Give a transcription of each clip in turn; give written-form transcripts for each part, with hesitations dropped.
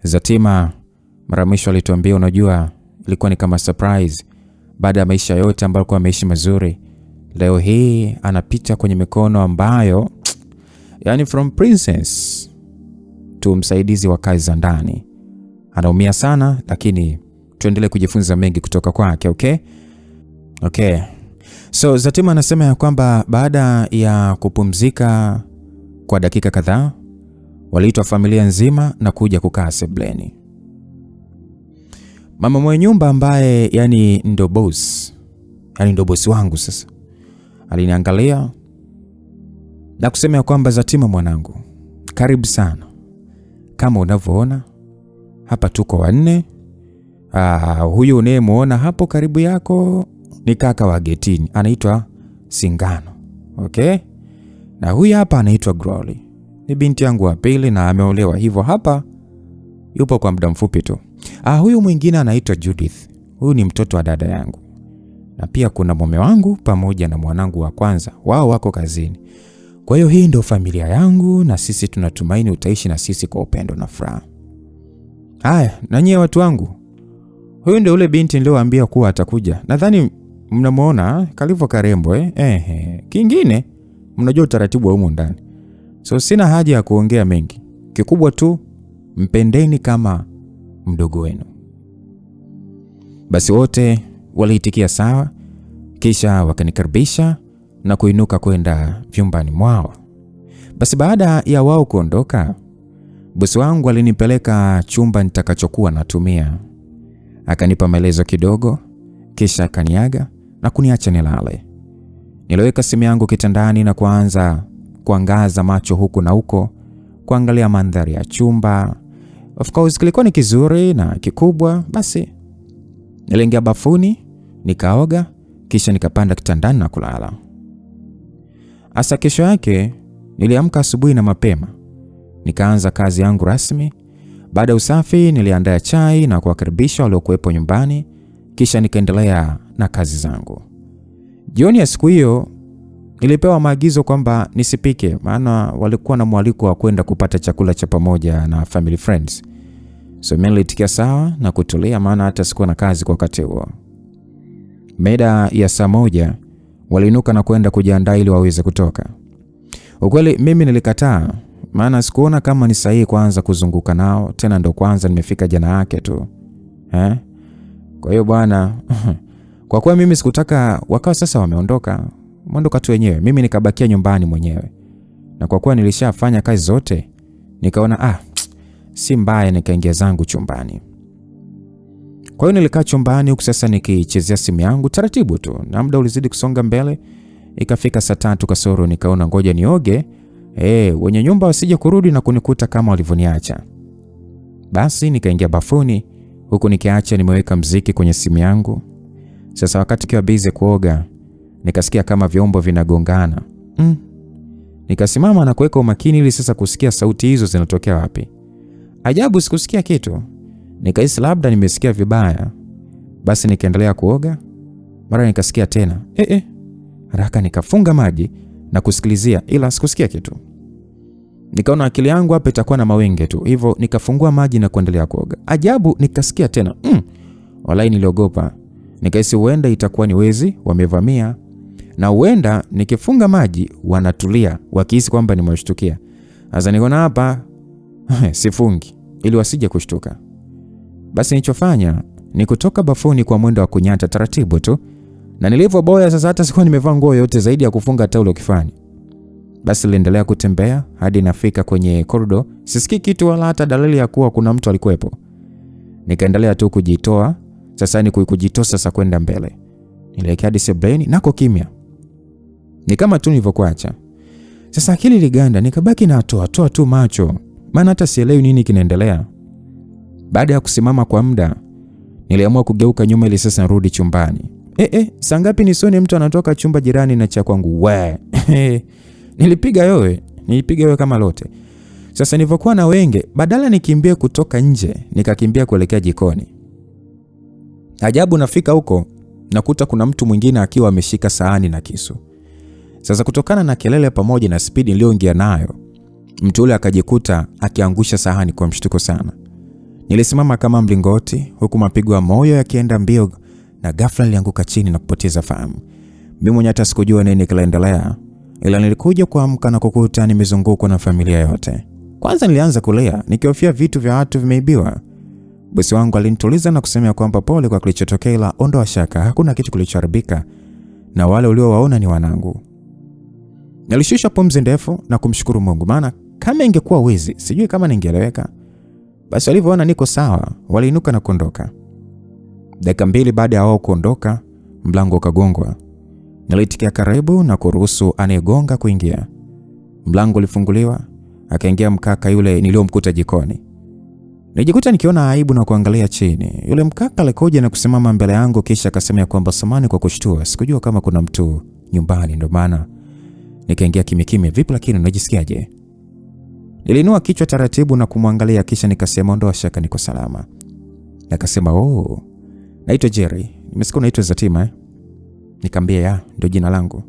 Zatima mara mwisho alituambia, unajua, ilikuwa ni kama surprise. Baada ya maisha yote ambayo alikuwa ameishi mazuri, leo hii anapita kwenye mikono ambayo yani from princess to msaidizi wa kazi za ndani. Anaumia sana, lakini tuendelee kujifunza mengi kutoka kwake. Okay. So Zatima anasema ya kwamba baada ya kupumzika kwa dakika kadhaa, waliitwa familia nzima na kuja kukaa sebleni. Mama mwenye nyumba ambaye yani ndo boss, yani ndo boss wangu sasa, aliniangalia na kusema ya kwamba, Zatima mwanangu, karibu sana. Kama unavyoona hapa tuko 4. Huyu unayemuona hapo karibu yako ni kaka wa getini, anaitwa Singano. Okay? Na huyu hapa anaitwa Glory. Ni binti yangu wa pili na ameolewa, hivyo hapa yupo kwa muda mfupi tu. Huyu mwingine anaitwa Judith. Huyu ni mtoto wa dada yangu. Na pia kuna mume wangu pamoja na mwanangu wa kwanza. Wao wako kazini. Kwa hiyo hii ndio familia yangu, na sisi tunatumaini utaishi na sisi kwa upendo na furaha. Haya, na nyie watu wangu. Huyu ndio ule binti niliowaambia kuwa atakuja. Nadhani mnamuona kalivyo karembo Kingine mnajua utaratibu wa humu ndani. So sina haja ya kuongea mengi. Kikubwa tu mpendeni kama mdogo wenu. Basi wote waliitikia sawa, kisha wakanikaribisha na kuinuka kwenda vyumbani mwao. Basi baada ya wao kuondoka, bosi wangu alinipeleka chumba nitakachokuwa natumia. Akanipa maelezo kidogo, kisha akaniaga na kuniacha nilale. Niliweka simu yangu kitandani na kuanza kuangaza macho huku na huko, kuangalia mandhari ya chumba. Of course kilikuwa ni kizuri na kikubwa. Basi niliingia bafuni, nikaoga, kisha nikapanda kitandani na kulala. Asa kesho yake niliamka asubuhi na mapema. Nikaanza kazi yangu rasmi. Baada ya usafi niliandaa chai na kuwakaribisha waliokuwepo nyumbani, kisha nikaendelea na kazi zangu. Jioni ya siku hiyo nilipewa maagizo kwamba nisipike, maana walikuwa na mwaliko wa kwenda kupata chakula cha pamoja na family friends. So mimi nilitikia sawa na kutulia, maana hata sikuwa na kazi kwa wakati huo. Mida ya saa 1 waliinuka na kwenda kujiandaa ili waweze kutoka. Ukweli mimi nilikataa, maana sikuona kama ni sahihi kwanza kuzunguka nao, tena ndo kwanza nimefika jana yake tu. Kwa hiyo bwana, kwa kuwa mimi sikutaka wakawa sasa wameondoka tu wenyewe, mimi nikabakia nyumbani mwenyewe. Na kwa kuwa nilishafanya kazi zote, nikaona si mbaya nikaingia zangu chumbani. Kwa hiyo nilikaa chumbani huku sasa nikichezea simu yangu taratibu tu, na muda ulizidi kusonga mbele. Ikafika saa 3 kasoro, nikaona ngoja nioge, wenye nyumba wasije kurudi na kunikuta kama walivyoniacha. Basi nikaingia bafuni huku nikiacha nimeweka mziki kwenye simu yangu. Sasa wakati kiwa busy kuoga, nikasikia kama vyombo vinagongana. Nikasimama na kuweka umakini ili sasa kusikia sauti hizo zinatokea wapi. Ajabu, sikusikia kitu. Nikahisi labda nimesikia vibaya. Basi nikaendelea kuoga. Mara nikasikia tena. Haraka nikafunga maji na kusikilizia, ila sikusikia kitu. Nikaona akili yangu hapa itakuwa na mawenge tu. Hivyo nikafungua maji na kuendelea kuoga. Ajabu, nikasikia tena. Walai niliogopa. Nikahisi huenda itakuwa ni wezi wamevamia, na huenda nikifunga maji wanatulia wakihisi kwamba nimewashtukia. Sasa nikaona hapa sifungi ili wasije kushtuka. Basi nilichofanya ni kutoka bafuni kwa mwendo wa kunyata taratibu tu, na nilivyoboya sasa hata sikuwa nimevaa nguo yote zaidi ya kufunga taulo kifani. Basi niliendelea kutembea hadi nafika kwenye corridor. Sisikii kitu wala hata dalili ya kuwa kuna mtu alikuwepo. Nikaendelea tu kujitoa. Sasa ni kujitoa sasa kwenda mbele. Nilielekea hadi sebleni, nako kimya. Ni kama tu nilivyokuacha. Sasa akili liganda, nikabaki na toa tu macho, maana hata sielewi nini kinaendelea. Baada ya kusimama kwa muda, niliamua kugeuka nyuma ili sasa narudi chumbani. Saa ngapi nisione mtu anatoka chumba jirani na cha kwangu? Nilipiga yowe kama lote. Sasa nilivyokuwa na wenge, badala nikimbie kutoka nje, nikakimbia kuelekea jikoni. Ajabu, nafika huko nakuta kuna mtu mwingine akiwa ameshika sahani na kisu. Sasa kutokana na kelele pamoja na speed niliyoingia nayo, mtu yule akajikuta akiangusha sahani kwa mshtuko sana. Nilisimama kama mlingoti huku mapigo ya moyo yakienda mbio, na ghafla nilianguka chini na kupoteza fahamu. Mimi mwenyewe hata sikujua nini kiliendelea, ila nilikuja kuamka na kukuta nimezungukwa na familia yote. Kwanza nilianza kulia nikihofia vitu vya watu vimeibiwa. Bosi wangu alinituliza na kusema kwamba pole kwa kilichotokea, ila ondoa shaka, hakuna kitu kilichoharibika na wale uliowaona ni wanangu. Nilishusha pumzi ndefu na kumshukuru Mungu, maana kama ingekuwa wizi sijui kama ningeeleweka. Basi walivyoona niko sawa, waliinuka na kuondoka. Dakika 2 baada ya wao kuondoka, mlango ukagongwa. Nilitikia karibu na kuruhusu anayegonga kuingia. Mlango ulifunguliwa, akaingia mkaka yule niliyomkuta jikoni. Nilijikuta nikiona aibu na kuangalia chini. Yule mkaka alikuja na kusimama mbele yangu, kisha akasema kwamba samani kwa kushtua, sikujua kama kuna mtu nyumbani, ndio maana nikaingia kimya. Vipi lakini unajisikiaje? Nilinua kichwa taratibu na kumwangalia, kisha nikasema ondoa shaka, niko salama. Akasema naitwa Jerry. Nimesikia unaitwa Zatima. Nikamwambia ya, ndio jina langu.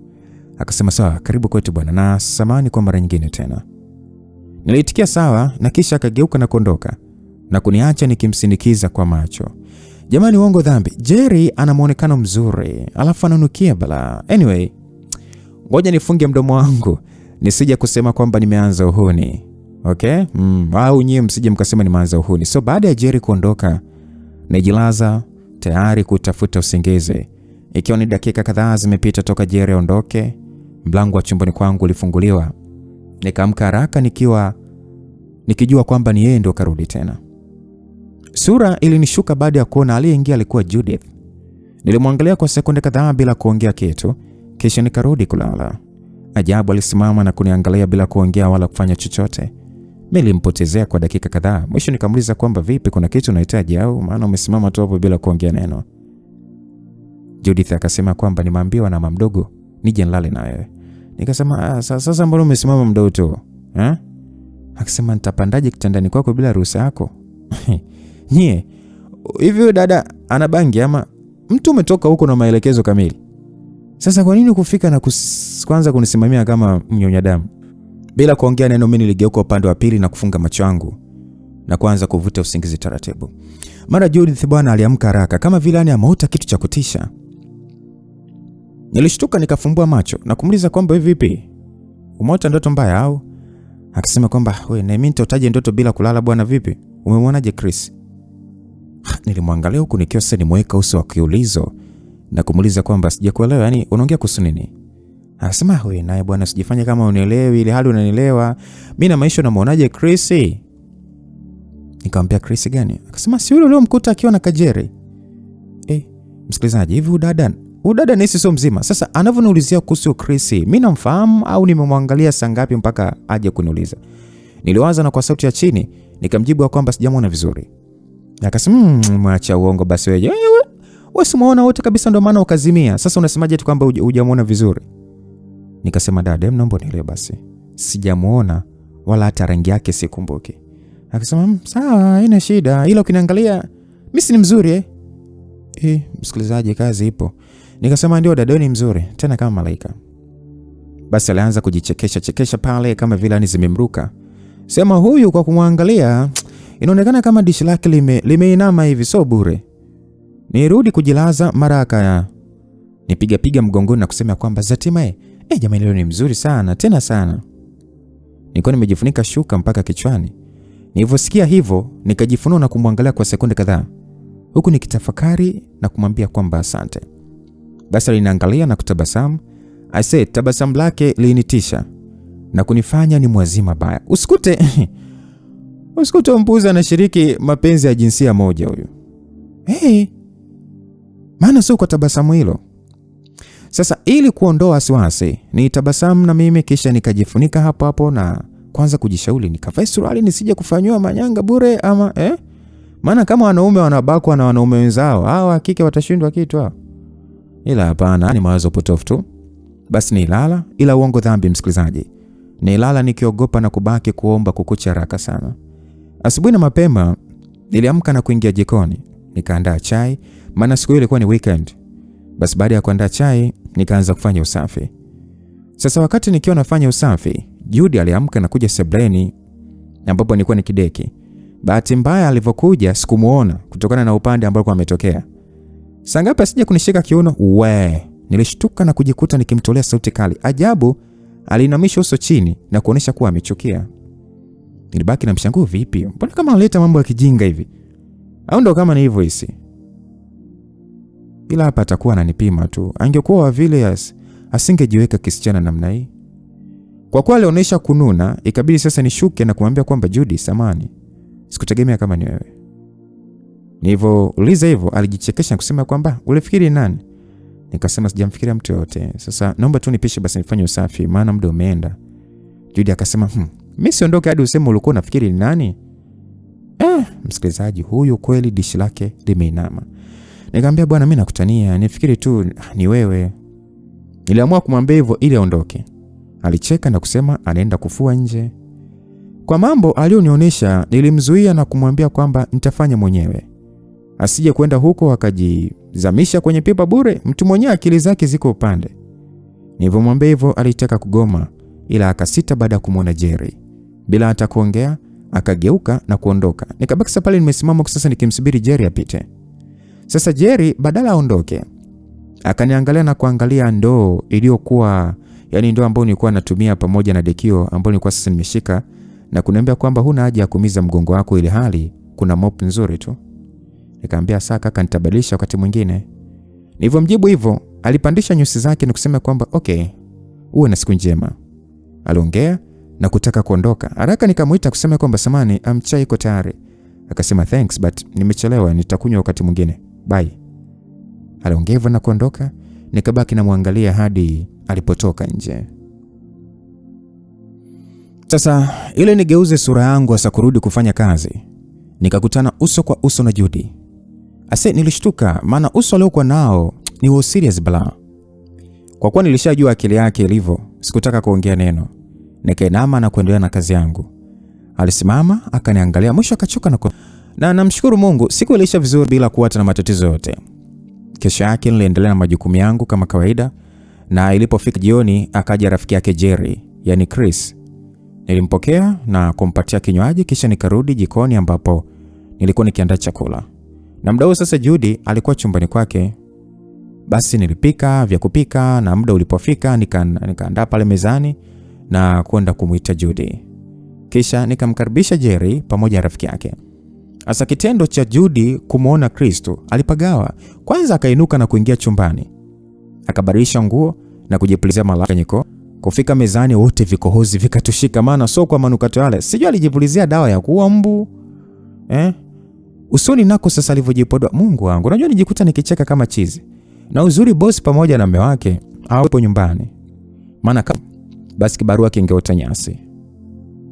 Akasema sawa, karibu kwetu bwana, na samani kwa mara nyingine tena. Niliitikia sawa, na kisha akageuka na kuondoka na kuniacha nikimsindikiza kwa macho. Jamani, uongo dhambi, Jerry ana muonekano mzuri, alafu ananukia bala. Anyway, ngoja nifunge mdomo wangu nisije kusema kwamba nimeanza uhuni. Okay? Au nyie msije mkasema nimeanza uhuni. So baada ya Jerry kuondoka, nijilaza tayari kutafuta usingizi. Ikiwa ni dakika kadhaa zimepita toka Jerry aondoke, mlango wa chumbani kwangu ulifunguliwa. Nikaamka haraka nikijua kwamba ni yeye ndio karudi tena. Sura ilinishuka baada ya kuona aliyeingia alikuwa Judith. Nilimwangalia kwa sekunde kadhaa bila kuongea kitu, kisha nikarudi kulala. Ajabu, alisimama na kuniangalia bila kuongea wala kufanya chochote. Nilimpotezea kwa dakika kadhaa. Mwisho nikamuuliza kwamba vipi, kuna kitu unahitaji au maana umesimama tu hapo bila kuongea neno? Judith akasema kwamba nimeambiwa na mama mdogo nije nilale na wewe. Nikasema sasa mbona umesimama mdogo tu? Akasema nitapandaje kitandani kwako bila ruhusa yako? Nyie, hivi dada ana bangi ama mtu umetoka huko na maelekezo kamili? Sasa kwa nini kufika na kwanza kunisimamia kama mnyonya damu? Bila kuongea neno mimi niligeuka upande wa pili na kufunga macho yangu na kuanza kuvuta usingizi taratibu. Mara Judith bwana aliamka haraka kama vile ameota kitu cha kutisha. Nilishtuka nikafumbua macho na kumuuliza kwamba vipi? Umeota ndoto mbaya au? Akasema kwamba wewe na mimi nitaotaje ndoto bila kulala bwana, vipi? Umemwonaje Chris? Nilimwangalia huku nikiwa sasa nimeweka uso wa kiulizo na kumuuliza kwamba sijakuelewa, yani unaongea kuhusu nini? Akasema wewe naye bwana usijifanye kama unielewi ile hali unanielewa. Mimi na maisha namuonaje Chris? Nikamwambia Chris gani? Akasema si yule uliyomkuta akiwa na Kajeri. Msikilizaji, hivi udada nisi sio mzima. Sasa anavyoniulizia kuhusu Chris, mimi namfahamu au nimemwangalia saa ngapi mpaka aje kuniuliza? Niliwaza na kwa sauti ya chini nikamjibu kwamba sijamuona vizuri. Akasema mwacha uongo basi wewe. Wewe simuona wote kabisa ndio maana ukazimia. Sasa unasemaje tu kwamba hujamuona vizuri? Nikasema dada, naomba nielewe basi. Sijamuona wala hata rangi yake sikumbuki. Akasema sawa, haina shida. Ila ukiniangalia mimi si mzuri msikilizaji, kazi ipo. Nikasema ndio dada, ni mzuri tena kama malaika. Basi alianza kujichekesha pale kama vile ani zimemruka. Sema huyu kwa kumwangalia inaonekana kama dishi lake limeinama hivi, so bure. Nirudi kujilaza, mara akaya nipiga mgongoni na kusema kwamba Zatima jamani leo ni mzuri sana tena sana. Nilikuwa nimejifunika shuka mpaka kichwani. Nilivyosikia hivyo nikajifunua na kumwangalia kwa sekunde kadhaa huku nikitafakari na kumwambia kwamba asante. Basi aliniangalia na kutabasamu. Tabasamu lake linitisha na kunifanya ni mwazima baya. Usikute mpuza na shiriki mapenzi ya jinsia moja huyu. Maana sio kwa tabasamu hilo. Sasa ili kuondoa wasiwasi, ni tabasamu na mimi, kisha nikajifunika hapo na kwanza kujishauri nikavae suruali nisije kufanywa manyanga bure ama maana kama wanaume wanabakwa na wanaume wenzao, hao hakika watashindwa kitu hao. Ila hapana, ni mawazo potofu tu. Basi nilala, ila uongo dhambi msikilizaji. Nilala nikiogopa na kubaki kuomba kukucha haraka sana. Asubuhi na mapema niliamka na kuingia jikoni, nikaandaa chai, maana siku ile ilikuwa ni weekend. Basi baada ya kuandaa chai, nikaanza kufanya usafi. Sasa wakati nikiwa nafanya usafi, Judy aliamka na kuja sebuleni ambapo nilikuwa nikideki. Bahati mbaya alivyokuja sikumuona kutokana na upande ambao ametokea. Saa ngapi asije kunishika kiuno? Nilishtuka na kujikuta nikimtolea sauti kali. Ajabu, alinamisha uso chini na kuonesha kuwa amechukia. Nilibaki na mshangao, vipi? Mbona kama analeta mambo ya kijinga hivi? Au ndo kama ni hivyo hisi? Ila hapa atakuwa ananipima tu. Angekuwa vile asingejiweka kisichana namna hii. Kwa kuwa alionyesha kununa, ikabidi sasa nishuke na kumwambia kwamba Judy, samani, sikutegemea kama ni wewe. Nilivyouliza hivyo, alijichekesha na kusema kwamba ulifikiri nani? Nikasema sijamfikiria mtu yote. Sasa naomba tu nipishe basi nifanye usafi maana muda umeenda. Judy akasema, mimi siondoke hadi useme ulikuwa unafikiri ni nani? Msikilizaji, huyu kweli dishi lake limeinama. Nikamwambia bwana, mimi nakutania, nifikiri tu ni wewe. Niliamua kumwambia hivyo ili aondoke. Alicheka na kusema anaenda kufua nje. Kwa mambo alionionyesha, nilimzuia na kumwambia kwamba nitafanya mwenyewe. Asije kwenda huko akajizamisha kwenye pipa bure, mtu mwenyewe akili zake ziko upande. Nilivyomwambia hivyo alitaka kugoma, ila akasita baada ya kumuona Jerry. Bila hata kuongea, akageuka na kuondoka. Nikabaki sasa pale nimesimama sasa nikimsubiri Jerry apite. Sasa Jerry badala aondoke, akaniangalia na kuangalia ndoo iliyokuwa, yani ndoo ambayo nilikuwa natumia pamoja na dekio ambayo nilikuwa sasa nimeshika, na kuniambia kwamba huna haja ya kuumiza mgongo wako ile hali kuna mop nzuri tu. Nikamwambia sasa kaka, nitabadilisha wakati mwingine. Nilivyomjibu hivyo, alipandisha nyusi zake na kusema kwamba okay, uwe na siku njema. Aliongea na kutaka kuondoka. Haraka nikamuita kusema kwamba samani, chai iko tayari. Akasema thanks but nimechelewa, nitakunywa wakati mwingine. Bye. Aliongea hivyo na kuondoka. Nikabaki na muangalia hadi alipotoka nje. Sasa ile nigeuze sura yangu asa kurudi kufanya kazi, nikakutana uso kwa uso na Judy. Nilishtuka maana uso aliokuwa nao ni wa serious bala. Kwa kuwa nilishajua akili yake ilivyo, sikutaka kuongea neno. Nikainama na kuendelea na kazi yangu. Alisimama akaniangalia, mwisho akachoka na namshukuru Mungu siku iliisha vizuri bila kuwa na matatizo yote. Kesho yake niliendelea na majukumu yangu kama kawaida, na ilipofika jioni akaja rafiki yake Jerry, yani Chris. Nilimpokea na kumpatia kinywaji kisha nikarudi jikoni ambapo nilikuwa nikiandaa chakula. Na muda huo sasa Judy alikuwa chumbani kwake. Basi nilipika vya kupika na muda ulipofika nikaandaa pale mezani na kwenda kumuita Judy. Kisha nikamkaribisha Jerry pamoja na rafiki yake. Asa kitendo cha Judy kumuona Kristo alipagawa. Kwanza akainuka na kuingia chumbani. Akabadilisha nguo na kujipulizia malanyiko. Kufika mezani wote vikohozi vikatushika maana sio kwa manukato yale. Sijui alijipulizia dawa ya kuua mbu. Usoni nako sasa alivyojipodoa, Mungu wangu. Unajua nijikuta nikicheka kama chizi. Na uzuri boss pamoja na mume wake hawapo nyumbani. Maana basi kibarua kingeota nyasi.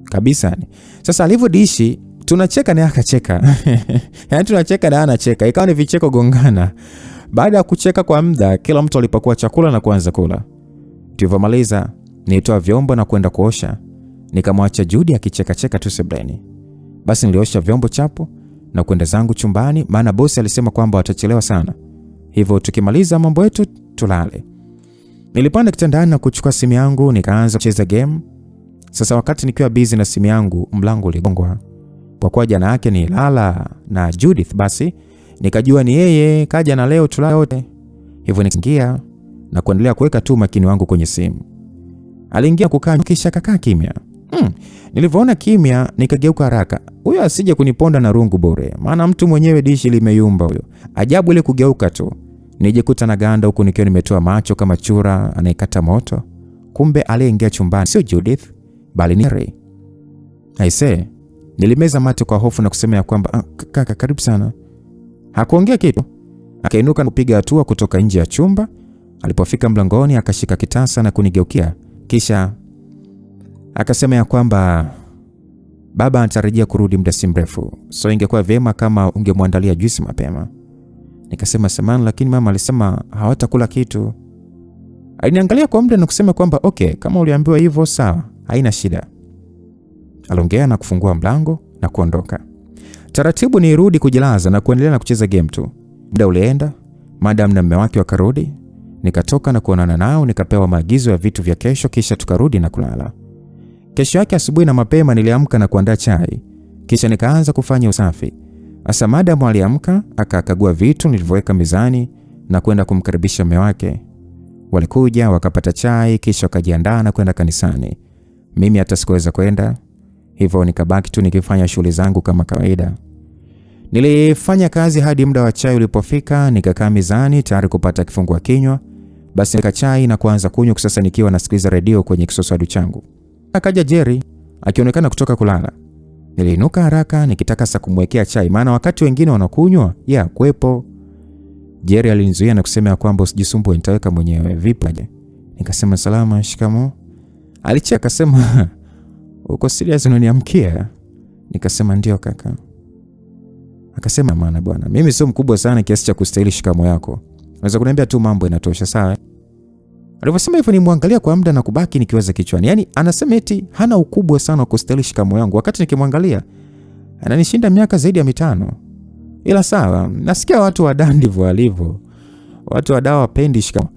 Kabisa ni. Sasa alivyodishi tunacheka na akacheka. Yaani tunacheka na anacheka. Ikawa ni vicheko gongana. Baada ya kucheka kwa muda, kila mtu alipakua chakula na kuanza kula. Tulivyomaliza, nilitoa vyombo na kwenda kuosha. Nikamwacha Judy akicheka tu sebuleni. Basi niliosha vyombo chapo na kwenda zangu chumbani maana bosi alisema kwamba watachelewa sana. Hivyo tukimaliza mambo yetu tulale. Nilipanda kitandani na kuchukua simu yangu nikaanza kucheza game. Sasa wakati nikiwa busy na simu yangu, mlango uligongwa. Kwa kuwa jana yake ni lala na Judith, basi nikajua ni yeye kaja na leo tulale wote. Hivyo nikaingia na kuendelea kuweka tu makini wangu kwenye simu. Aliingia kukaa kisha kakaa kimya. Nilivyoona kimya nikageuka haraka. Huyo asije kuniponda na rungu bure. Maana mtu mwenyewe dishi limeyumba huyo. Ajabu ile kugeuka tu. Nijikuta na ganda huku nikiwa nimetoa macho kama chura anayekata moto. Kumbe aliyeingia chumbani sio Judith bali ni Ray. Aise, nilimeza mate kwa hofu na kusema ya kwamba kaka karibu sana. Hakuongea kitu. Akainuka na kupiga hatua kutoka nje ya chumba. Alipofika mlangoni akashika kitasa na kunigeukia. Kisha akasema ya kwamba baba anatarajia kurudi muda si mrefu. So ingekuwa vyema kama ungemwandalia juisi mapema. Nikasema samahani lakini mama alisema hawatakula kitu. Aliniangalia kwa muda na kusema kwamba okay, kama uliambiwa hivyo sawa, haina shida. Aliongea na kufungua mlango na kuondoka. Taratibu nirudi kujilaza na kuendelea na kucheza game tu. Muda ulienda, madam na mume wake wakarudi. Nikatoka na kuonana nao, nikapewa maagizo ya vitu vya kesho kisha tukarudi na kulala. Kesho yake asubuhi na mapema niliamka na kuandaa chai. Kisha nikaanza kufanya usafi. Asa madam aliamka, akakagua vitu nilivyoweka mezani na kwenda kumkaribisha mume wake. Walikuja wakapata chai kisha wakajiandaa na kwenda kanisani. Mimi hata sikuweza kwenda, hivyo nikabaki tu nikifanya shughuli zangu kama kawaida. Nilifanya kazi hadi muda wa chai ulipofika, nikakaa mezani tayari kupata kifungua kinywa. Basi nika chai na kuanza kunywa sasa nikiwa nasikiliza redio kwenye kisoswadu changu. Akaja Jerry akionekana kutoka kulala. Niliinuka haraka nikitaka sasa kumwekea chai, maana wakati wengine wanakunywa kwepo. Jerry alinizuia na kusema kwamba usijisumbue, nitaweka mwenyewe. Vipi aje? Nikasema salama, shikamo. Alicheka akasema uko serious unaniamkia? Nikasema ndio kaka. Akasema maana bwana, mimi sio mkubwa sana kiasi cha kustahili shikamo yako. Unaweza kuniambia tu mambo inatosha, sawa? Alivyosema hivyo nimwangalia kwa muda na kubaki nikiwaza kichwani. Yaani anasema eti hana ukubwa sana wa kustahili shikamo yangu, wakati nikimwangalia ananishinda miaka zaidi ya 5. Ila sawa, nasikia watu wa dandi ndivyo walivyo. Watu wa dawa wapendi shikamo.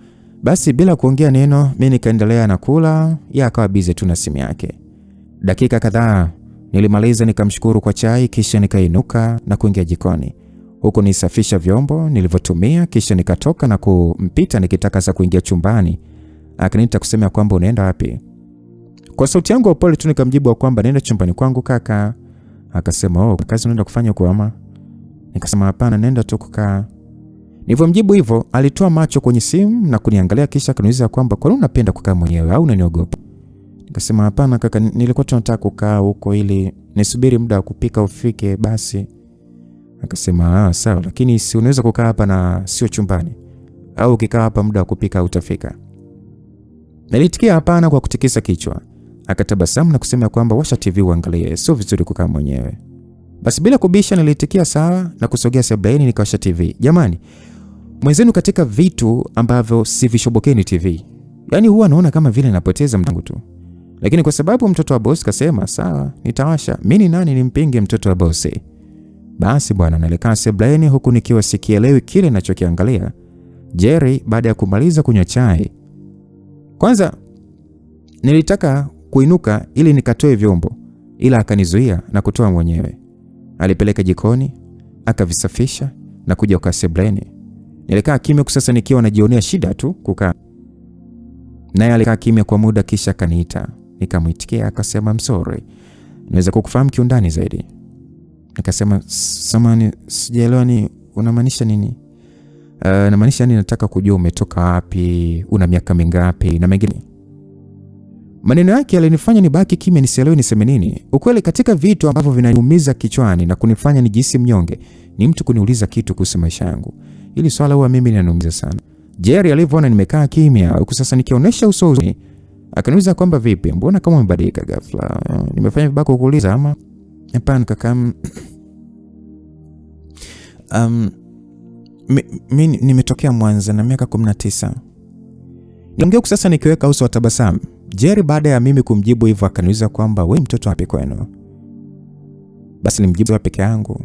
Basi bila kuongea neno, mimi nikaendelea na kula, akawa busy tu na simu yake. Dakika kadhaa nilimaliza, nikamshukuru kwa chai, kisha nikainuka na kuingia jikoni. Huko nisafisha vyombo nilivyotumia, kisha nikatoka na kumpita nikitaka sasa kuingia chumbani. Akaniita kusema kwamba unaenda wapi? Kwa sauti yangu ya upole tu nikamjibu kwamba naenda chumbani kwangu kaka. Akasema kazi unaenda kufanya kwa ama? Nikasema hapana, naenda tu kukaa. Nilivyomjibu hivyo, alitoa macho kwenye simu na kuniangalia kisha akaniuliza kwamba kwa nini unapenda kukaa mwenyewe au unaniogopa? Nikasema hapana kaka, nilikuwa tunataka kukaa huko ili nisubiri muda wa kupika ufike basi. Akasema sawa, lakini si unaweza kukaa hapa na sio chumbani? Au ukikaa hapa muda wa kupika utafika? Nilitikia hapana kwa kutikisa kichwa. Akatabasamu na kusema kwamba washa TV uangalie, sio vizuri kukaa mwenyewe. Basi bila kubisha nilitikia sawa na kusogea sebuleni nikawasha TV. Jamani, mwenzenu katika vitu ambavyo sivishobokeni TV. Yaani huwa naona kama vile napoteza muda tu. Lakini kwa sababu mtoto wa boss kasema sawa, nitawasha. Mimi ni nani nimpinge mtoto wa boss? Basi bwana, nilikaa sebuleni huku nikiwa sikielewi kile ninachokiangalia. Jerry baada ya kumaliza kunywa chai, kwanza nilitaka kuinuka ili nikatoe vyombo, ila akanizuia na kutoa mwenyewe. Alipeleka jikoni, akavisafisha na kuja kwa sebuleni. Nilikaa kimya sasa nikiwa najionea shida tu kukaa. Naye alikaa kimya kwa muda kisha akaniita. Nikamuitikia akasema I'm sorry. Naweza kukufahamu kiundani zaidi? Nikasema samahani, sijaelewa ni unamaanisha nini? Namaanisha nataka kujua umetoka wapi, una miaka mingapi na mengine. Maneno yake yalinifanya nibaki kimya nisielewe niseme nini. Ukweli katika vitu ambavyo vinaniumiza kichwani na kunifanya nijihisi mnyonge ni mtu kuniuliza kitu kuhusu maisha yangu. Hili swala huwa mimi linaniumiza sana. Jerry alivyoona nimekaa kimya huku sasa nikionyesha uso huzuni, akaniuliza kwamba vipi, mbona kama umebadilika ghafla? Nimefanya vibaya kukuuliza ama? Hapana kaka. Mimi nimetokea Mwanza na miaka 19. Niongea sasa nikiweka uso wa tabasamu. Jerry baada ya mimi kumjibu hivyo akaniuliza kwamba wewe mtoto wapi kwenu? Basi nilimjibu peke yangu.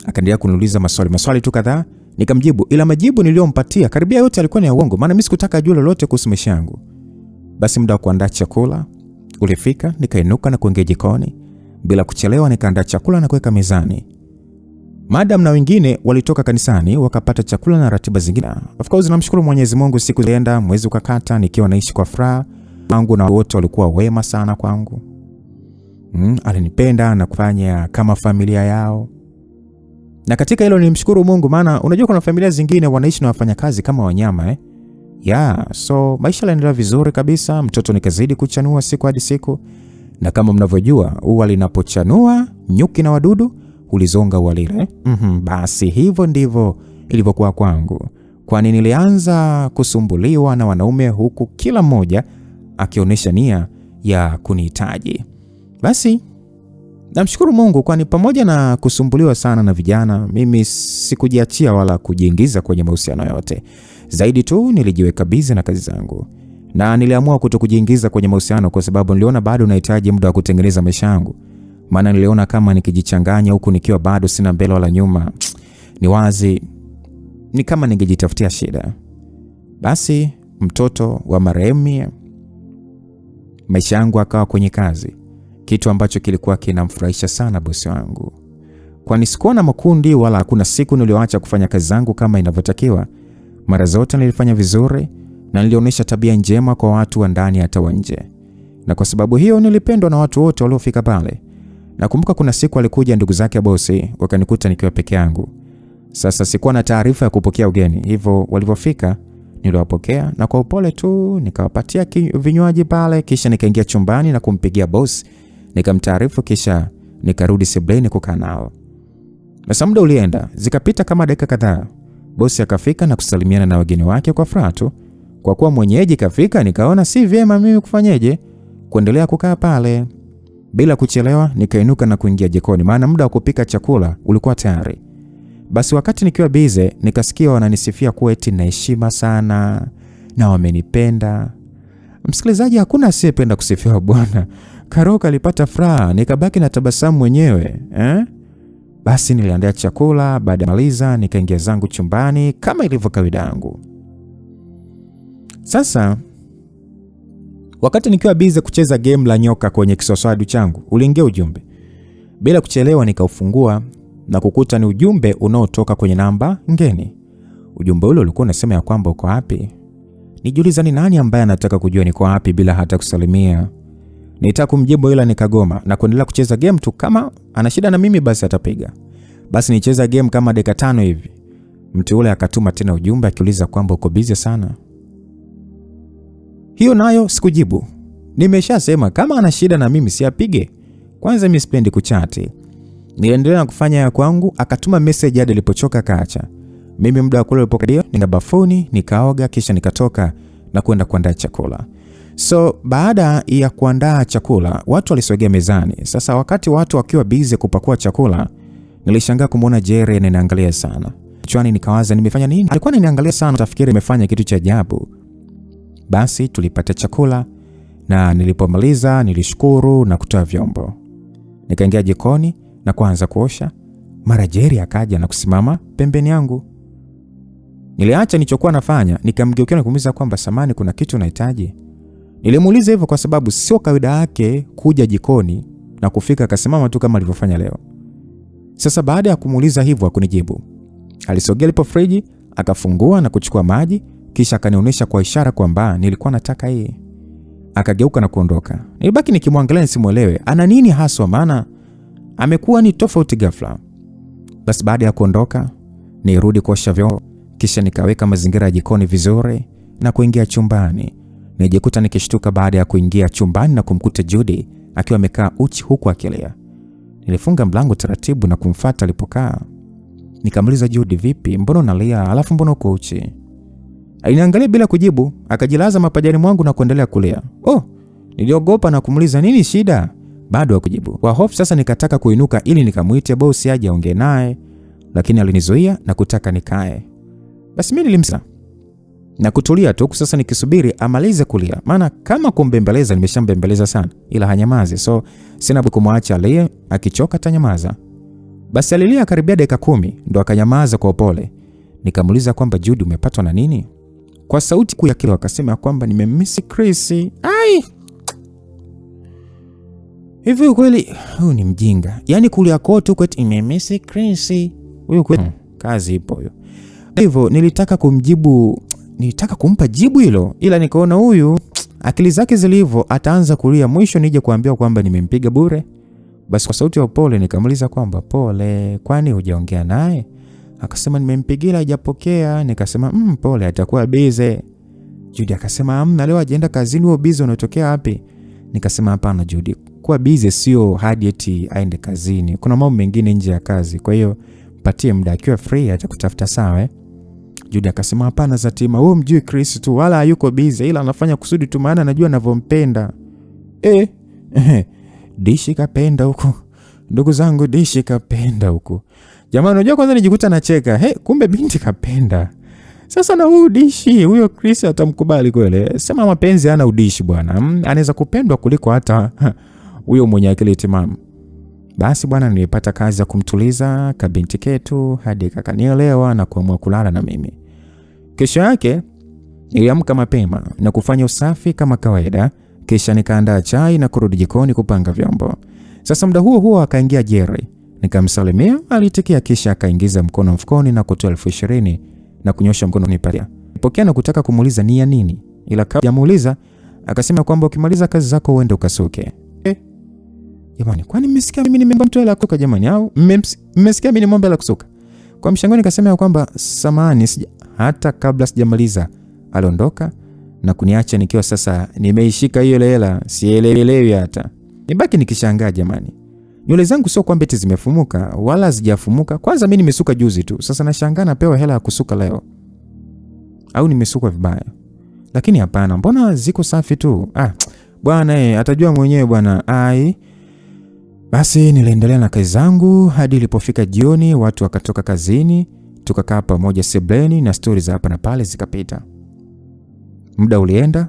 Akaendelea kuniuliza maswali tu kadhaa, nikamjibu, ila majibu niliyompatia karibia yote alikuwa ni ya uongo, maana mimi sikutaka ajue lolote kuhusu maisha yangu. Basi muda wa kuandaa chakula ulifika, nikainuka na kuingia jikoni. Bila kuchelewa nikaandaa chakula na kuweka mezani. Madam na wengine walitoka kanisani wakapata chakula na ratiba zingine. Of course namshukuru Mwenyezi Mungu, siku zienda, mwezi ukakata nikiwa naishi kwa furaha. Wangu na wote walikuwa wema sana kwangu. Alinipenda na kufanya kama familia yao. Na katika hilo nilimshukuru Mungu, maana unajua kuna familia zingine wanaishi na wafanyakazi kama wanyama so maisha yanaendelea vizuri kabisa. Mtoto nikazidi kuchanua siku hadi siku. Na kama mnavyojua, ua linapochanua nyuki na wadudu hulizonga ua lile. Basi hivyo ndivyo ilivyokuwa kwangu. Kwani nilianza kusumbuliwa na wanaume huku kila mmoja akionyesha nia ya kunihitaji. Basi namshukuru Mungu, kwani pamoja na kusumbuliwa sana na vijana, mimi sikujiachia wala kujiingiza kwenye mahusiano yote. Zaidi tu nilijiweka busy na kazi zangu. Na niliamua kutokujiingiza kwenye mahusiano kwa sababu niliona bado nahitaji muda wa kutengeneza maisha yangu. Maana niliona kama nikijichanganya huku nikiwa bado sina mbele wala nyuma, ni wazi ni kama ningejitafutia shida. Basi mtoto wa marehemu, maisha yangu akawa kwenye kazi. kitu ambacho kilikuwa kinamfurahisha sana bosi wangu, kwani sikuwa na makundi wala hakuna siku nilioacha kufanya kazi zangu kama inavyotakiwa. Mara zote nilifanya vizuri na nilionyesha tabia njema kwa watu wa ndani hata wa nje, na kwa sababu hiyo nilipendwa na watu wote waliofika pale. Nakumbuka kuna siku alikuja ndugu zake bosi, wakanikuta nikiwa peke yangu. Sasa sikuwa na taarifa ya kupokea ugeni, hivyo walipofika niliwapokea na kwa upole tu nikawapatia vinywaji pale, kisha nikaingia chumbani na kumpigia bosi nikamtaarifu, kisha nikarudi sebuleni kukaa nao. Sasa muda ulienda, zikapita kama dakika kadhaa. Bosi akafika na kusalimiana na wageni wake kwa furaha tu. Kwa kuwa mwenyeji kafika, nikaona si vyema mimi kufanyeje kuendelea kukaa pale. Bila kuchelewa nikainuka na kuingia jikoni, maana muda wa kupika chakula ulikuwa tayari. Basi wakati nikiwa bize nikasikia wananisifia kuwa eti na heshima sana na wamenipenda. Msikilizaji, hakuna asiyependa kusifiwa bwana. Karoka alipata furaha, nikabaki na tabasamu mwenyewe. Basi niliandaa chakula, baada ya maliza nikaingia zangu chumbani kama ilivyo kawaida yangu. Sasa wakati nikiwa bize kucheza game la nyoka kwenye kiswaswadu changu, uliingia ujumbe. Bila kuchelewa nikaufungua na kukuta ni ujumbe unaotoka kwenye namba ngeni. Ujumbe ule ulikuwa unasema ya kwamba uko wapi. Nijiuliza ni nani ambaye anataka kujua niko wapi bila hata kusalimia. Nitaka kumjibu ila nikagoma na kuendelea kucheza game tu, kama ana shida na mimi basi atapiga. Basi nicheza game kama dakika 5 hivi. Mtu ule akatuma tena ujumbe akiuliza kwamba uko busy sana. Hiyo nayo sikujibu. Nimeshasema kama ana shida na mimi si apige. Kwanza mimi sipendi kuchati. Niendelea kufanya ya kwangu, akatuma message hadi alipochoka kaacha. Mimi muda wa kula ulipokadia, nina bafuni, nikaoga kisha nikatoka na kwenda kuandaa chakula. So baada ya kuandaa chakula, watu walisogea mezani. Sasa wakati watu wakiwa busy kupakua chakula, nilishangaa kumuona Jerry ananiangalia sana. Kichwani nikawaza nimefanya nini? Alikuwa ananiangalia sana, tafikiri nimefanya kitu cha ajabu. Basi tulipata chakula na nilipomaliza nilishukuru na kutoa vyombo. Nikaingia jikoni na kuanza kuosha. Mara Jerry akaja na kusimama pembeni yangu. Niliacha nilichokuwa nafanya, nikamgeukia na kumuuliza kwamba samani, kuna kitu unahitaji? Nilimuuliza hivyo kwa sababu sio kawaida yake kuja jikoni na kufika akasimama tu kama alivyofanya leo. Sasa baada ya kumuuliza hivyo hakunijibu. Alisogea lipo friji, akafungua na kuchukua maji, kisha akanionyesha kwa ishara kwamba nilikuwa nataka hii. Akageuka na kuondoka. Nilibaki nikimwangalia nisimuelewe ana nini haswa, maana amekuwa ni tofauti ghafla. Basi baada ya kuondoka, nirudi kuosha vyombo, kisha nikaweka mazingira ya jikoni vizuri na kuingia chumbani. Nijikuta nikishtuka baada ya kuingia chumbani na kumkuta Judy akiwa amekaa uchi huku akilia. Nilifunga mlango taratibu na kumfuata alipokaa. Nikamuuliza Judy, vipi? Mbona unalia? Alafu mbona uko uchi? Aliniangalia bila kujibu, akajilaza mapajani mwangu na kuendelea kulia. Niliogopa na kumuuliza nini shida? Bado hakujibu. Kwa hofu sasa nikataka kuinuka ili nikamuite bosi aje aongee naye, lakini alinizuia na kutaka nikae. Basi mimi nilimsa na kutulia tu sasa nikisubiri amalize kulia, maana kama kumbembeleza nimeshambembeleza sana ila hanyamazi, so sina budi kumwacha alie, akichoka tanyamaza. Basi alilia karibia dakika 10 ndo akanyamaza kwa upole. Nikamuuliza kwamba Judy, umepatwa na nini? Kwa sauti kuu ya kile akasema kwamba nimemiss Chris. Ai! Hivi ukweli huyu ni mjinga. Yaani kulia kote huko eti nimemiss Chris. Huyu kweli kazi ipo hiyo. Hivyo nilitaka kumpa jibu hilo, ila nikaona huyu akili zake zilivyo ataanza kulia, mwisho nije kuambia kwamba nimempiga bure. Basi kwa sauti ya upole nikamuuliza kwamba pole, kwani hujaongea naye? Akasema nimempigia hajapokea. Nikasema pole, atakuwa busy. Judy akasema leo ajaenda kazini, huo busy unatokea wapi? Nikasema hapana Judy, kuwa busy sio hadi eti aende kazini. Kuna mambo mengine nje ya kazi. Kwa hiyo patie muda, akiwa free atakutafuta sawa. Judy akasema hapana Zatima, wewe mjui Chris tu, wala hayuko busy, ila anafanya kusudi tu, maana anajua ninavyompenda. Dishi kapenda huko. Ndugu zangu, Dishi kapenda huko. Jamani, unajua kwanza nijikuta nacheka. Kumbe binti kapenda. Sasa na huyu Dishi, huyo Chris atamkubali kweli? Sema mapenzi hana udishi bwana. Anaweza kupendwa kuliko hata huyo mwenye akili timamu. Basi bwana, nilipata kazi ya kumtuliza kabinti ketu hadi kakanielewa na kuamua kulala na mimi. Kesho yake niliamka mapema na kufanya usafi kama kawaida, Kisha nikaandaa chai na kurudi jikoni kupanga vyombo. Sasa muda huo akaingia Jerry. Nikamsalimia, alitikia kisha akaingiza mkono mfukoni na kutoa 20,000 na kunyosha mkono nipatia. Nilipokea na kutaka kumuuliza ni ya nini, ila kabla ya muuliza akasema kwamba ukimaliza kazi zako uende ukasuke. Jamani, kwani mmesikia mimi nimeomba mtu hela kusuka jamani, au mmesikia mimi nimeomba hela kusuka? Kwa mshangao nikasema kwamba samahani, hata kabla sijamaliza aliondoka na kuniacha nikiwa sasa nimeishika hiyo hela, sielewi hata. Nibaki nikishangaa jamani. Nywele zangu sio kwamba eti zimefumuka wala hazijafumuka. Kwanza mimi nimesuka juzi tu. Sasa nashangaa napewa hela ya kusuka leo. Au nimesuka vibaya? Lakini hapana, mbona ziko safi tu? Bwana atajua mwenyewe bwana. Basi niliendelea na kazi zangu hadi ilipofika jioni, watu wakatoka kazini, tukakaa pamoja sebleni na stories za hapa na pale zikapita. Muda ulienda,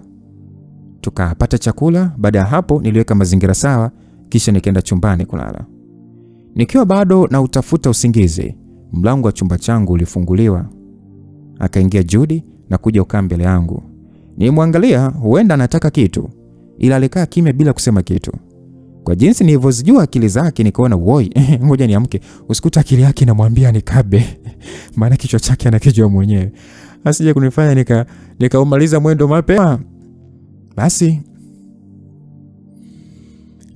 tukapata chakula. Baada ya hapo niliweka mazingira sawa, kisha nikaenda chumbani kulala. Nikiwa bado na utafuta usingizi, mlango wa chumba changu ulifunguliwa. Akaingia Judy na kuja ukaa mbele yangu. Nilimwangalia, huenda anataka kitu, ila alikaa kimya bila kusema kitu. Kwa jinsi nilivyozijua akili zake nikaona woi, ngoja niamke, usikuta akili yake inamwambia nikabe. Maana kichwa chake anakijua mwenyewe. Asije kunifanya nikaumaliza mwendo mapema. Basi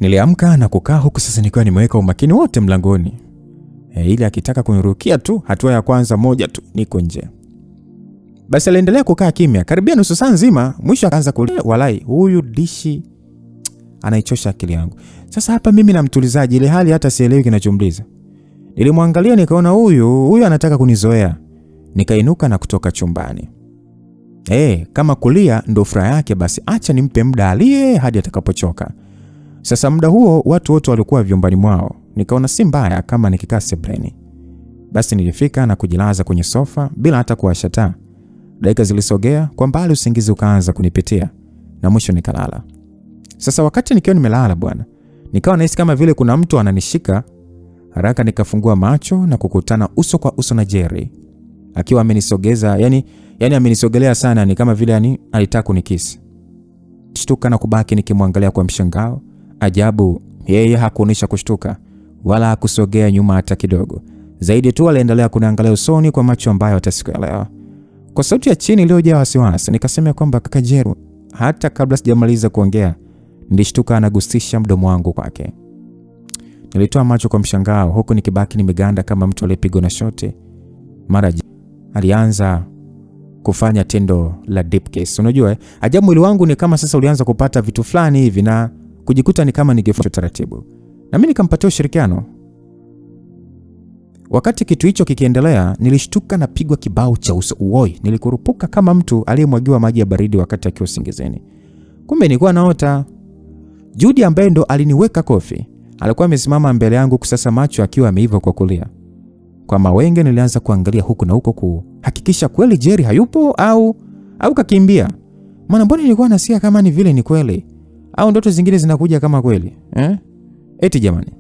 niliamka na kukaa huku sasa nikiwa nimeweka umakini wote mlangoni. Ili akitaka kunirukia tu hatua ya kwanza moja tu niko nje. Basi aliendelea kukaa kimya karibia nusu saa nzima, mwisho akaanza kulia. Walai, huyu dishi anaichosha akili yangu. Sasa hapa mimi namtulizaje ile hali hata sielewi kinachomliza. Nilimwangalia nikaona huyu anataka kunizoea. Nikainuka na kutoka chumbani. Kama kulia ndo furaha yake, basi acha nimpe muda alie hadi atakapochoka. Sasa muda huo watu wote walikuwa vyumbani mwao. Nikaona si mbaya kama nikikaa sebleni. Basi nilifika na kujilaza kwenye sofa bila hata kuwasha taa. Dakika zilisogea, kwa mbali usingizi ukaanza kunipitia na mwisho nikalala. Sasa wakati nikiwa nimelala bwana, nikawa nahisi kama vile kuna mtu ananishika. Haraka nikafungua macho na kukutana uso kwa uso na Jerry. Akiwa amenisogeza, yani amenisogelea sana, ni kama vile alitaka kunikisi. Shtuka na kubaki nikimwangalia kwa mshangao. Ajabu, yeye hakuonesha kushtuka wala hakusogea nyuma hata kidogo. Zaidi tu aliendelea kuniangalia usoni kwa macho ambayo atasikuelewa. Kwa sauti ya chini iliyojaa wasiwasi nikasema kwamba kaka Jerry. Hata kabla sijamaliza kuongea, nilishtuka anagusisha mdomo wangu kwake. Nilitoa macho kwa mshangao huku nikibaki nimeganda kama mtu aliyepigwa na shoti. Mara alianza kufanya tendo la deep kiss. Unajua ajabu, mwili wangu ni kama sasa ulianza kupata vitu fulani hivi na kujikuta ni kama ningefuata taratibu. Na mimi nikampatia ushirikiano. Wakati kitu hicho kikiendelea, nilishtuka na pigwa kibao cha uso. Nilikurupuka kama mtu aliyemwagiwa maji ya baridi wakati akiwa usingizini. Kumbe nilikuwa naota. Judy ambaye ndo aliniweka kofi alikuwa amesimama mbele yangu kusasa macho akiwa ameiva kwa kulia. Kwa mawenge nilianza kuangalia huku na huko kuhakikisha kweli Jerry hayupo au kakimbia. Maana mbona nilikuwa nasikia kama ni vile ni kweli au ndoto zingine zinakuja kama kweli. Eti jamani.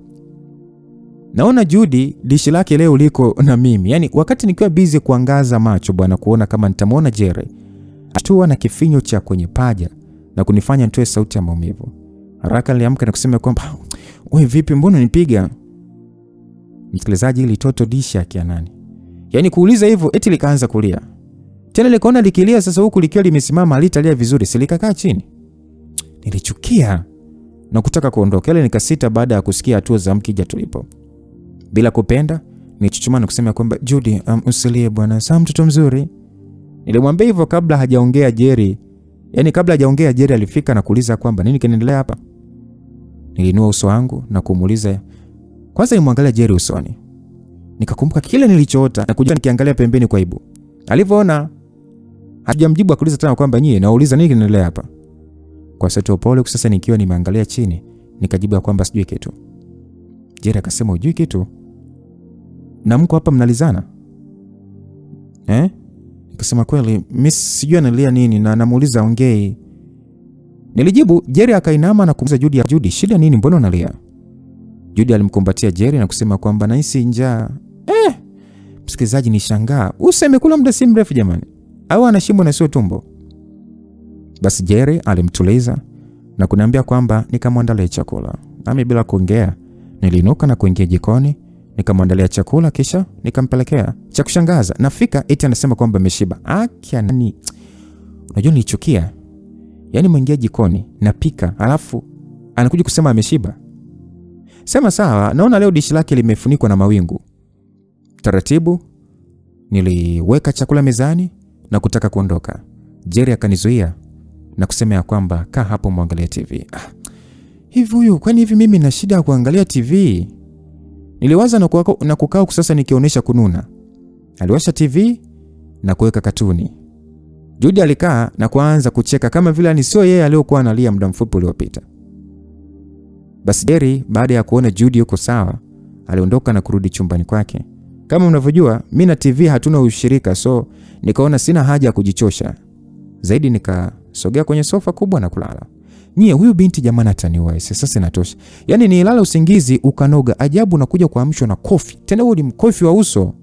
Naona Judy dishi lake leo liko na mimi. Yaani wakati nikiwa busy kuangaza macho bwana kuona kama nitamuona Jerry, atua na kifinyo cha kwenye paja na kunifanya nitoe sauti ya maumivu. Haraka niliamka na kusema kwamba wewe vipi, mbona nipiga? Msikilizaji, ili toto dishi yake nani? Yaani kuuliza hivyo eti likaanza kulia. Tena likaona likilia sasa huku likiwa limesimama alitalia vizuri, silikakaa chini. Nilichukia na kutaka kuondoka. Ile nikasita baada ya kusikia hatua za mkija tulipo. Bila kupenda, nilichuchuma na kusema kwamba Judy, usilie bwana, saa mtoto mzuri. Nilimwambia hivyo kabla hajaongea Jerry. Yaani kabla hajaongea Jerry alifika na kuuliza kwamba nini kinaendelea hapa. Nilinua uso wangu na kumuuliza. Kwanza nimwangalia Jerry usoni. Nikakumbuka kile nilichoota na kujua nikiangalia pembeni kwa aibu. Alivyoona hajamjibu akuuliza tena kwamba nyie nauliza nini kinaendelea hapa. Kwa sauti ya upole sasa nikiwa nimeangalia chini, nikajibu kwamba sijui kitu. Jerry akasema hujui kitu? Na mko hapa mnalizana? Nikasema kweli mimi sijui analia nini na namuuliza ongei. Nilijibu. Jerry akainama na kumuuliza Judy, shida nini, mbona unalia? Judy alimkumbatia Jerry na kusema kwamba nahisi njaa. Msikilizaji, nishangaa. Useme kula muda si mrefu jamani. Au ana shimo na sio tumbo? Basi Jerry alimtuliza na kuniambia kwamba nikamwandalie chakula. Nami bila kuongea niliinuka na kuingia jikoni, nikamwandalia chakula kisha nikampelekea. Cha kushangaza, nafika eti anasema kwamba ameshiba. Akia nani? Unajua nilichukia. Yaani mwingia jikoni, napika, alafu anakuja kusema ameshiba. Sema sawa, naona leo dishi lake limefunikwa na mawingu. Taratibu niliweka chakula mezani na kutaka kuondoka. Jerry akanizuia na kusema ya kwamba kaa hapo muangalie TV. Hivi huyu, kwani hivi mimi na shida ya kuangalia TV? Niliwaza na kukaa sasa nikionyesha kununa. Aliwasha TV na kuweka katuni. Judy alikaa na kuanza kucheka kama vile ni sio yeye aliyokuwa analia muda mfupi uliopita. Basi Jerry baada ya kuona Judy yuko sawa, aliondoka na kurudi chumbani kwake. Kama mnavyojua, mimi na TV hatuna ushirika, so nikaona sina haja ya kujichosha. Zaidi nikasogea kwenye sofa kubwa na kulala. Nyie, huyu binti jamani ataniua, sasa inatosha. Yaani nilala usingizi ukanoga, ajabu na kuja kuamshwa na kofi. Tena huo ni mkofi wa uso.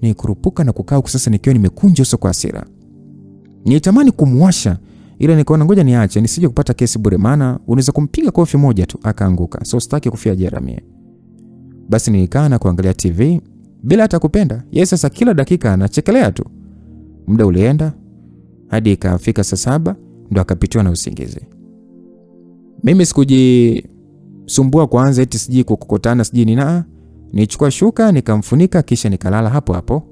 Nikurupuka na kukaa sasa nikiwa nimekunja uso kwa hasira. Nilitamani kumwasha, ila nikaona ngoja niache nisije kupata kesi bure, maana unaweza kumpiga kofi moja tu akaanguka. So sitaki kufia Jeremy. Basi nilikaa na kuangalia TV bila hata kupenda. Yeye sasa kila dakika anachekelea tu. Muda ulienda hadi ikafika saa 7 ndo akapitiwa na usingizi. Mimi sikujisumbua kwanza eti siji kukokotana siji nina. Nichukua shuka nikamfunika kisha nikalala hapo hapo.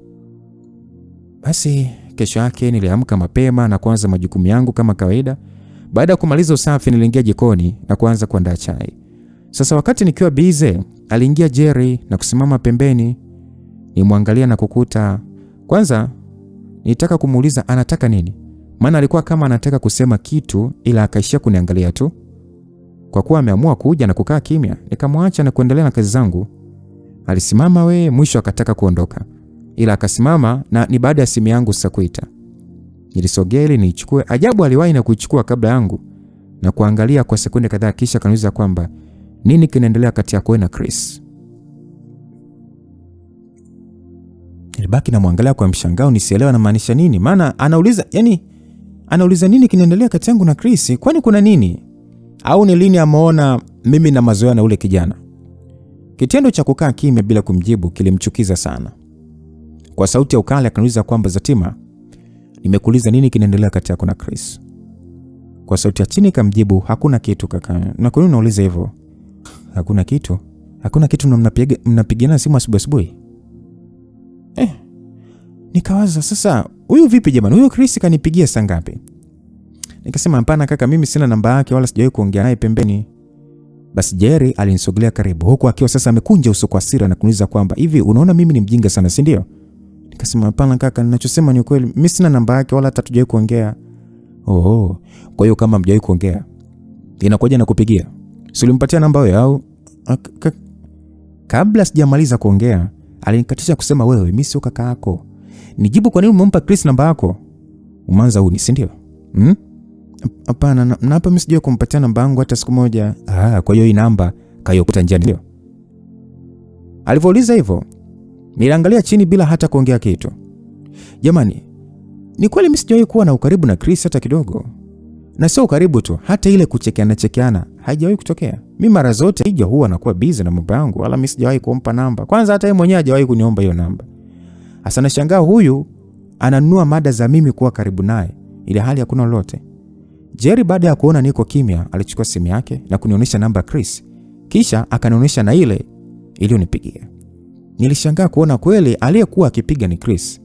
Basi kesho yake niliamka mapema na kuanza majukumu yangu kama kawaida. Baada ya kumaliza usafi niliingia jikoni na kuanza kuandaa chai. Sasa wakati nikiwa busy, aliingia Jerry na kusimama pembeni. Nimwangalia na kukuta. Kwanza nitaka kumuuliza anataka nini. Maana alikuwa kama anataka kusema kitu ila akaishia kuniangalia tu. Kwa kuwa ameamua kuja na kukaa kimya, nikamwacha na kuendelea na kazi zangu. Alisimama mwisho akataka kuondoka. Ila akasimama na ni baada ya simu yangu sasa kuita. Nilisogea ili niichukue. Ajabu aliwahi na kuichukua kabla yangu na kuangalia kwa sekunde kadhaa kisha kaniuliza kwamba nini kinaendelea kati yako na Chris. Nilibaki na muangalia kwa mshangao nisielewa anamaanisha nini. Maana anauliza nini kinaendelea kati yangu na Chris? Kwani kuna nini? Au ni lini ameona mimi na mazoea na ule kijana? Kitendo cha kukaa kimya bila kumjibu kilimchukiza sana. Kwa sauti ya ukali akaniuliza kwamba Zatima, nimekuuliza nini kinaendelea kati yako na Chris? Kwa sauti ya chini kamjibu, hakuna kitu kaka. Na kwa nini unauliza hivyo? Hakuna kitu? Hakuna kitu na mnapigana simu asubuhi? Nikawaza sasa, huyu vipi jamani? Huyo Chris kanipigia saa ngapi? Nikasema hapana kaka, mimi sina namba yake wala sijawahi kuongea naye pembeni. Basi Jerry alinisogelea karibu huku akiwa sasa amekunja uso kwa hasira na kuniuliza kwamba hivi unaona mimi ni mjinga sana, si ndio? Nikasema hapana kaka, ninachosema ni ukweli. Mimi sina namba yake wala hata tujawahi kuongea. Kwa hiyo kama mjawahi kuongea, inakuja na kupigia. Si ulimpatia namba wewe au? Kabla sijamaliza kuongea, alinikatisha kusema wewe, mimi sio kaka yako. Nijibu kwa nini umempa Chris namba yako? Umanza huni, si ndio? Hapana, na hapa mimi sijawahi kumpatia namba yangu hata siku moja. Kwa hiyo hii namba kayokuta njiani ndio? Alivyouliza hivyo, niliangalia chini bila hata kuongea kitu. Jamani, ni kweli mimi sijawahi kuwa na ukaribu na Chris hata kidogo. Na sio ukaribu tu, hata ile kuchekeana haijawahi kutokea. Mimi mara zote hija huwa nakuwa busy na mambo yangu, wala mimi sijawahi kumpa namba. Kwanza hata yeye mwenyewe hajawahi kuniomba hiyo namba. Hasa nashangaa huyu ananunua mada za mimi kuwa karibu naye ili hali hakuna lolote. Jerry baada ya kuona niko kimya, alichukua simu yake na kunionyesha namba ya Chris. Kisha akanionyesha na ile iliyonipigia. Nilishangaa kuona kweli aliyekuwa akipiga ni Chris.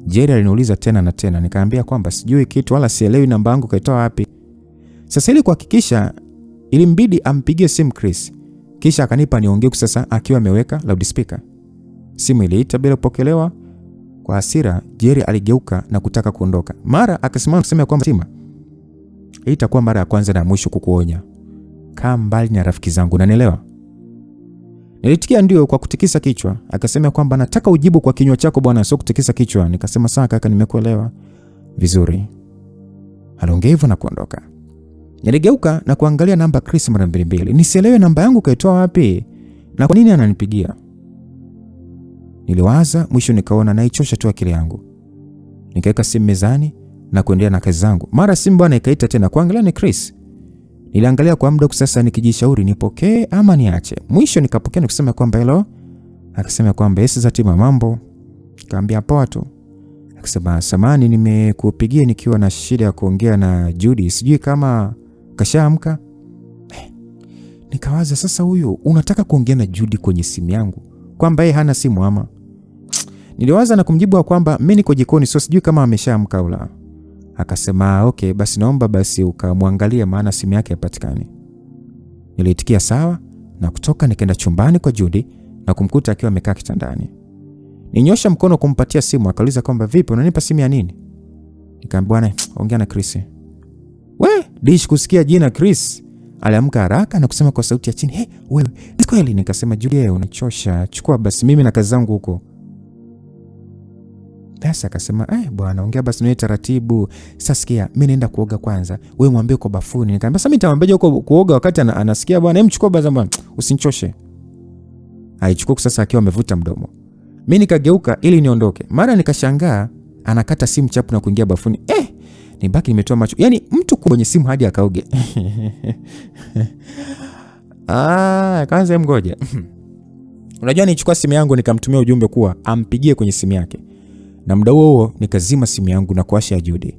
Jerry aliniuliza tena na tena, nikaambia kwamba sijui kitu wala sielewi namba yangu kaitoa wapi. Sasa ili kuhakikisha ilimbidi ampigie simu Chris. Kisha akanipa niongee sasa akiwa ameweka loudspeaker. Simu iliita bila kupokelewa. Kwa hasira, Jerry aligeuka na kutaka kuondoka. Mara akasimama kusema kwamba Zatima, hii itakuwa mara ya kwanza na mwisho kukuonya. Kaa mbali na rafiki zangu, unanielewa? Nilitikia ndio kwa kutikisa kichwa. Akasema kwamba nataka ujibu kwa kinywa chako bwana, sio kutikisa kichwa. Nikasema sawa kaka, nimekuelewa vizuri. Aliongea hivyo na kuondoka. Niligeuka na kuangalia namba Chris mara mbili. Nisielewe namba yangu kaitoa wapi na kwa nini ananipigia. Niliwaza, mwisho nikaona naichosha tu akili yangu. Nikaweka simu mezani na kuendelea na kazi zangu. Mara simu bwana ikaita tena, kuangalia ni Chris. Niliangalia kwa muda sasa nikijishauri nipokee ama niache. Mwisho nikapokea na kusema kwamba hello. Akasema kwamba esi za Tima mambo. Kaambia poa tu. Akasema samani nimekupigia nikiwa na shida ya kuongea na Judy. Sijui kama kashaamka. Nikawaza sasa huyu unataka kuongea na Judy kwenye simu yangu kwamba yeye hana simu ama. Niliwaza na kumjibu kwamba mimi niko jikoni so sijui kama ameshaamka au la. Akasema okay basi naomba basi ukamwangalia maana simu yake haipatikani. Niliitikia sawa na kutoka nikaenda chumbani kwa Judy na kumkuta akiwa amekaa kitandani. Ninyosha mkono kumpatia simu, akauliza kwamba vipi unanipa simu ya nini? Nikamwambia bwana ongea na Chris. We, Dish kusikia jina Chris. Aliamka haraka na kusema kwa sauti ya chini, "Hey, wewe, ni kweli?" Nikasema Judy unachosha, chukua basi mimi na kazi zangu huko. Basi akasema, bwana ongea basi na taratibu. Sasa sikia, mimi naenda kuoga kwanza. Wewe mwambie uko bafuni." Nikamwambia sasa mimi nitamwambia uko kuoga wakati anasikia bwana, mchukua basi bwana, usinichoshe. Aichukua sasa akiwa amevuta mdomo. Mimi nikageuka ili niondoke. Mara nikashangaa anakata simu chapu na kuingia bafuni. Nibaki nimetoa macho. Yaani mtu kwenye simu hadi akaoge. Kwanza mgoja. Unajua nichukua simu yangu nikamtumia ujumbe kuwa ampigie kwenye simu yake. Na muda huo nikazima simu yangu na kuwasha Judy.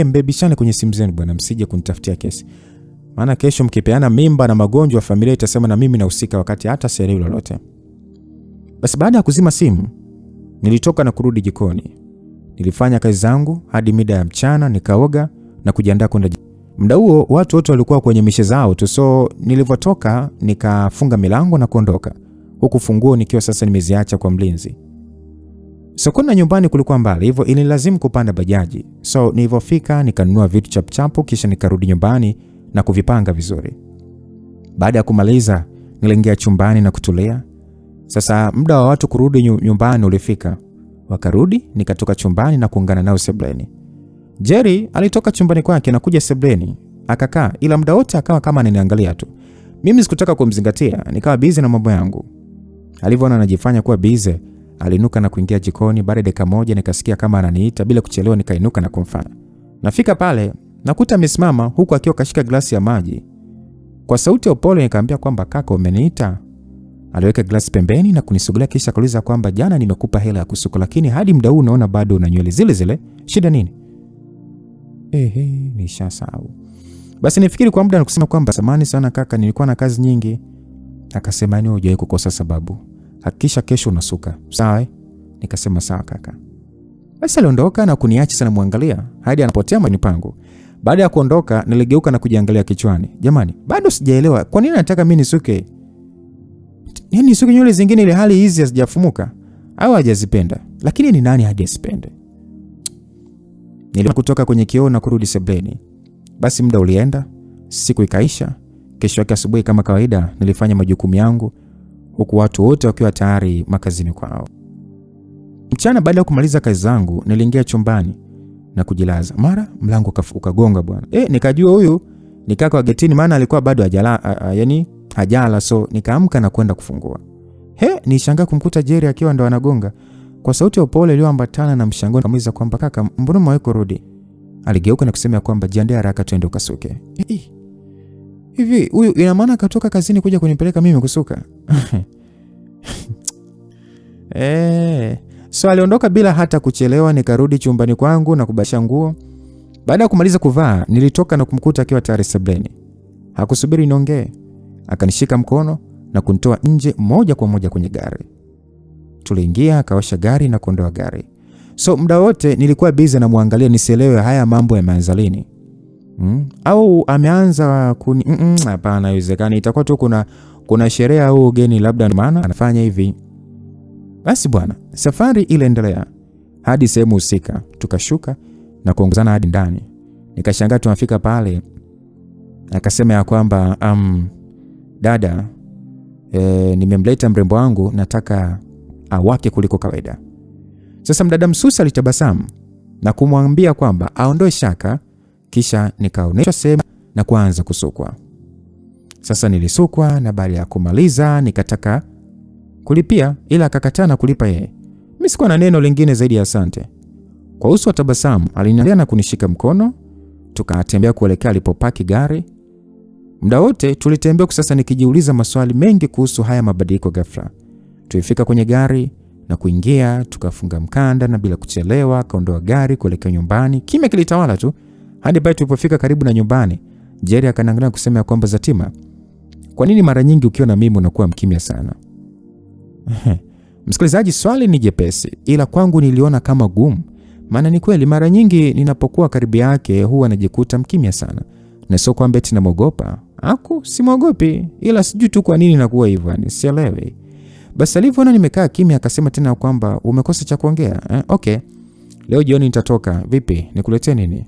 Mbebishane kwenye simu zenu bwana, msije kunitafutia kesi. Maana kesho mkipeana mimba na magonjwa familia itasema na mimi nahusika wakati hata sielewi lolote. Basi baada ya kuzima simu, nilitoka na kurudi jikoni. Nilifanya kazi zangu hadi mida ya mchana, nikaoga na kujiandaa kwenda. Muda huo watu wote walikuwa kwenye mishe zao tu, so nilivyotoka nikafunga milango na kuondoka. Huku funguo nikiwa sasa nimeziacha kwa mlinzi. Sokoni na nyumbani kulikuwa mbali, hivyo ililazimu kupanda bajaji. So nilipofika nikanunua vitu chapchapo kisha nikarudi nyumbani na kuvipanga vizuri. Baada ya kumaliza, niliingia chumbani na kutulia. Sasa muda wa watu kurudi nyumbani ulifika. Wakarudi, nikatoka chumbani na kuungana nao sebuleni. Jerry alitoka chumbani kwake na kuja sebuleni, akakaa ila muda wote akawa kama ananiangalia tu. Mimi sikutaka kumzingatia, nikawa busy na mambo yangu. Alivyoona anajifanya kuwa busy, alinuka na kuingia jikoni. Baada ya dakika moja nikasikia kama ananiita, bila kuchelewa nikainuka na kumfuata. Nafika pale, nakuta amesimama huku akiwa kashika glasi ya maji. Kwa sauti ya upole nikamwambia kwamba kaka umeniita. Aliweka glasi pembeni na kunisugulia kisha kuuliza kwamba jana nimekupa hela ya kusuka lakini hadi muda huu unaona bado una nywele zile zile. Shida nini? Nishasahau. Basi nifikiri kwa muda na kusema kwamba samahani sana kaka, nilikuwa na kazi nyingi. Akasema ni hujawahi kukosa sababu. Hakikisha kesho unasuka. Sawa? Nikasema sawa kaka. Basi aliondoka na kuniacha sana muangalia hadi anapotea mani pangu. Baada ya kuondoka niligeuka na kujiangalia kichwani. Jamani, bado sijaelewa kwa nini anataka mimi nisuke? Yaani nisuke nywele zingine ile hali hizi hazijafumuka au hajazipenda? Lakini ni nani hadi asipende? Nilipokutoka kwenye kioo na kurudi sebuleni. Basi muda ulienda, siku ikaisha. Kesho yake asubuhi kama kawaida nilifanya majukumu yangu huku watu wote wakiwa tayari makazini kwao. Mchana baada ya kumaliza kazi zangu niliingia chumbani na kujilaza. Mara mlango ukagonga bwana. Nikajua huyu ni kaka wa getini maana alikuwa bado hajala, so nikaamka na kwenda kufungua. Nishangaa kumkuta Jerry akiwa ndo anagonga. Kwa sauti ya upole iliyoambatana na mshangao nikamuuliza kwamba kaka, mbona umeweko rudi? Aligeuka na kusema kwamba jiandae haraka twende ukasuke. Hivi huyu ina maana katoka kazini kuja kunipeleka mimi kusuka? So aliondoka bila hata kuchelewa. Nikarudi chumbani kwangu na kubadilisha nguo. Baada ya kumaliza kuvaa nilitoka na kumkuta akiwa tayari sebuleni. Hakusubiri niongee, akanishika mkono na kunitoa nje moja kwa moja kwenye gari. Tuliingia, akaosha gari na kuondoa gari. So muda wote nilikuwa busy na muangalia nisielewe haya mambo yameanza lini. Au ameanza hapana, haiwezekani. Itakuwa tu kuna sherehe au ugeni labda maana anafanya hivi. Basi bwana, safari iliendelea hadi sehemu husika. Tukashuka na kuongozana hadi ndani. Nikashangaa tunafika pale. Akasema ya kwamba dada, nimemleta mrembo wangu, nataka awake kuliko kawaida. Sasa mdada msusi alitabasamu na kumwambia kwamba aondoe shaka, kisha nikaonyeshwa sehemu na kuanza kusukwa. Sasa nilisukwa na baada ya kumaliza nikataka kulipia ila akakataa na kulipa yeye. Mimi sikuwa na neno lingine zaidi ya asante. Kwa uso wa tabasamu aliniangalia na kunishika mkono, tukatembea kuelekea alipopaki gari. Muda wote tulitembea sasa nikijiuliza maswali mengi kuhusu haya mabadiliko ghafla. Tulifika kwenye gari na kuingia, tukafunga mkanda na bila kuchelewa kaondoa gari kuelekea nyumbani. Kimya kilitawala tu hadi pale tulipofika karibu na nyumbani. Jerry akaniangalia kusema kwamba Zatima, kwa nini mara nyingi ukiwa na mimi unakuwa mkimya sana? Msikilizaji, swali ni jepesi ila kwangu niliona kama gumu. Maana ni kweli mara nyingi ninapokuwa karibu yake huwa najikuta mkimya sana. Na sio kwamba eti namuogopa. Simwogopi, ila sijui tu kwa nini nakuwa hivyo, sielewi. Basi alivyoona nimekaa kimya akasema tena kwamba umekosa cha kuongea. Okay. Leo jioni nitatoka. Vipi? Nikuletee nini?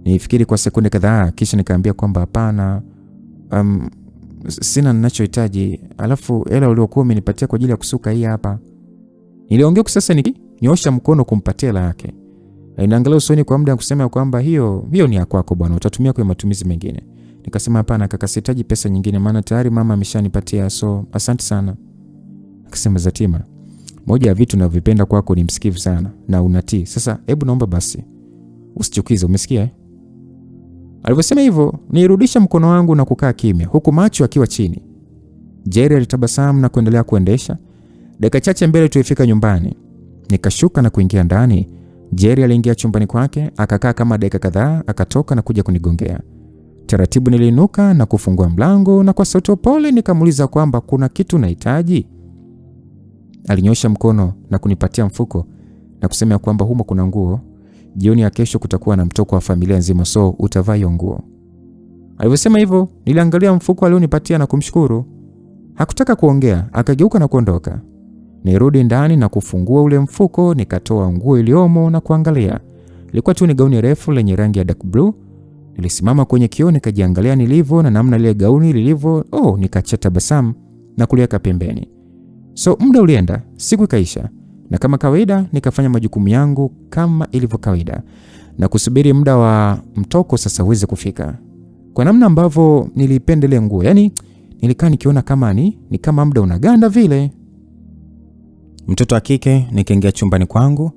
Nifikiri kwa sekunde kadhaa kisha nikaambia kwamba hapana. Sina ninachohitaji. Alafu hela uliokuwa umenipatia kwa ajili ya kusuka hii hapa. Niliongea sasa nikinyosha mkono kumpatia hela yake. Inaangalia usoni kwa muda kusema kwamba hiyo ni ya kwako bwana, utatumia kwa matumizi mengine. Nikasema hapana kaka, sihitaji pesa nyingine maana tayari mama ameshanipatia, so asante sana. Akasema Zatima, moja ya vitu ninavyopenda kwako ni msikivu sana na unatii. Sasa hebu naomba basi usichukize, umesikia? Alivyosema hivyo, nirudisha mkono wangu na kukaa kimya huku macho akiwa chini. Jerry alitabasamu na kuendelea kuendesha. Dakika chache mbele tulifika nyumbani. Nikashuka na kuingia ndani. Jerry aliingia chumbani kwake, akakaa kama dakika kadhaa, akatoka na kuja kunigongea. Taratibu niliinuka na kufungua mlango na kwa sauti pole nikamuuliza kwamba kuna kitu nahitaji. Alinyosha mkono na kunipatia mfuko na kusema kwamba humo kuna nguo. Jioni ya kesho kutakuwa na mtoko wa familia nzima, so utavaa hiyo nguo. Alivyosema hivyo, niliangalia mfuko alionipatia na kumshukuru. Hakutaka kuongea, akageuka na kuondoka. Nirudi ndani na kufungua ule mfuko, nikatoa nguo iliyomo na kuangalia. Ilikuwa tu ni gauni refu lenye rangi ya dark blue. Nilisimama kwenye kioo nikajiangalia nilivyo na namna ile gauni lilivyo. Nikacheka tabasamu na kuliweka pembeni. So muda ulienda, siku ikaisha. Na kama kawaida nikafanya majukumu yangu kama ilivyo kawaida na kusubiri muda wa mtoko sasa uweze kufika. Kwa namna ambavyo nilipenda ile nguo, yani nilikaa nikiona kama ni kama muda unaganda vile. Mtoto wa kike nikaingia chumbani kwangu,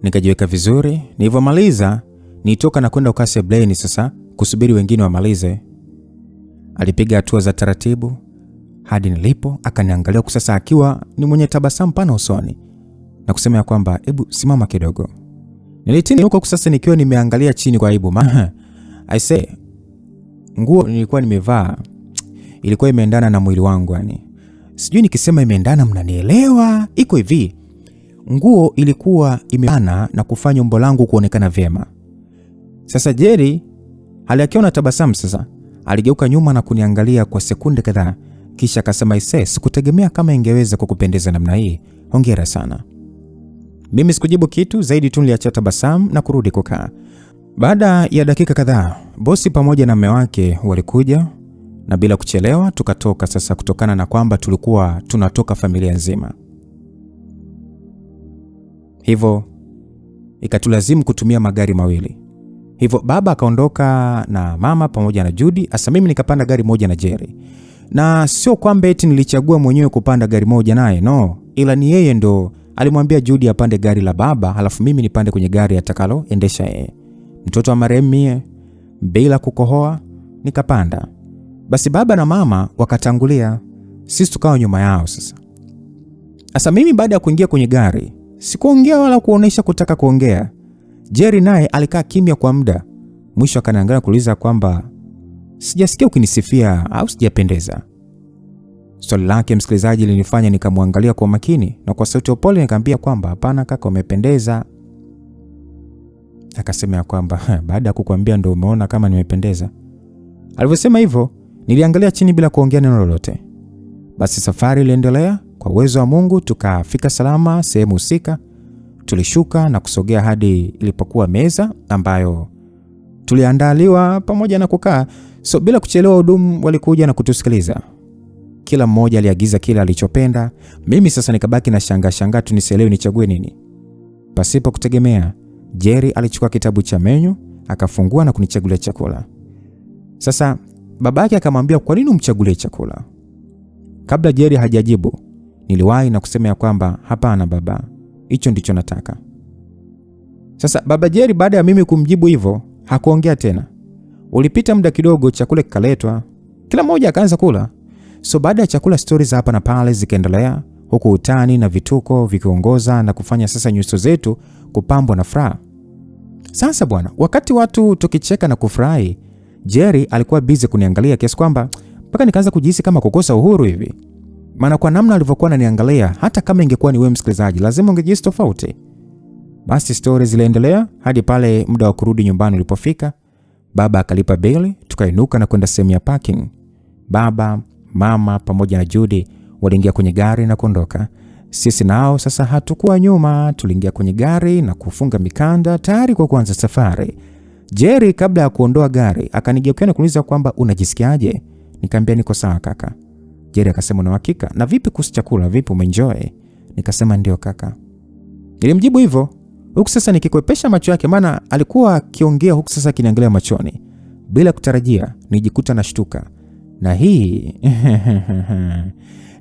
nikajiweka vizuri. Nilivyomaliza nitoka na kwenda ukasi sebleni sasa kusubiri wengine wamalize. Alipiga hatua za taratibu hadi nilipo, akaniangalia sasa akiwa ni mwenye tabasamu pana usoni na kusema ya kwamba hebu simama kidogo. Nilitini huko sasa nikiwa nimeangalia chini kwa aibu. I say nguo nilikuwa nimevaa ilikuwa imeendana na mwili wangu yani. Sijui nikisema imeendana mnanielewa. Iko hivi. Nguo ilikuwa imeana na kufanya umbo langu kuonekana vyema. Sasa Jerry alikiona tabasamu sasa, aligeuka nyuma na kuniangalia kwa sekunde kadhaa kisha akasema sikutegemea kama ingeweza kukupendeza namna hii. Hongera sana. Mimi sikujibu kitu zaidi tu niliacha tabasamu na kurudi kukaa. Baada ya dakika kadhaa, bosi pamoja na mume wake walikuja na bila kuchelewa tukatoka sasa kutokana na kwamba tulikuwa tunatoka familia nzima. Hivyo ikatulazimu kutumia magari mawili. Hivyo baba akaondoka na mama pamoja na Judy, asa mimi nikapanda gari moja na Jerry. Na sio kwamba eti nilichagua mwenyewe kupanda gari moja naye, no, ila ni yeye ndo alimwambia Judy apande gari la baba, halafu mimi nipande kwenye gari atakalo endesha yeye. Mtoto wa marehemu mie, bila kukohoa nikapanda. Basi baba na mama wakatangulia, sisi tukawa nyuma yao sasa. Asa mimi baada ya kuingia kwenye gari, sikuongea wala kuonesha kutaka kuongea. Jerry naye alikaa kimya kwa muda. Mwisho akaniangalia kuuliza kwamba sijasikia ukinisifia au sijapendeza. Swali lake msikilizaji linifanya nikamwangalia kwa makini na kwa sauti ya upole nikamwambia kwamba hapana kaka, umependeza. Akasema ya kwamba baada ya kukuambia ndio umeona kama nimependeza. Alivyosema hivyo, niliangalia chini bila kuongea neno lolote. Basi safari iliendelea. Kwa uwezo wa Mungu tukafika salama sehemu husika. Tulishuka na kusogea hadi ilipokuwa meza ambayo tuliandaliwa pamoja na kukaa. So bila kuchelewa hudumu walikuja na kutusikiliza. Kila mmoja aliagiza kila alichopenda. Mimi sasa nikabaki na shanga tu nisielewe nichague nini. Pasipo kutegemea, Jerry alichukua kitabu cha menyu, akafungua na kunichagulia chakula. Sasa babake akamwambia kwa nini umchagulie chakula? Kabla Jerry hajajibu, niliwahi na kusema ya kwamba hapana baba, hicho ndicho nataka. Sasa baba Jerry baada ya mimi kumjibu hivyo, hakuongea tena. Ulipita muda kidogo, chakula kikaletwa, kila mmoja akaanza kula. So baada ya chakula, stories za hapa na pale zikaendelea, huku utani na vituko vikiongoza na kufanya sasa nyuso zetu kupambwa na furaha. Sasa bwana, wakati watu tukicheka na kufurahi, Jerry alikuwa busy kuniangalia kiasi kwamba mpaka nikaanza kujihisi kama kukosa uhuru hivi. Maana kwa namna alivyokuwa ananiangalia, hata kama ingekuwa ni wewe msikilizaji, lazima ungejihisi tofauti. Basi stories ziliendelea hadi pale muda wa kurudi nyumbani ulipofika. Baba akalipa bili, tukainuka na kwenda sehemu ya parking. Baba, mama pamoja na Judy waliingia kwenye gari na kuondoka. Sisi nao sasa hatukuwa nyuma, tuliingia kwenye gari na kufunga mikanda tayari kwa kuanza safari. Jerry kabla ya kuondoa gari akanigeukia na kuniuliza kwamba unajisikiaje? Nikamwambia niko sawa kaka. Jerry akasema una uhakika? Na vipi kuhusu chakula, vipi umeenjoy? Nikasema ndio kaka. Nilimjibu hivyo huku sasa nikikwepesha macho yake, maana alikuwa akiongea huku sasa akiniangalia machoni. Bila kutarajia nijikuta nashtuka. Na hii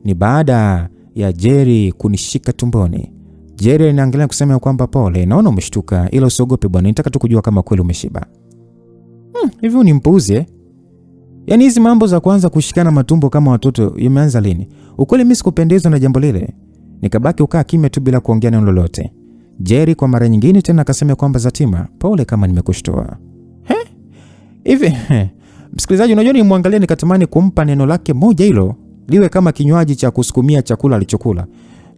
ni baada ya Jerry kunishika tumboni. Jerry anaangalia kusema kwamba pole, naona umeshtuka, ila usiogope bwana, nitaka tu kujua kama kweli umeshiba. Hivyo ni mpuuzi. Yaani hizi mambo za kwanza kushikana matumbo kama watoto imeanza lini? Ukweli mimi sikupendezwa na jambo lile. Nikabaki ukaa kimya tu bila kuongea neno lolote. Jerry kwa mara nyingine tena akasema kwamba Zatima, pole kama nimekushtoa. Hivi msikilizaji, unajua nimwangalia nikatamani kumpa neno lake moja hilo liwe kama kinywaji cha kusukumia chakula alichokula.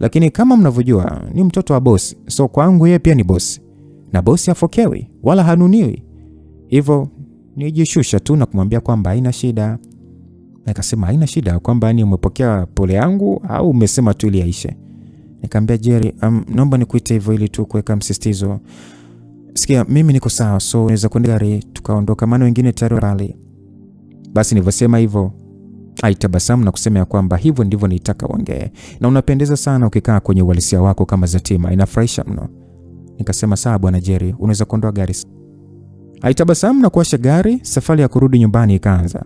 Lakini kama mnavyojua ni mtoto wa bosi, so kwangu yeye pia ni bosi. Na bosi hafokewi wala hanuniwi. Hivyo nijishusha tu na kumwambia kwamba haina shida. Nikasema haina shida, kwamba ni umepokea pole yangu au umesema tu ili aishe. Nikamwambia Jerry, naomba nikuite hivyo ili tu kuweka msisitizo. Sikia, mimi niko sawa, so unaweza kwenda gari tukaondoka, maana wengine tayari pale. Basi nilivyosema hivyo, aitabasamu na kusema kwamba hivyo ndivyo nitaka uongee. Na unapendeza sana ukikaa kwenye uhalisia wako kama Zatima, inafurahisha mno. Nikasema sawa bwana Jerry, unaweza kuondoa gari. Aitabasamu na kuwasha gari, safari ya kurudi nyumbani ikaanza.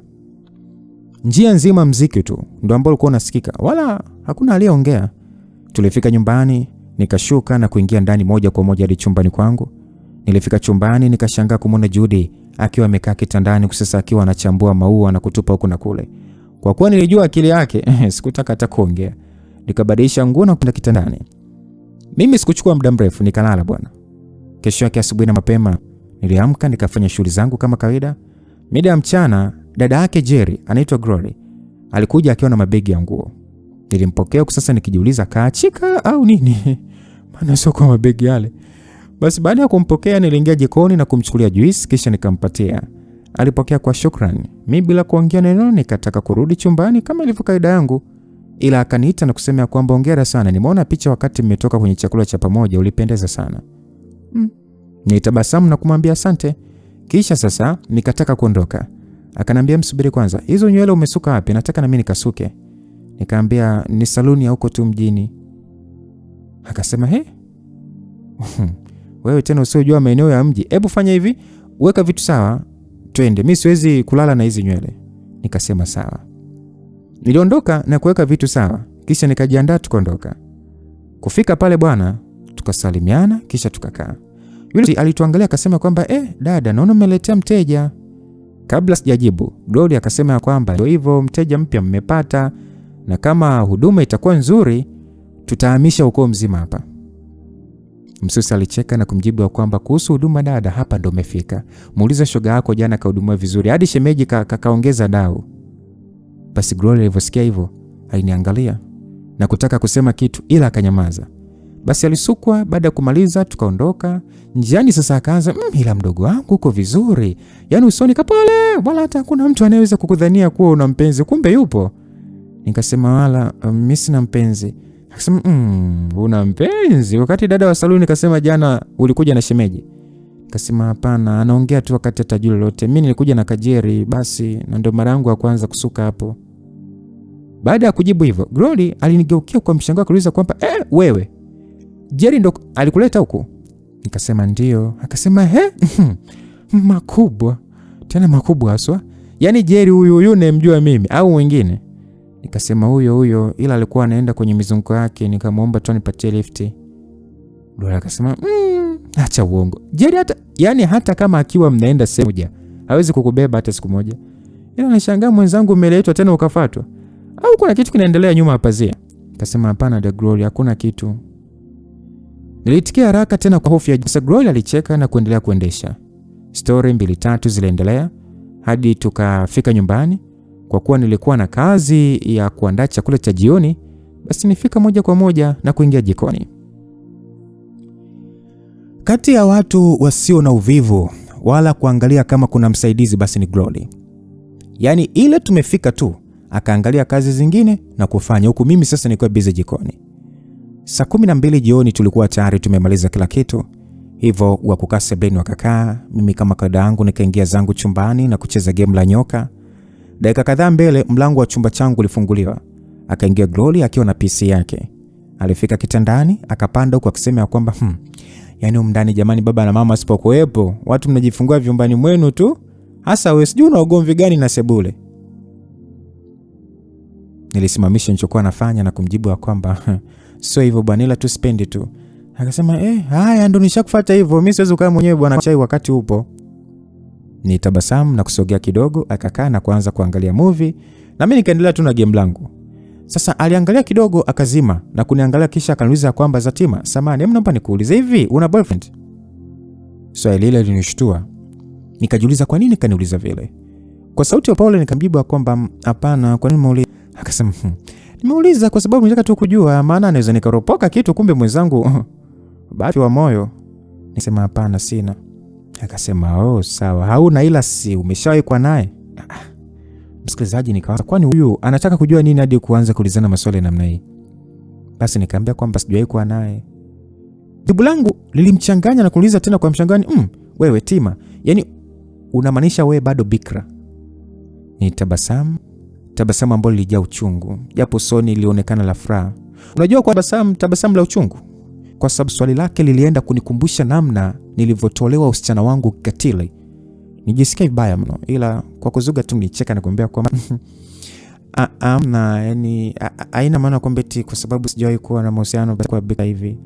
Njia nzima mziki tu ndio ambao ulikuwa unasikika, wala hakuna aliyeongea. Tulifika nyumbani, nikashuka na kuingia ndani moja kwa moja hadi chumbani kwangu. Nilifika chumbani nikashangaa kumwona Judy akiwa amekaa kitandani kusasa akiwa anachambua maua na kutupa huku na kule. Kwa kuwa nilijua akili yake, sikutaka hata kuongea. Nikabadilisha nguo na kwenda kitandani. Mimi sikuchukua muda mrefu nikalala bwana. Kesho yake asubuhi na mapema niliamka nikafanya shughuli zangu kama kawaida. Mida ya mchana dada yake Jerry anaitwa Glory alikuja akiwa na mabegi ya nguo. Nilimpokea kwa sasa nikijiuliza kaachika au nini? Maana sio kwa mabegi yale. Basi baada ya kumpokea niliingia jikoni na kumchukulia juice kisha nikampatia. Alipokea kwa shukrani. Mimi bila kuongea neno nikataka kurudi chumbani kama ilivyo kaida yangu. Ila akaniita na kusema kwamba hongera sana. Nimeona picha wakati mmetoka kwenye chakula cha pamoja, ulipendeza sana. Nitabasamu na kumwambia asante. Kisha sasa nikataka kuondoka. Akanambia msubiri kwanza. Hizo nywele umesuka wapi? Nataka na mimi nikasuke. Nikamwambia ni saluni ya huko tu mjini. Akasema wewe tena usijua maeneo ya mji. Hebu fanya hivi, weka vitu sawa, twende. Mimi siwezi kulala na hizi nywele. Nikasema sawa. Niliondoka na kuweka vitu sawa, kisha nikajiandaa tukaondoka. Kufika pale bwana, tukasalimiana kisha tukakaa. Yule alituangalia akasema kwamba dada, naona umeletea mteja. Kabla sijajibu, Glory akasema kwamba ndio hivyo, mteja mpya mmepata, na kama huduma itakuwa nzuri tutahamisha ukoo mzima hapa. Msusi alicheka na kumjibu kwamba kuhusu huduma dada, hapa ndo umefika. Muuliza shoga yako jana kahudumiwa vizuri, hadi shemeji kaongeza dau. Basi Glory alivyosikia hivyo aliniangalia na kutaka kusema kitu ila akanyamaza. Basi alisukwa. Baada ya kumaliza tukaondoka. Njiani sasa akaanza, ila mdogo wangu uko vizuri, yaani usoni kapole, wala hata kuna mtu anayeweza kukudhania kuwa una mpenzi, kumbe yupo. Nikasema wala mimi sina mpenzi. Akasema una mpenzi? Wakati dada wa saluni nikasema jana ulikuja na shemeji. Nikasema hapana, anaongea tu wakati atajua lolote. Mimi nilikuja na Kajeri basi, na ndio mara yangu ya kwanza kusuka hapo. Baada ya kujibu hivyo, Glory alinigeukia kwa mshangao kuuliza kwamba wewe Jerry ndo alikuleta huko? Nikasema ndio. Akasema makubwa. Tena makubwa haswa. Yaani Jerry huyu nemjua mimi au mwingine? Nikasema huyo, ila alikuwa anaenda kwenye mizunguko yake, nikamwomba tu anipatie lift. Glory akasema acha uongo. Jerry hata kama akiwa mnaenda sehemu moja hawezi kukubeba hata siku moja. Ila nashangaa mwenzangu umeletwa tena ukafuatwa. Au kuna kitu kinaendelea nyuma ya pazia? Akasema hapana da Glory, hakuna kitu. Nilitikia haraka tena kwa hofu ya jinsi. Glory alicheka na kuendelea kuendesha. Story 2-3 ziliendelea hadi tukafika nyumbani. Kwa kuwa nilikuwa na kazi ya kuandaa chakula cha jioni, basi nifika moja kwa moja na kuingia jikoni. Kati ya watu wasio na uvivu wala kuangalia kama kuna msaidizi, basi ni Glory. Yaani ile tumefika tu akaangalia kazi zingine na kufanya, huku mimi sasa nilikuwa busy jikoni. Saa 12 jioni tulikuwa tayari tumemaliza kila kitu. Hivyo wa kukaa sebuleni wakakaa, mimi kama kawaida yangu nikaingia zangu chumbani na kucheza game la nyoka. Dakika kadhaa mbele mlango wa chumba changu ulifunguliwa. Akaingia Glory akiwa na PC yake. Alifika kitandani, akapanda huko akisema kwamba yaani umndani jamani, baba na mama sipokuwepo, watu mnajifungua vyumbani mwenu tu. Hasa wewe sijui una ugomvi gani na sebule? Nilisimamisha nilichokuwa nafanya na kumjibu kwamba sio hivyo bwana, ila tu spendi tu. Akasema haya ndo nishakufuata hivyo, mimi siwezi kukaa mwenyewe bwana chai wakati upo. Nitabasamu na kusogea kidogo, akakaa na kuanza kuangalia movie na mimi nikaendelea tu na game langu. Sasa aliangalia kidogo akazima na kuniangalia, kisha akaniuliza kwamba Zatima, samahani, hebu naomba nikuulize, hivi una boyfriend? Swali lile linishtua. Nikajiuliza kwa nini kaniuliza vile. Kwa sauti ya Paul nikamjibu kwamba hapana, kwa nini umeuliza? Akasema nimeuliza kwa sababu nataka tu kujua, maana naweza nikaropoka kitu kumbe mwenzangu bahati wa moyo. Nisema hapana sina. Akasema sawa, hauna ila si umeshawahi kwa naye? Msikilizaji, nikaanza kwani huyu anataka kujua nini hadi kuanza kuulizana maswali namna hii? Basi nikamwambia kwamba sijawahi kwa naye. Jibu langu lilimchanganya na kuuliza tena kwa mshangani, wewe Tima, yani unamaanisha wewe bado bikra? Nitabasamu ambalo lilijaa uchungu, japo usoni ilionekana la furaha. Unajua kwa tabasamu la uchungu, kwa sababu swali lake lilienda kunikumbusha namna nilivyotolewa usichana wangu kikatili. Nijisikia vibaya mno, ila kwa kuzuga tu nicheka na kumwambia kwamba yani haina maana kwamba eti kwa sababu sijawahi kuwa na mahusiano kwa bika hivi.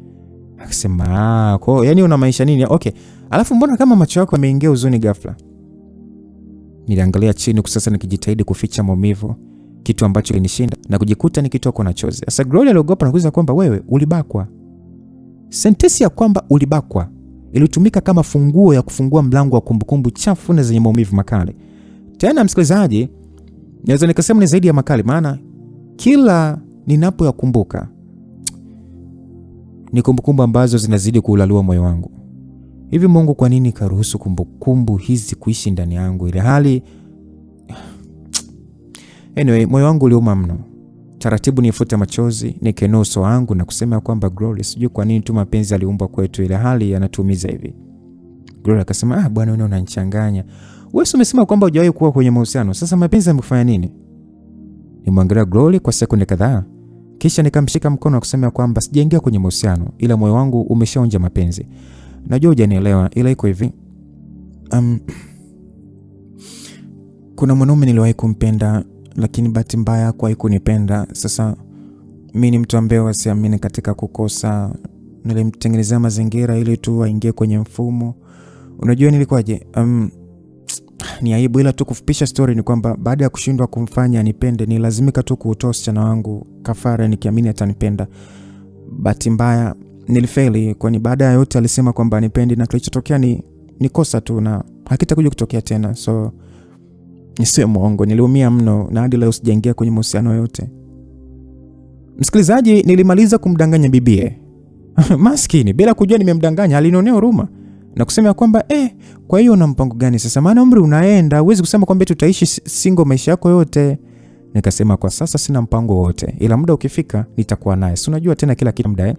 Akasema kwa yani unamaanisha nini? Okay, alafu mbona kama macho yako yameingia huzuni ghafla? Niliangalia chini sasa nikijitahidi kuficha maumivu, kitu ambacho kinishinda na kujikuta nikitokwa na chozi. Sasa Glory aliogopa na kuuliza kwamba wewe ulibakwa? Sentensi ya kwamba ulibakwa ilitumika kama funguo ya kufungua mlango wa kumbukumbu chafu na zenye maumivu makali. Tena msikilizaji, naweza nikasema ni zaidi ya makali, maana kila ninapoyakumbuka ni kumbukumbu ambazo zinazidi kuulalua moyo wangu. Hivi Mungu kwa nini karuhusu kumbukumbu hizi kuishi ndani yangu ile hali? Anyway, moyo wangu uliuma mno. Taratibu nifuta machozi, nikenua uso wangu na kusema kwamba Glory, sijui kwa nini tu mapenzi aliumbwa kwetu ile hali yanatumiza hivi. Glory akasema, bwana wewe unanichanganya. Wewe umesema kwamba hujawahi kuwa kwenye mahusiano. Sasa mapenzi yamekufanya nini? Nimwangalia Glory kwa sekunde kadhaa, kisha nikamshika mkono na kusema kwamba sijaingia kwenye mahusiano, ila moyo wangu umeshaonja mapenzi. Najua hujanielewa, ila iko hivi. Kuna mwanaume niliwahi kumpenda, lakini bahati mbaya hakuwahi kunipenda. Sasa mimi ni mtu ambaye wasiamini katika kukosa. Nilimtengenezea mazingira ili tu aingie kwenye mfumo. Unajua nilikuwaje? Ni aibu, ila tu kufupisha story ni kwamba baada ya kushindwa kumfanya anipende, nilazimika tu kuutoa usichana wangu kafara nikiamini atanipenda. Bahati mbaya nilifeli, kwani baada ya yote alisema kwamba anipendi na kilichotokea ni kosa tu na hakitakuja kutokea tena. So nisiwe mwongo, niliumia mno na hadi leo sijaingia kwenye mahusiano yote. Msikilizaji, nilimaliza kumdanganya bibie. Maskini, bila kujua nimemdanganya, alinionea huruma na kusema kwamba kwa hiyo una mpango gani sasa? Maana umri unaenda, huwezi kusema kwamba tutaishi single maisha yako yote. Nikasema kwa sasa sina mpango wote, ila muda ukifika nitakuwa naye. Si unajua tena kila kitu muda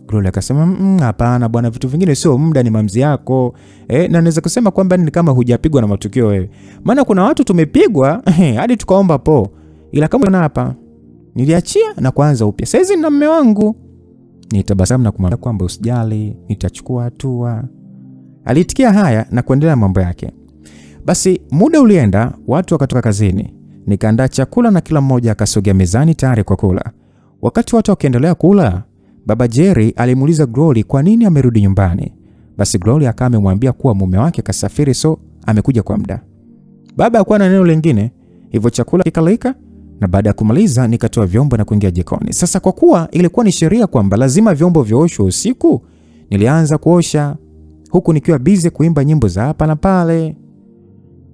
Glory akasema hapana bwana, vitu vingine sio muda, ni maamuzi yako. Na naweza kusema kwamba ni kama hujapigwa na matukio wewe. Maana kuna watu tumepigwa hadi tukaomba po. Ila kama na hapa niliachia na kuanza upya. Sasa na mume wangu. Nitabasamu na kumwambia kwamba usijali, nitachukua hatua. Alitikia haya na kuendelea mambo yake. Basi muda ulienda, watu wakatoka kazini. Nikaandaa chakula na kila mmoja akasogea mezani tayari kwa kula. Wakati watu wakiendelea kula, Baba Jerry alimuuliza Glory kwa nini amerudi nyumbani. Basi Glory akawa amemwambia kuwa mume wake kasafiri, so amekuja kwa muda. Baba hakuwa na neno lingine, hivyo chakula kikalika, na baada ya kumaliza nikatoa vyombo na kuingia jikoni. Sasa kwa kuwa ilikuwa ni sheria kwamba lazima vyombo vioshwe usiku, nilianza kuosha huku nikiwa busy kuimba nyimbo za hapa na pale.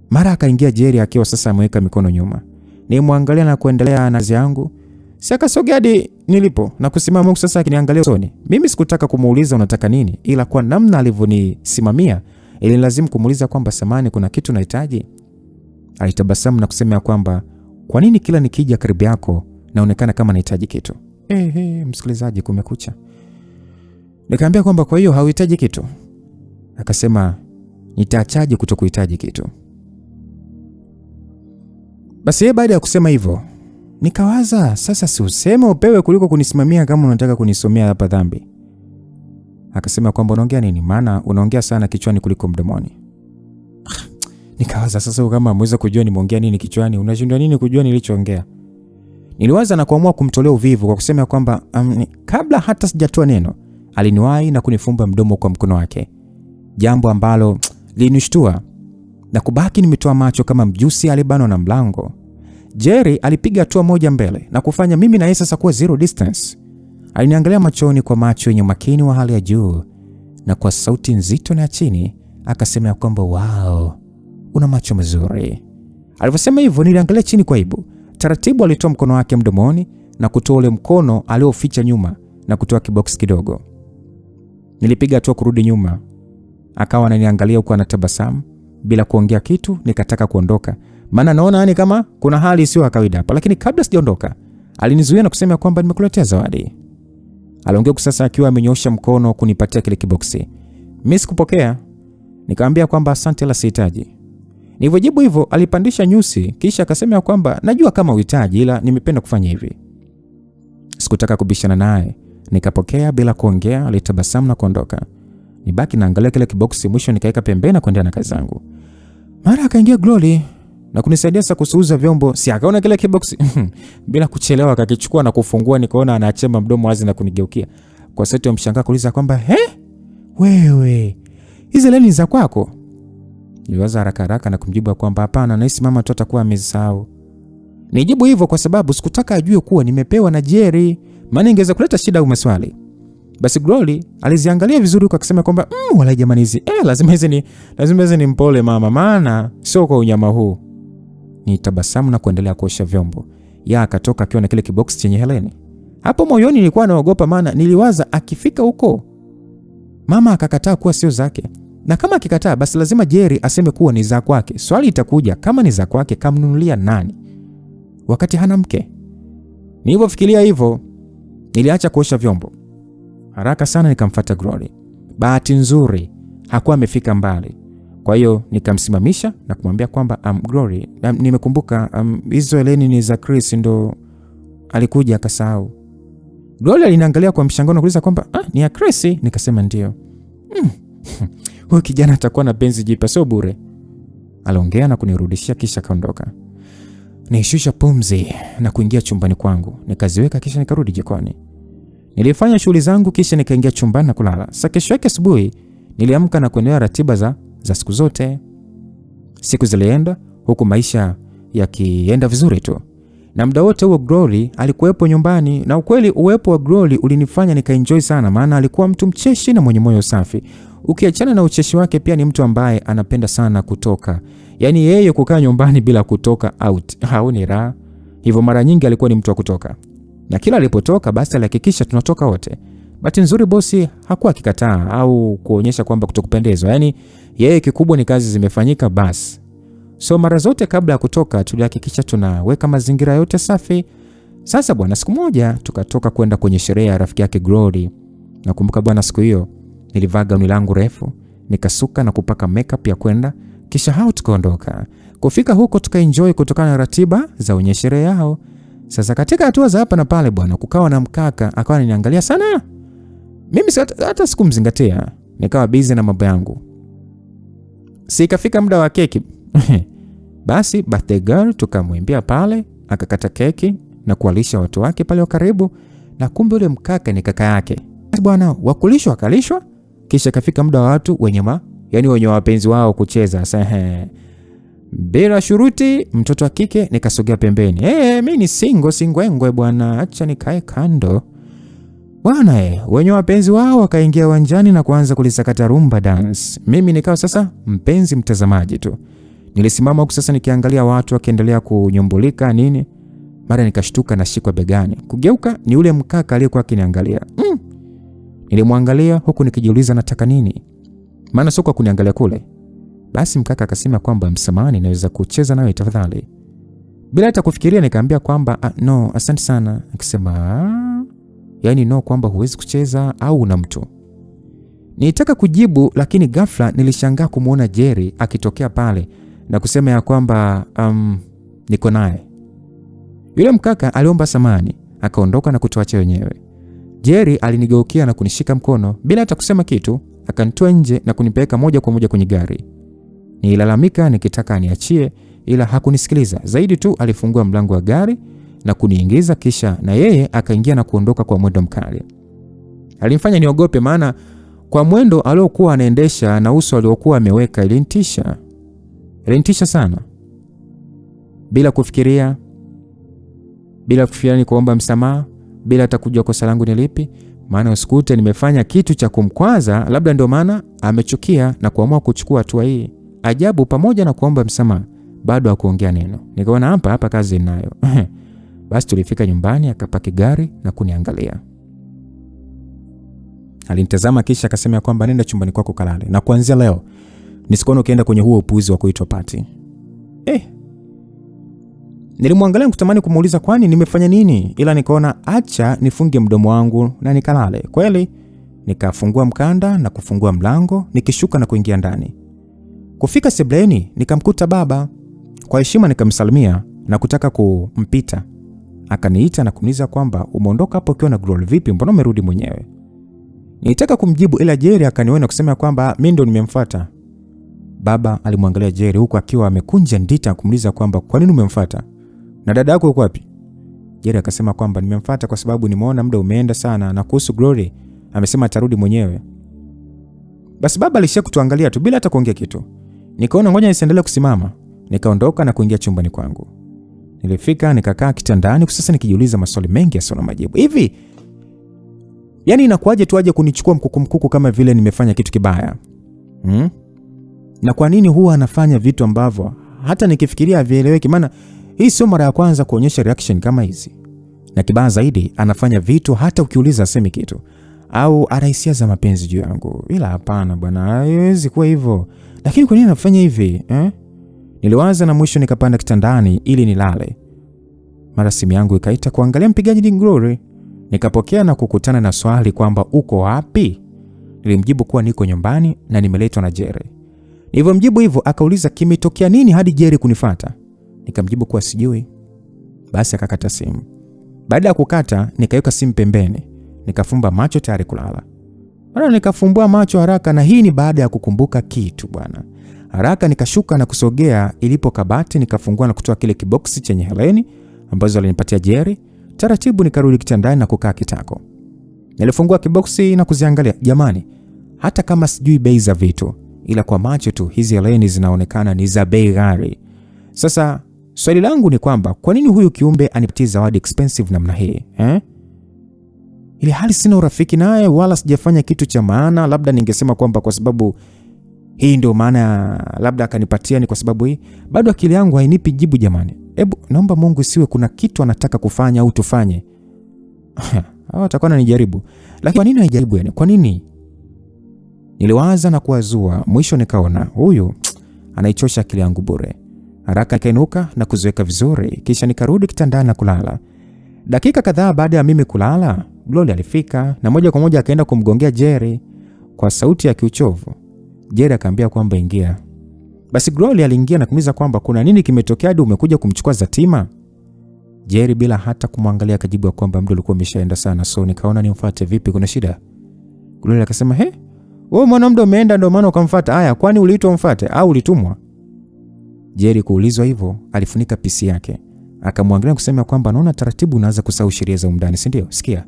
Mara akaingia Jerry akiwa sasa ameweka mikono nyuma. Nimwangalia na kuendelea na kazi yangu. Si akasogea hadi nilipo na kusimama huku sasa akiniangalia usoni. Mimi sikutaka kumuuliza unataka nini, ila kwa namna alivyonisimamia ilinilazimu kumuuliza kwamba samani, kuna kitu nahitaji. Alitabasamu na kusema kwamba kwa nini kila nikija karibu yako naonekana kama nahitaji kitu? Msikilizaji, kumekucha. Nikamwambia kwamba kwa hiyo hauhitaji kitu. Akasema nitaachaje kutokuhitaji kitu? Basi baada ya kusema hivyo nikawaza, sasa si useme upewe kuliko kunisimamia kama unataka kunisomea hapa dhambi. Akasema kwamba unaongea nini? Maana unaongea sana kichwani kuliko mdomoni. Nikawaza sasa kama ameweza kujua nimeongea nini kichwani, unashindwa nini kujua nilichoongea? Niliwaza na kuamua kumtolea uvivu kwa kusema kwamba kabla hata sijatoa neno aliniwahi na kunifumba mdomo kwa mkono wake, jambo ambalo linishtua na kubaki nimetoa macho kama mjusi alibanwa na mlango. Jerry alipiga hatua moja mbele na kufanya mimi na yeye sasa kuwa zero distance. Aliniangalia machoni kwa macho yenye makini wa hali ya juu, na kwa sauti nzito na ya chini akasema kwamba wow, una macho mazuri. Alivyosema hivyo niliangalia chini kwa aibu. Taratibu alitoa mkono wake mdomoni na kutoa ule mkono alioficha nyuma na kutoa kibox kidogo. Nilipiga hatua kurudi nyuma. Akawa ananiangalia huko anatabasamu bila kuongea kitu. Nikataka kuondoka, maana naona kama kuna hali isiyo ya kawaida hapa, lakini kabla sijaondoka alinizuia na kusema kwamba nimekuletea zawadi. Aliongea sasa akiwa amenyoosha mkono kunipatia kile kiboksi. Mimi sikupokea. Nikamwambia kwamba asante la sihitaji. Nilivyojibu hivyo alipandisha nyusi, kisha akasema kwamba najua kama uhitaji, ila nimependa kufanya hivi. Sikutaka kubishana naye. Nikapokea bila kuongea. Alitabasamu na kuondoka. Nibaki naangalia kile kiboksi, mwisho nikaeka pembeni na kuendelea na kazi zangu. Mara akaingia Glory na kunisaidia sasa kusuuza vyombo. Si akaona kile kiboksi bila kuchelewa akakichukua na kufungua. Nikaona anaachema mdomo wazi na kunigeukia kwa sauti ya mshangao kuuliza kwamba wewe, hizi leni za kwako? Niliwaza haraka na kumjibu kwamba hapana, nahisi mama tu atakuwa amesahau. Nijibu hivyo kwa sababu sikutaka ajue kuwa nimepewa na Jerry, maana ingeweza kuleta shida au maswali. Basi Glory aliziangalia vizuri huko akasema kwamba wala jamani hizi lazima hizi ni mpole mama, maana sio kwa unyama huu. Nitabasamu na kuendelea kuosha vyombo. Akatoka akiwa na kile kibox chenye heleni. Hapo moyoni nilikuwa naogopa, maana niliwaza akifika huko mama akakataa kuwa sio zake, na kama akikataa basi lazima Jerry aseme kuwa ni za kwake. Swali itakuja, kama ni za kwake kamnunulia nani wakati hana mke? Nilipofikiria hivyo niliacha kuosha vyombo. Haraka sana nikamfuata Glory. Bahati nzuri hakuwa amefika mbali. Kwa hiyo nikamsimamisha na kumwambia kwamba Glory, nimekumbuka hizo heleni ni za Chris, ndo alikuja akasahau. Glory aliniangalia kwa mshangao na kuuliza kwamba ni ya Chris? Nikasema ndio. Huyu kijana atakuwa na benzi jipa, sio bure. Aliongea na kunirudishia kisha kaondoka. Nishusha pumzi na kuingia chumbani kwangu. Nikaziweka kisha nikarudi jikoni. Nilifanya shughuli zangu kisha nikaingia chumbani na kulala. Sasa kesho yake asubuhi niliamka na kuendelea ratiba za siku zote. Siku zilienda huku maisha yakienda vizuri tu. Na muda wote huo Glory alikuwepo nyumbani, na ukweli uwepo wa Glory ulinifanya nikaenjoy sana, maana alikuwa mtu mcheshi na mwenye moyo safi. Ukiachana na ucheshi wake pia ni mtu ambaye anapenda sana kutoka. Yaani yeye kukaa nyumbani bila kutoka out haoni raha. Hivyo mara nyingi alikuwa ni mtu wa kutoka. Na kila alipotoka basi alihakikisha tunatoka wote. Bahati nzuri bosi hakuwa akikataa au kuonyesha kwamba kutokupendezwa. Yaani yeye kikubwa ni kazi zimefanyika basi. So mara zote kabla ya kutoka tulihakikisha tunaweka mazingira yote safi. Sasa bwana, siku moja tukatoka kwenda kwenye sherehe ya rafiki yake Glory. Nakumbuka bwana, siku hiyo nilivaa gauni langu refu, nikasuka na kupaka makeup ya kwenda, kisha hao tukaondoka. Kufika huko tukaenjoy kutokana na ratiba za wenye sherehe yao. Sasa katika hatua za hapa na pale bwana, kukawa na mkaka akawa ananiangalia sana. Mimi hata sikumzingatia, nikawa busy na mambo yangu. Sikafika muda wa keki. Basi birthday girl tukamwimbia pale, akakata keki na kuwalisha watu wake pale wa karibu, na kumbe yule mkaka ni kaka yake. Bwana wakulishwa akalishwa, kisha kafika muda wa watu wenye Yaani wenye wapenzi wao kucheza. Sasa bila shuruti, mtoto wa kike nikasogea pembeni. Mimi ni singwengwe bwana, acha nikae kando. Bwana wenye wapenzi wao wakaingia uwanjani na kuanza kulisakata rumba dance. Mimi nikawa sasa mpenzi mtazamaji tu. Nilisimama huku sasa nikiangalia watu wakiendelea kunyumbulika nini. Mara nikashtuka na shikwa begani. Kugeuka ni ule mkaka aliyekuwa akiniangalia. Nilimwangalia huku nikijiuliza nataka nini. Maana sio kwa kuniangalia kule. Basi mkaka akasema kwamba msamahani, naweza kucheza nawe tafadhali. Bila hata kufikiria nikaambia kwamba no, asante sana. Akisema yaani no, kwamba huwezi kucheza au una mtu. Nilitaka kujibu, lakini ghafla nilishangaa kumuona Jerry akitokea pale na kusema ya kwamba niko naye. Yule mkaka aliomba samahani, akaondoka na kutuacha wenyewe. Jerry alinigeukia na kunishika mkono bila hata kusema kitu, akanitoa nje na kunipeleka moja kwa moja kwenye gari. Nilalamika nikitaka aniachie, ila hakunisikiliza. Zaidi tu alifungua mlango wa gari na kuniingiza, kisha na yeye akaingia na kuondoka kwa mwendo mkali. Alinifanya niogope, maana kwa mwendo aliokuwa anaendesha na uso aliokuwa ameweka ilinitisha sana. Bila kufikiria ni kuomba msamaha, bila hata kujua kosa langu ni lipi, maana usikute nimefanya kitu cha kumkwaza, labda ndio maana amechukia na kuamua kuchukua hatua hii. Ajabu, pamoja na kuomba msamaha bado hakuongea neno. Nikaona hapa kazi ninayo. Basi tulifika nyumbani, akapaki gari na kuniangalia. Alinitazama kisha akasema kwamba nenda chumbani kwako kalale, na kuanzia leo nisikuone ukienda kwenye huo upuzi wa kuitwa party. Nilimwangalia kutamani kumuuliza kwani nimefanya nini, ila nikaona acha nifunge mdomo wangu na nikalale. Kweli nikafungua mkanda na kufungua mlango, nikishuka na kuingia ndani. Kufika sebuleni nikamkuta baba. Kwa heshima nikamsalimia na kutaka kumpita. Akaniita na kuniuliza kwamba umeondoka hapo ukiwa na Glory, vipi mbona umerudi mwenyewe? Nilitaka kumjibu, ila Jerry akaniona kusema kwamba mimi ndo nimemfuata. Baba alimwangalia Jerry huku akiwa amekunja ndita kumuuliza kwamba kwa nini umemfuata? Na dada yako yuko wapi? Jerry akasema kwamba nimemfuata kwa sababu nimeona muda umeenda sana, na kuhusu Glory amesema atarudi mwenyewe. Basi baba alishia kutuangalia tu bila hata kuongea kitu. Nikaona ngoja nisiendelee kusimama. Nikaondoka na kuingia chumbani kwangu. Nilifika nikakaa kitandani sasa nikijiuliza maswali mengi yasiyo na majibu. Hivi yaani inakuaje tu aje kunichukua mkuku kama vile nimefanya kitu kibaya? Na kwa nini huwa anafanya vitu ambavyo hata nikifikiria havieleweki? Maana hii sio mara ya kwanza kuonyesha reaction kama hizi. Na kibaya zaidi, anafanya vitu hata ukiuliza asemi kitu, au ana hisia za mapenzi juu yangu. Ila hapana bwana, haiwezi kuwa hivyo. Lakini kwa nini anafanya hivi? Niliwaza na mwisho nikapanda kitandani ili nilale. Mara simu yangu ikaita kuangalia mpigaji ni Glory. Nikapokea na kukutana na swali kwamba uko wapi? Nilimjibu kuwa niko nyumbani na nimeletwa na Jerry. Nilivyomjibu hivyo akauliza kimetokea nini hadi Jerry kunifuata? Nikamjibu kuwa sijui. Basi akakata simu. Baada ya kukata nikaweka simu pembeni, nikafumba macho tayari kulala. Mara nikafumbua macho haraka, na hii ni baada ya kukumbuka kitu bwana. Haraka nikashuka na kusogea ilipo kabati, nikafungua na kutoa kile kiboksi chenye heleni ambazo alinipatia Jerry. Taratibu nikarudi kitandani na kukaa kitako. Nilifungua kiboksi na kuziangalia. Jamani, hata kama sijui bei za vitu, ila kwa macho tu hizi heleni zinaonekana ni za bei ghali. Sasa swali langu ni kwamba kwa nini huyu kiumbe anipatie zawadi expensive namna hii? Ili hali sina urafiki naye wala sijafanya kitu cha maana. Labda ningesema kwamba kwa sababu hii ndio maana labda akanipatia ni kwa sababu hii. Bado akili yangu hainipi jibu jamani. Hebu naomba Mungu isiwe kuna kitu anataka kufanya au tufanye. Hao atakuwa ananijaribu. Lakini kwa nini haijaribu yani? Kwa nini? Niliwaza na kuwazua, mwisho nikaona huyu anaichosha akili yangu bure. Haraka nikainuka na kuziweka vizuri, kisha nikarudi kitandani na kulala. Dakika kadhaa baada ya mimi kulala, Glory alifika na moja kwa moja akaenda kumgongea Jerry kwa sauti ya kiuchovu. Jerry akaambia kwamba ingia. Basi Glory aliingia na kumuuliza kwamba kuna nini kimetokea hadi umekuja kumchukua Zatima? Jerry bila hata kumwangalia akajibu kwamba muda ulikuwa umeshaenda sana, so nikaona nimfuate. Vipi, kuna shida? Glory akasema wewe mwana muda umeenda ndio maana ukamfuata. Haya, kwani uliitwa umfuate au ulitumwa? Jerry kuulizwa hivyo alifunika PC yake. Akamwangalia kusema kwamba naona taratibu unaanza kusahau sheria za umdani, si ndio? Sikia,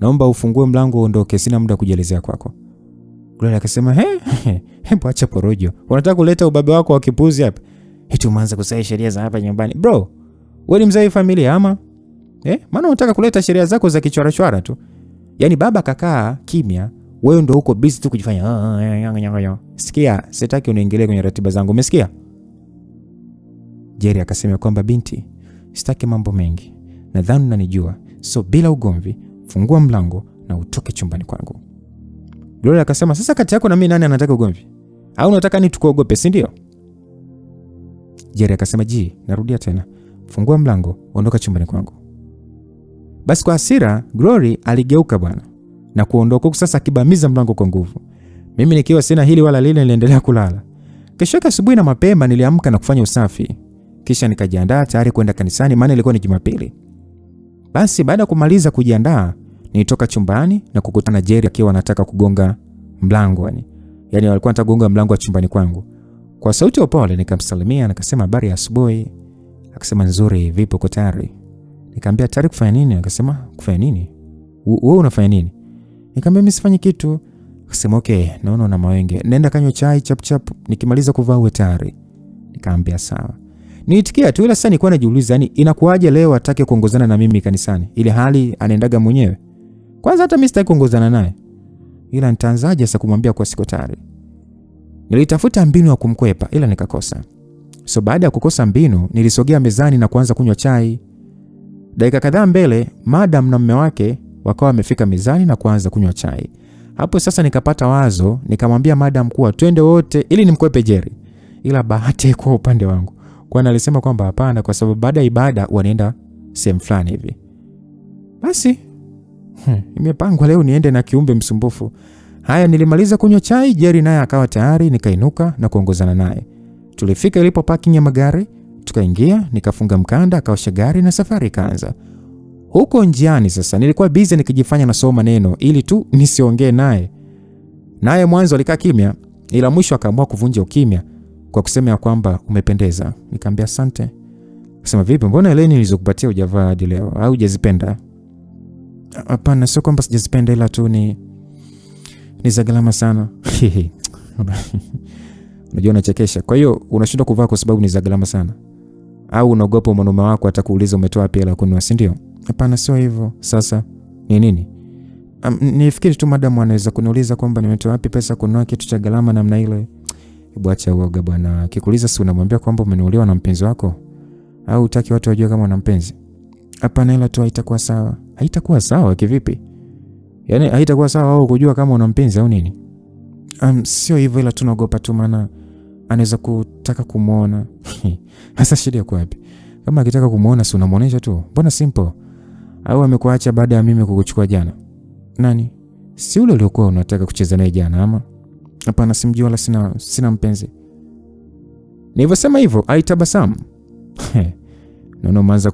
naomba ufungue mlango uondoke, sina muda kujielezea kwako. Gloria akasema, hebu acha porojo. Unataka kuleta ubabe wako wa kipuzi hapa? Eti umeanza kusai sheria za hapa nyumbani. Bro, wewe ni mzee familia ama? Maana unataka kuleta sheria zako za kichwara tu. Yaani baba kakaa kimya, wewe ndio uko busy tu kujifanya. Sikia, sitaki uniingilie kwenye ratiba zangu. Umesikia? Jerry akasema kwamba binti, sitaki mambo mengi. Nadhani unanijua. So bila ugomvi, fungua mlango na utoke chumbani kwangu. Gloria akasema, sasa kati yako na mimi nani anataka ugomvi? Au unataka ni tukuogope, si ndio? Jerry akasema, narudia tena. Fungua mlango, ondoka chumbani kwangu. Basi kwa hasira, Glory aligeuka bwana na kuondoka, sasa akibamiza mlango kwa nguvu. Mimi nikiwa sina hili wala lile, niliendelea kulala. Kesho asubuhi na mapema niliamka na kufanya usafi. Kisha nikajiandaa tayari kwenda kanisani, maana ilikuwa ni Jumapili. Basi baada ya kumaliza kujiandaa, nilitoka chumbani na kukutana na Jerry akiwa anataka kugonga mlango. Yaani walikuwa wanataka kugonga mlango wa chumbani kwangu. Kwa sauti ya upole nikamsalimia, nikasema habari ya asubuhi. Akasema nzuri, vipi, uko tayari? Nikamwambia tayari kufanya nini? Akasema kufanya nini? Wewe unafanya nini? Nikamwambia mimi sifanyi kitu. Akasema okay, naona una mawenge. Nenda kanywa chai chap, nikimaliza kuvaa uwe tayari. Nikamwambia sawa. Niitikia tu, ila sasa nilikuwa najiuliza yani inakuaje leo atake kuongozana na mimi kanisani ili hali anaendaga mwenyewe. Kwanza hata mimi sitaki kuongozana naye. Ila nitaanzaje sasa kumwambia kwa siko tayari? Nilitafuta mbinu ya kumkwepa ila nikakosa. So baada ya kukosa mbinu, nilisogea mezani na kuanza kunywa chai. Dakika kadhaa mbele, madam na mume wake wakawa wamefika mezani na kuanza kunywa chai. Hapo sasa nikapata wazo, nikamwambia madam kuwa twende wote ili nimkwepe Jerry. Ila bahati kwa upande wangu, kwani alisema kwamba hapana kwa sababu baada ya ibada wanaenda sehemu fulani hivi. Basi imepangwa leo niende na kiumbe msumbufu. Haya, nilimaliza kunywa chai, Jerry naye akawa tayari, nikainuka na kuongozana naye. Tulifika ilipo parking ya magari, tukaingia, nikafunga mkanda, akaosha gari na safari ikaanza. Huko njiani sasa nilikuwa busy nikijifanya nasoma neno ili tu nisiongee naye. Naye mwanzo alikaa kimya, ila mwisho akaamua kuvunja ukimya kwa kusema ya kwamba umependeza. Nikamwambia asante. Akasema vipi, mbona ile nilizokupatia hujavaa hadi leo au hujazipenda? Hapana, sio kwamba sijazipenda ila tu ni za gharama sana. Unajua unachekesha. Kwa hiyo unashindwa kuvaa kwa sababu ni za gharama sana? Au unaogopa mwanaume wako atakuuliza umetoa wapi hela kununua, si ndio? Hapana, sio hivyo. Sasa ni nini? Nifikiri tu madam anaweza kuniuliza kwamba nimetoa wapi pesa kununua kitu cha gharama namna ile. Hebu acha uoga bwana. Akikuuliza si unamwambia kwamba umenunuliwa na mpenzi wako? Au utaki watu wajue kama una mpenzi? Hapana, ila tu haitakuwa sawa. Haitakuwa sawa kivipi? Yaani haitakuwa sawa au kujua kama una mpenzi au nini? Sio hivyo, ila tunaogopa tu maana anaweza kutaka kumuona. Hasa shida yako wapi? Kama akitaka kumuona si unamuonesha tu. Mbona simple? Au amekuacha baada ya mimi kukuchukua jana? Nani? Si ule uliokuwa unataka kucheza naye jana ama? Hapana, simjui wala sina mpenzi. Nilivyosema hivyo, aitabasamu. Naona umeanza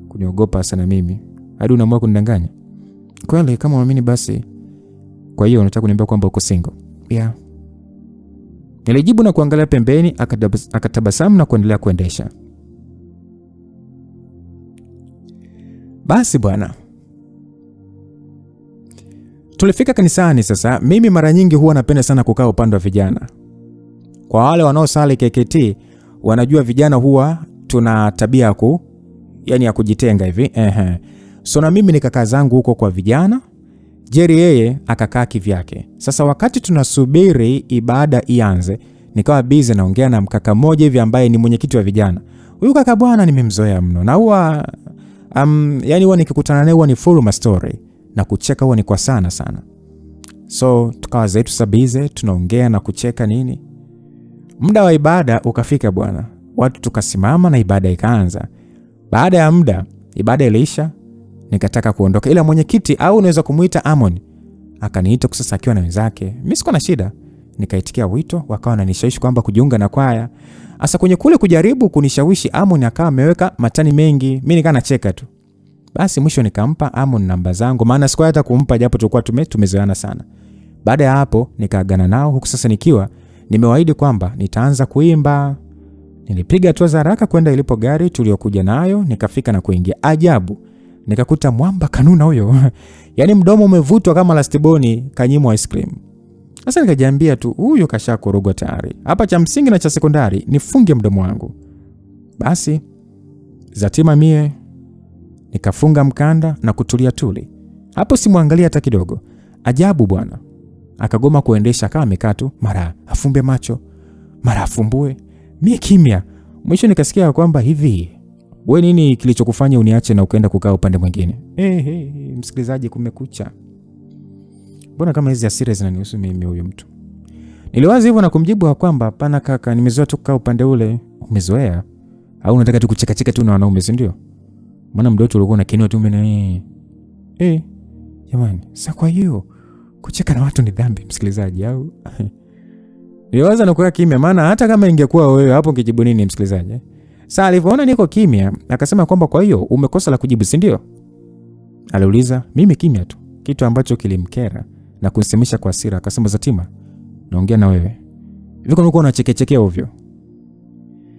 kuniogopa sana mimi. Hadi unaamua kunidanganya. Kweli kama unaamini basi. Kwa hiyo unataka kuniambia kwamba uko single? Yeah. Nilijibu na kuangalia pembeni, akatabasamu na kuendelea kuendesha. Basi bwana. Tulifika kanisani sasa. Mimi mara nyingi huwa napenda sana kukaa upande wa vijana. Kwa wale wanaosali KKT, wanajua vijana huwa tuna tabia ya kujitenga hivi. So na mimi nikakaa zangu huko kwa vijana. Jerry yeye akakaa kivyake. Sasa wakati tunasubiri ibada ianze, nikawa busy naongea na mkaka mmoja hivi ambaye ni mwenyekiti wa vijana. Huyu kaka bwana nimemzoea mno. Na huwa huwa nikikutana naye huwa ni full story na kucheka huwa ni kwa sana. So tukawa zetu sabize tunaongea na kucheka nini. Muda wa ibada ukafika bwana. Watu tukasimama na ibada ikaanza. Baada ya muda ibada iliisha, nikataka kuondoka ila mwenyekiti au unaweza kumuita Amon akaniita sasa akiwa na wenzake. Mimi siko na shida. Nikaitikia wito, wakawa wananishawishi kwamba kujiunga na kwaya. Asa kwenye kule kujaribu kunishawishi, Amon akawa ameweka matani mengi. Mimi nikaa nacheka tu. Basi mwisho nikampa Amon namba zangu, maana sikuwa hata kumpa japo tulikuwa tumezoeana sana. Baada ya hapo nikaagana nao, huku sasa nikiwa nimewaahidi kwamba nitaanza kuimba. Nilipiga hatua za haraka kwenda ilipo gari tuliyokuja nayo, nikafika na kuingia. Ajabu, nikakuta mwamba kanuna huyo. Yaani mdomo umevutwa kama lastiboni kanyimwa ice cream. Sasa nikajiambia tu huyu kashakorogwa tayari. Hapa cha msingi na cha sekondari nifunge mdomo wangu. Basi Zatima mie nikafunga mkanda na kutulia tuli. Hapo simwangalia hata kidogo. Ajabu bwana. Akagoma kuendesha, kama amekaa tu, mara afumbe macho, mara afumbue. Mie kimya. Mwisho nikasikia kwamba hivi, wewe nini kilichokufanya uniache na ukaenda kukaa upande mwingine? Msikilizaji, kumekucha. Mbona kama hizi hasira zinanihusu mimi huyu mtu? Niliwaza hivyo na kumjibu kwamba hapana kaka, nimezoea tu kukaa upande ule. Umezoea? Au unataka tu kucheka cheka tu na wanaume, si ndio? Maana mdoto ulikuwa unakinua tu mimi na jamani, sasa kwa hiyo kucheka na watu ni dhambi, msikilizaji au? Niliwaza na kukaa kimya, maana hata kama ingekuwa wewe hapo ungejibu nini msikilizaji? Sasa alipoona niko kimya, akasema kwamba kwa hiyo umekosa la kujibu, si ndio? Aliuliza, mimi kimya tu, kitu ambacho kilimkera na kunisemisha kwa hasira. Akasema, Zatima, naongea na wewe. Viko unakuwa unachekechekea ovyo.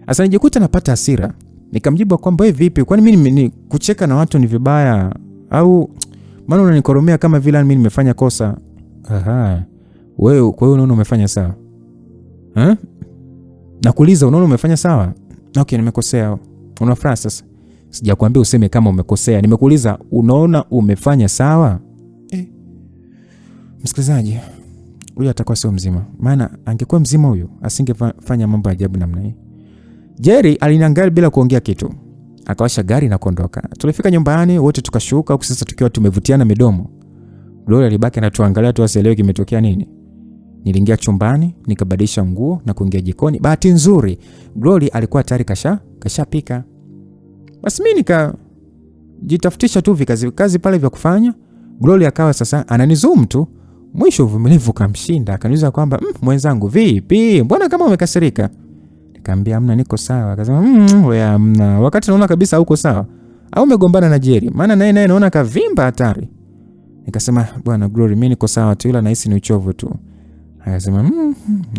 Sasa nijikuta napata hasira, nikamjibu kwamba wewe vipi? Kwani mimi ni kucheka na watu ni vibaya au maana unanikoromea kama vile mimi nimefanya kosa? Wewe kwa hiyo unaona umefanya sawa? Nakuuliza, unaona umefanya sawa? Okay, nimekosea. Unafurahi sasa? Sijakwambia useme kama umekosea. Nimekuuliza unaona umefanya sawa? Msikilizaji, huyu atakuwa sio mzima. Maana angekuwa mzima huyu asingefanya mambo ya ajabu namna hii. Jerry aliniangalia bila kuongea kitu. Akawasha gari na kuondoka. Tulifika nyumbani wote tukashuka, huku sasa tukiwa tumevutiana midomo. Gloria alibaki anatuangalia tu asielewe kimetokea nini. Niliingia chumbani, nikabadilisha nguo na kuingia jikoni. Bahati nzuri, Gloria alikuwa tayari kashapika. Basi mimi nikajitafutisha tu kazi pale vya kufanya. Gloria akawa sasa ananizoom tu. Mwisho uvumilivu kamshinda, akaniuliza kwamba mwenzangu vipi? Mbona kama umekasirika? Nikamwambia hamna, niko sawa. Akasema wewe hamna. Wakati naona kabisa huko sawa. Au umegombana na Jerry? Maana naye naona kavimba hatari. Nikasema bwana Glory, mimi niko sawa tu, ila nahisi ni uchovu tu. Akasema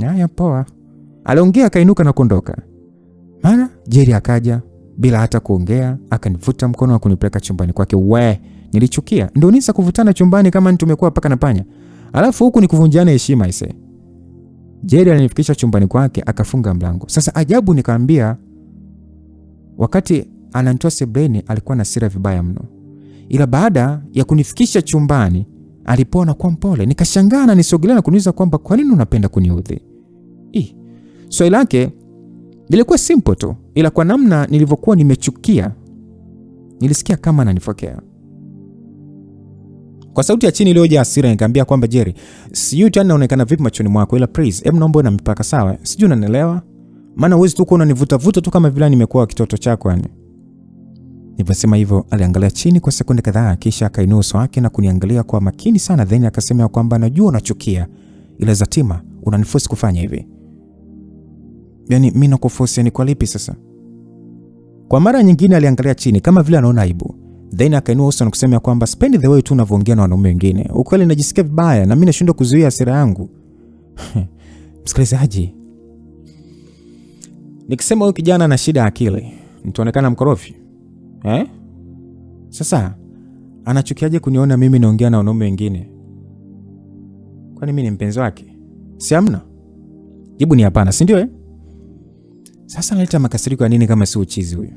haya poa. Aliongea akainuka na kuondoka. Mara Jerry akaja bila hata kuongea, akanivuta mkono na kunipeleka chumbani kwake. Nilichukia. Ndio nisa kuvutana chumbani kama tumekuwa paka na panya. Alafu huku ni kuvunjana heshima ise. Jerry alinifikisha chumbani kwake akafunga mlango. Sasa ajabu, nikaambia wakati ananitoa sebleni alikuwa na hasira vibaya mno. Ila baada ya kunifikisha chumbani alipona kwa mpole. Nikashangaa na nisogelea na kuniuliza kwamba kwa nini unapenda kuniudhi? Swali lake lilikuwa simple tu, ila kwa namna nilivyokuwa nimechukia nilisikia kama ananifokea. Kwa sauti ya chini iliyojaa hasira nikamwambia kwamba Jerry, sijui tena unaonekana vipi machoni mwako, ila please, naomba na mipaka sawa. Sijui unanielewa? Maana huwezi tu kuona nivuta tu kama vile nimekuwa kitoto chako yani. Niliposema hivyo aliangalia chini kwa sekunde kadhaa, kisha akainua uso wake na kuniangalia kwa makini sana, then akasema kwamba najua unachukia, ila Zatima unaniforce kufanya hivi. Yaani mimi nakuforce ni kwa lipi sasa? Kwa mara nyingine aliangalia chini kama vile anaona aibu. Then akainua uso na kusema kwamba spend the way tu unavyoongea na wanaume wengine. Ukweli najisikia vibaya na mimi nashindwa kuzuia hasira yangu. Msikilizaji, nikisema huyu kijana ana shida akili, nitaonekana mkorofi. Sasa anachukiaje kuniona mimi naongea na wanaume wengine? Kwani mimi ni mpenzi wake? Si amna? Jibu ni hapana, si ndio? Sasa analeta makasiriko ya nini kama si uchizi huyu?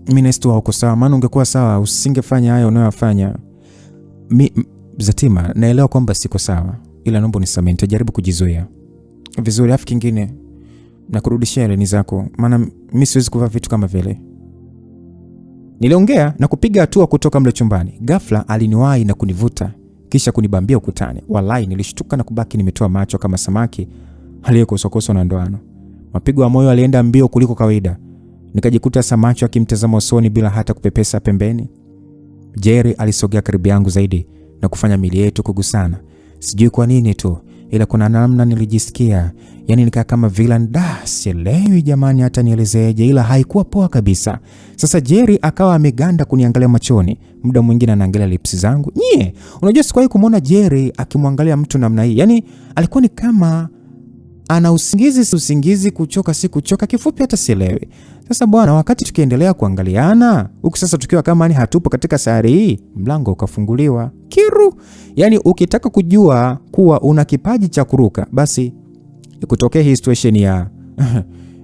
Mimi naistua uko sawa, maana ungekuwa sawa usingefanya haya unayofanya. Zatima, naelewa kwamba siko sawa, ila naomba unisamehe, nitajaribu kujizoea. Vizuri, afu kingine na kurudishia eleni zako, maana mimi siwezi kuvaa vitu kama vile. Niliongea na kupiga hatua kutoka mle chumbani. Ghafla aliniwahi na kunivuta kisha kunibambia ukutani. Wallahi nilishtuka na kubaki nimetoa macho kama samaki aliyekosokoswa na ndoano. Mapigo ya moyo alienda mbio kuliko kawaida. Nikajikuta samacho akimtazama usoni bila hata kupepesa pembeni. Jerry alisogea karibu yangu zaidi na kufanya mili yetu kugusana. Sijui kwa nini tu, ila kuna namna nilijisikia, yani nikaa kama villain. Sielewi jamani hata nielezeje, ila haikuwa poa kabisa. Sasa Jerry akawa ameganda kuniangalia machoni, muda mwingine anaangalia lips zangu. Unajua sikuwahi kumuona Jerry akimwangalia mtu namna hii. Yani alikuwa ni kama ana usingizi, kuchoka si kuchoka, kifupi hata sielewi. Sasa bwana, wakati tukiendelea kuangaliana huku sasa tukiwa kama ni hatupo katika sayari hii, mlango ukafunguliwa kiru. Yani ukitaka kujua kuwa una kipaji cha kuruka, basi ikutokea hii situation ya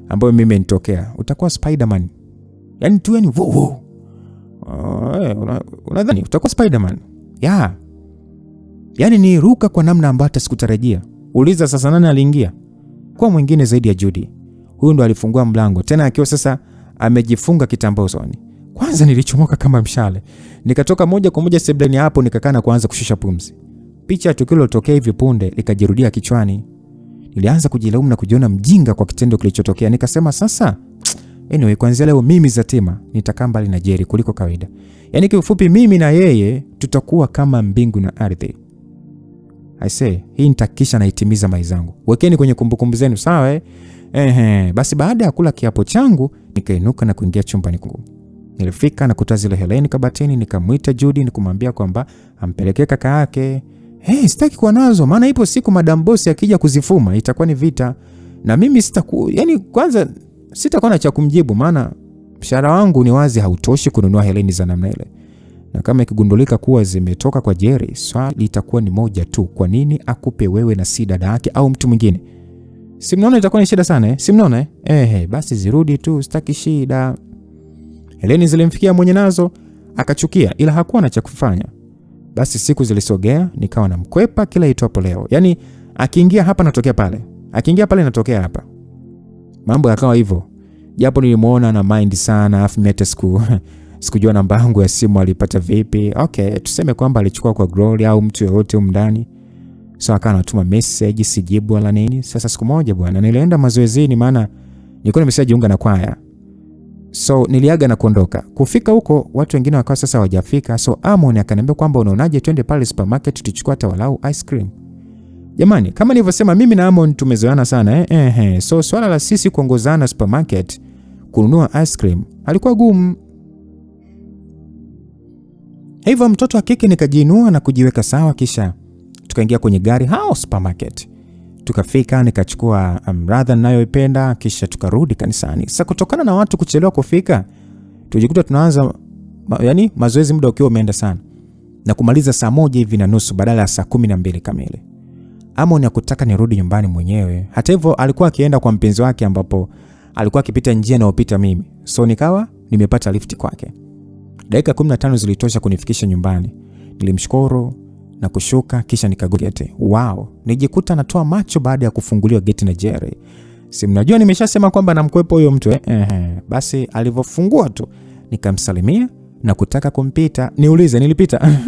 ambayo mimi nitokea, utakuwa Spider-Man. Yani tu yani unadhani utakuwa Spider-Man? Yani ni ruka kwa namna ambayo hata sikutarajia. Uliza sasa nani aliingia? Kwa mwingine zaidi ya Judy. Huyu ndo alifungua mlango, tena akiwa sasa amejifunga kitambaa usoni. Kwanza nilichomoka kama mshale. Nikatoka moja kwa moja sebuleni hapo, nikakaa na kuanza kushusha pumzi. Picha ya tukio lilotokea hivi punde likajirudia kichwani. Nilianza kujilaumu na kujiona mjinga kwa kitendo kilichotokea. Nikasema sasa, anyway, kuanzia leo mimi Zatima nitakaa mbali na Jerry kuliko kawaida. Yani kiufupi mimi na yeye tutakuwa kama mbingu na ardhi. I say, hii nitakisha na itimiza mai zangu. Wekeni kwenye kumbukumbu zenu, sawa Basi baada ya kula kiapo changu, nikainuka na kuingia chumbani kwangu. Nilifika na kutoa zile heleni kabatini, nikamwita Judy nikumwambia kwamba ampelekee kaka yake. Sitaki kuwa nazo, maana ipo siku Madam Boss akija kuzifuma itakuwa ni vita. Na mimi kwanza sitakuwa na cha kumjibu, maana mshahara wangu ni wazi hautoshi kununua heleni za namna ile. Na kama ikigundulika kuwa zimetoka kwa Jerry, swali litakuwa ni moja tu, kwa nini akupe wewe na si dada yake au mtu mwingine? Si mnaona itakuwa ni shida sana Si mnaona basi zirudi tu, sitaki shida. Heleni zilimfikia mwenye nazo, akachukia, ila hakuwa na cha kufanya. Basi siku zilisogea, nikawa na mkwepa kila itwapo leo. Yani akiingia hapa natokea pale, akiingia pale natokea hapa. Mambo yakawa hivyo. Japo nilimuona na mind sana, afu mete sikujua namba yangu ya simu alipata vipi. Tuseme kwamba alichukua kwa Glory au mtu yoyote umndani. So akawa anatuma message, sijibu wala nini. Sasa siku moja bwana, nilienda mazoezini, maana nilikuwa nimeshajiunga na kwaya. So niliaga na kuondoka. Kufika huko watu wengine wakawa sasa hawajafika. So Amon akaniambia kwamba unaonaje twende pale supermarket tuchukue hata walau ice cream. Jamani, kama nilivyosema mimi na Amon tumezoeana sana So swala la sisi kuongozana supermarket kununua ice cream alikuwa gumu. Hivyo mtoto wa kike nikajiinua na kujiweka sawa, kisha tukaingia kwenye gari supermarket. Tukafika, nikachukua radha ninayoipenda, kisha tukarudi kanisani. Sasa kutokana na watu kuchelewa kufika, tujikuta tunaanza mazoezi muda ukiwa umeenda sana, na kumaliza saa 1:30 badala ya saa 12 kamili. Amon hakutaka nirudi nyumbani mwenyewe. Hata hivyo alikuwa akienda kwa mpenzi wake ambapo alikuwa akipita njia inayopita mimi. So nikawa nimepata lift kwake. Dakika 15 zilitosha kunifikisha nyumbani. Nilimshukuru na kushuka, kisha nikagoti geti. Nijikuta natoa macho baada ya kufunguliwa geti na Jerry. Si mnajua nimeshasema kwamba namkwepo huyo mtu Basi alivyofungua tu nikamsalimia na kutaka kumpita. Niulize nilipita?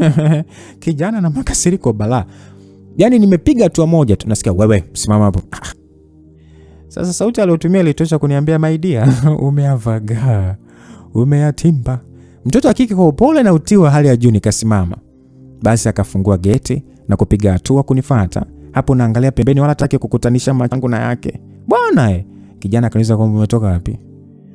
Kijana na makasiriko bala. Yani nimepiga hatua moja tu nasikia wewe simama hapo. Sasa sauti aliyotumia ilitosha kuniambia my dear, umeavaga, umeyatimba. Mtoto wa kike kwa upole na utiwa hali ya juu nikasimama. Basi akafungua geti na kupiga hatua kunifuata. Hapo naangalia pembeni wala hataki kukutanisha macho yangu na yake. Bwana kijana akaniuliza kwamba umetoka wapi?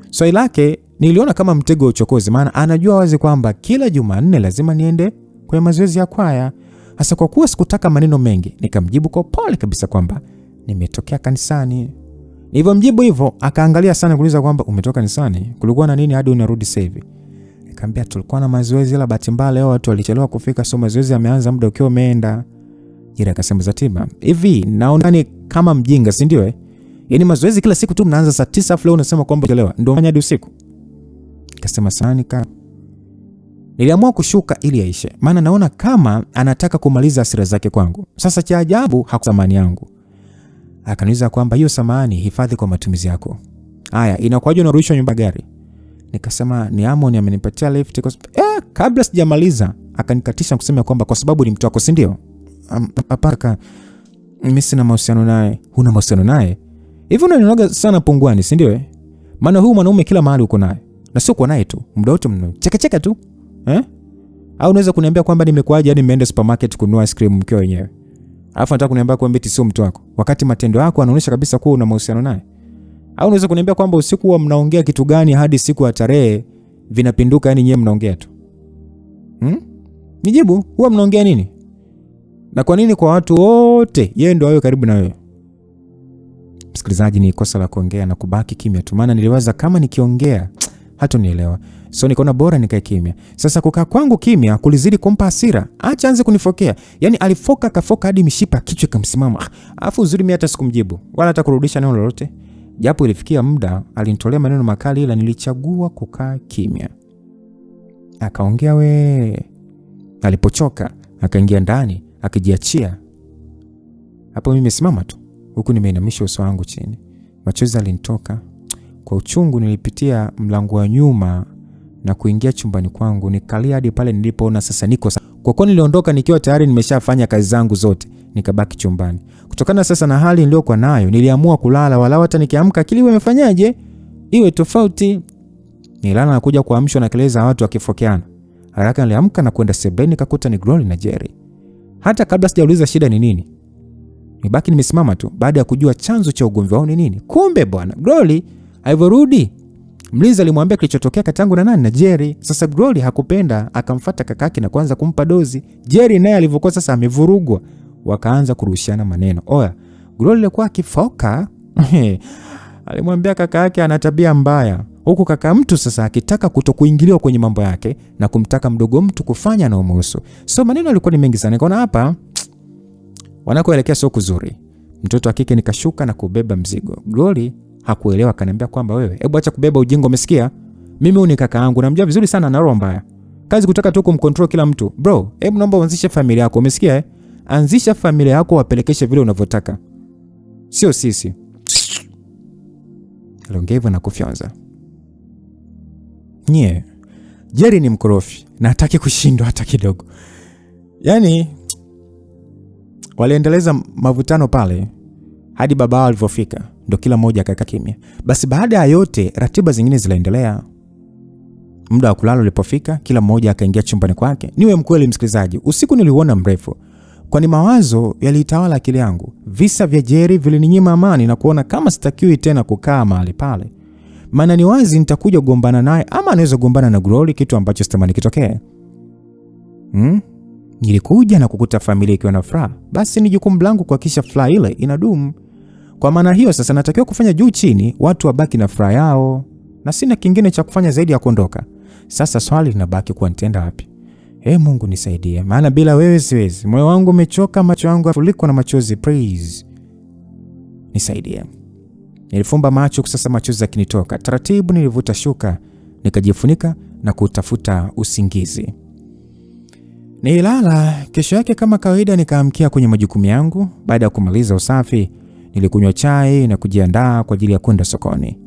Swali lake niliona kama mtego wa uchokozi, maana anajua wazi kwamba kila Jumanne lazima niende kwa mazoezi ya kwaya. Hasa kwa kuwa sikutaka maneno mengi, nikamjibu kwa pole kabisa kwamba nimetokea kanisani. Nilivyomjibu hivyo, akaangalia sana kuuliza kwamba umetoka kanisani? Kulikuwa na nini hadi unarudi sasa hivi? Nikamwambia tulikuwa na mazoezi, ila bahati mbaya leo watu walichelewa kufika, so mazoezi yameanza muda ukiwa umeenda. Jira akasema Zatima, hivi naona ni kama mjinga, si ndio Yaani mazoezi kila siku tu mnaanza saa 9 afu leo unasema kwamba uchelewa. Ndio fanya hadi usiku. Akasema sana Niliamua kushuka ili aishe, maana naona kama anataka kumaliza hasira zake kwangu. Sasa cha ajabu hakusamani yangu. Akaniuliza kwamba hiyo samani hifadhi kwa matumizi yako. Haya, inakuwaje unarudishwa nyumba gari? Nikasema ni Amon amenipatia lift kwa kabla sijamaliza akanikatisha kusema kwamba kwa sababu ni mtu wako, si ndio? Hapana, mimi sina mahusiano naye. Huna mahusiano naye? Hivi unanionaga sana pungwani, si ndio Maana huyu mwanaume kila mahali uko naye. Na sio uko naye tu, muda wote cheka tu. Au unaweza kuniambia kwamba nimekuaje hadi nimeenda supermarket kununua ice cream mkiwa wenyewe? Alafu nataka kuniambia kwamba eti sio mtu wako, wakati matendo yako yanaonyesha kabisa kuwa una mahusiano naye? Au unaweza kuniambia kwamba usiku huwa mnaongea kitu gani hadi siku ya tarehe vinapinduka, yani nyewe mnaongea tu? Nijibu, huwa mnaongea nini? Na kwa nini kwa watu wote yeye ndio awe karibu na wewe? msikilizaji, ni kosa la kuongea na kubaki kimya tu, maana niliwaza kama nikiongea hata nielewa. So nikaona bora nikae kimya. Sasa kukaa kwangu kimya kulizidi kumpa hasira. Acha anze kunifokea. Yaani alifoka kafoka hadi mishipa kichwa kamsimama. Alafu uzuri mimi hata sikumjibu wala hata kurudisha neno lolote. Japo ilifikia muda alinitolea maneno makali, ila nilichagua kukaa kimya. Akaongea alipochoka akaingia ndani akijiachia. Hapo mimi nimesimama tu huku nimeinamisha uso wangu chini. Machozi yalinitoka. Kwa uchungu nilipitia mlango wa nyuma na kuingia chumbani kwangu. Nikalia hadi pale nilipoona sasa niko kwa kuwa niliondoka nikiwa tayari nimeshafanya kazi zangu zote, nikabaki chumbani. Kutokana sasa na hali niliyokuwa nayo, niliamua kulala wala hata nikiamka akili imefanyaje iwe tofauti. Nilala na kuja kuamshwa na kelele za watu wakifokeana. Haraka niliamka na kwenda sebuleni, nikakuta ni Glory na Jerry. Hata kabla sijauliza shida ni nini, nibaki nimesimama tu baada ya kujua chanzo cha ugomvi wao ni nini. Kumbe bwana Glory alivyorudi, mlinzi alimwambia kilichotokea katangu na nani na Jerry. Sasa Glory hakupenda, akamfuata kakake na kuanza kumpa dozi. Jerry naye alivyokuwa sasa amevurugwa, wakaanza kurushiana maneno. Oya, Glory alikuwa akifoka alimwambia kaka yake ana tabia mbaya, huku kaka mtu sasa akitaka kutokuingiliwa kwenye mambo yake na kumtaka mdogo mtu kufanya na umuhusu. So maneno yalikuwa ni mengi sana. Nikaona hapa wanakoelekea sio kuzuri. Mtoto wa kike nikashuka na kubeba mzigo. Glory hakuelewa, akaniambia kwamba wewe, hebu acha kubeba ujinga, umesikia? Mimi huyu ni kaka yangu, namjua vizuri sana na roho mbaya. Kazi kutaka tu kumcontrol kila mtu. Bro, hebu naomba uanzishe familia yako, umesikia? Anzisha familia yako, wapelekeshe vile unavyotaka. Sio sisi. Longevu na kufyonza. Jerry ni mkorofi na hataki kushindwa hata kidogo. Yaani waliendeleza mavutano pale hadi baba wao alipofika, ndo kila mmoja akakaa kimya. Basi baada ya yote ratiba zingine ziliendelea. Muda wa kulala ulipofika, kila mmoja akaingia chumbani kwake. Niwe mkweli msikilizaji, usiku niliuona mrefu, kwani mawazo yalitawala akili yangu. Visa vya Jerry vilininyima amani na kuona kama sitakiwi tena kukaa mahali pale. Maana ni wazi nitakuja kugombana naye ama anaweza kugombana na Glory, kitu ambacho sitamani kitokee. Nilikuja na kukuta familia ikiwa na furaha. Basi ni jukumu langu kuhakikisha furaha ile inadumu. Kwa maana hiyo sasa natakiwa kufanya juu chini watu wabaki na furaha yao, na sina kingine cha kufanya zaidi ya kuondoka. Sasa swali linabaki kuwa nitaenda wapi? Mungu nisaidie, maana bila wewe siwezi. Moyo wangu umechoka, macho yangu yafulikwa na machozi. Please nisaidie. Nilifumba macho sasa, machozi yakinitoka. Taratibu nilivuta shuka, nikajifunika na kutafuta usingizi. Nilala. Kesho yake kama kawaida nikaamkia kwenye majukumu yangu. Baada ya kumaliza usafi, nilikunywa chai na kujiandaa kwa ajili ya kwenda sokoni.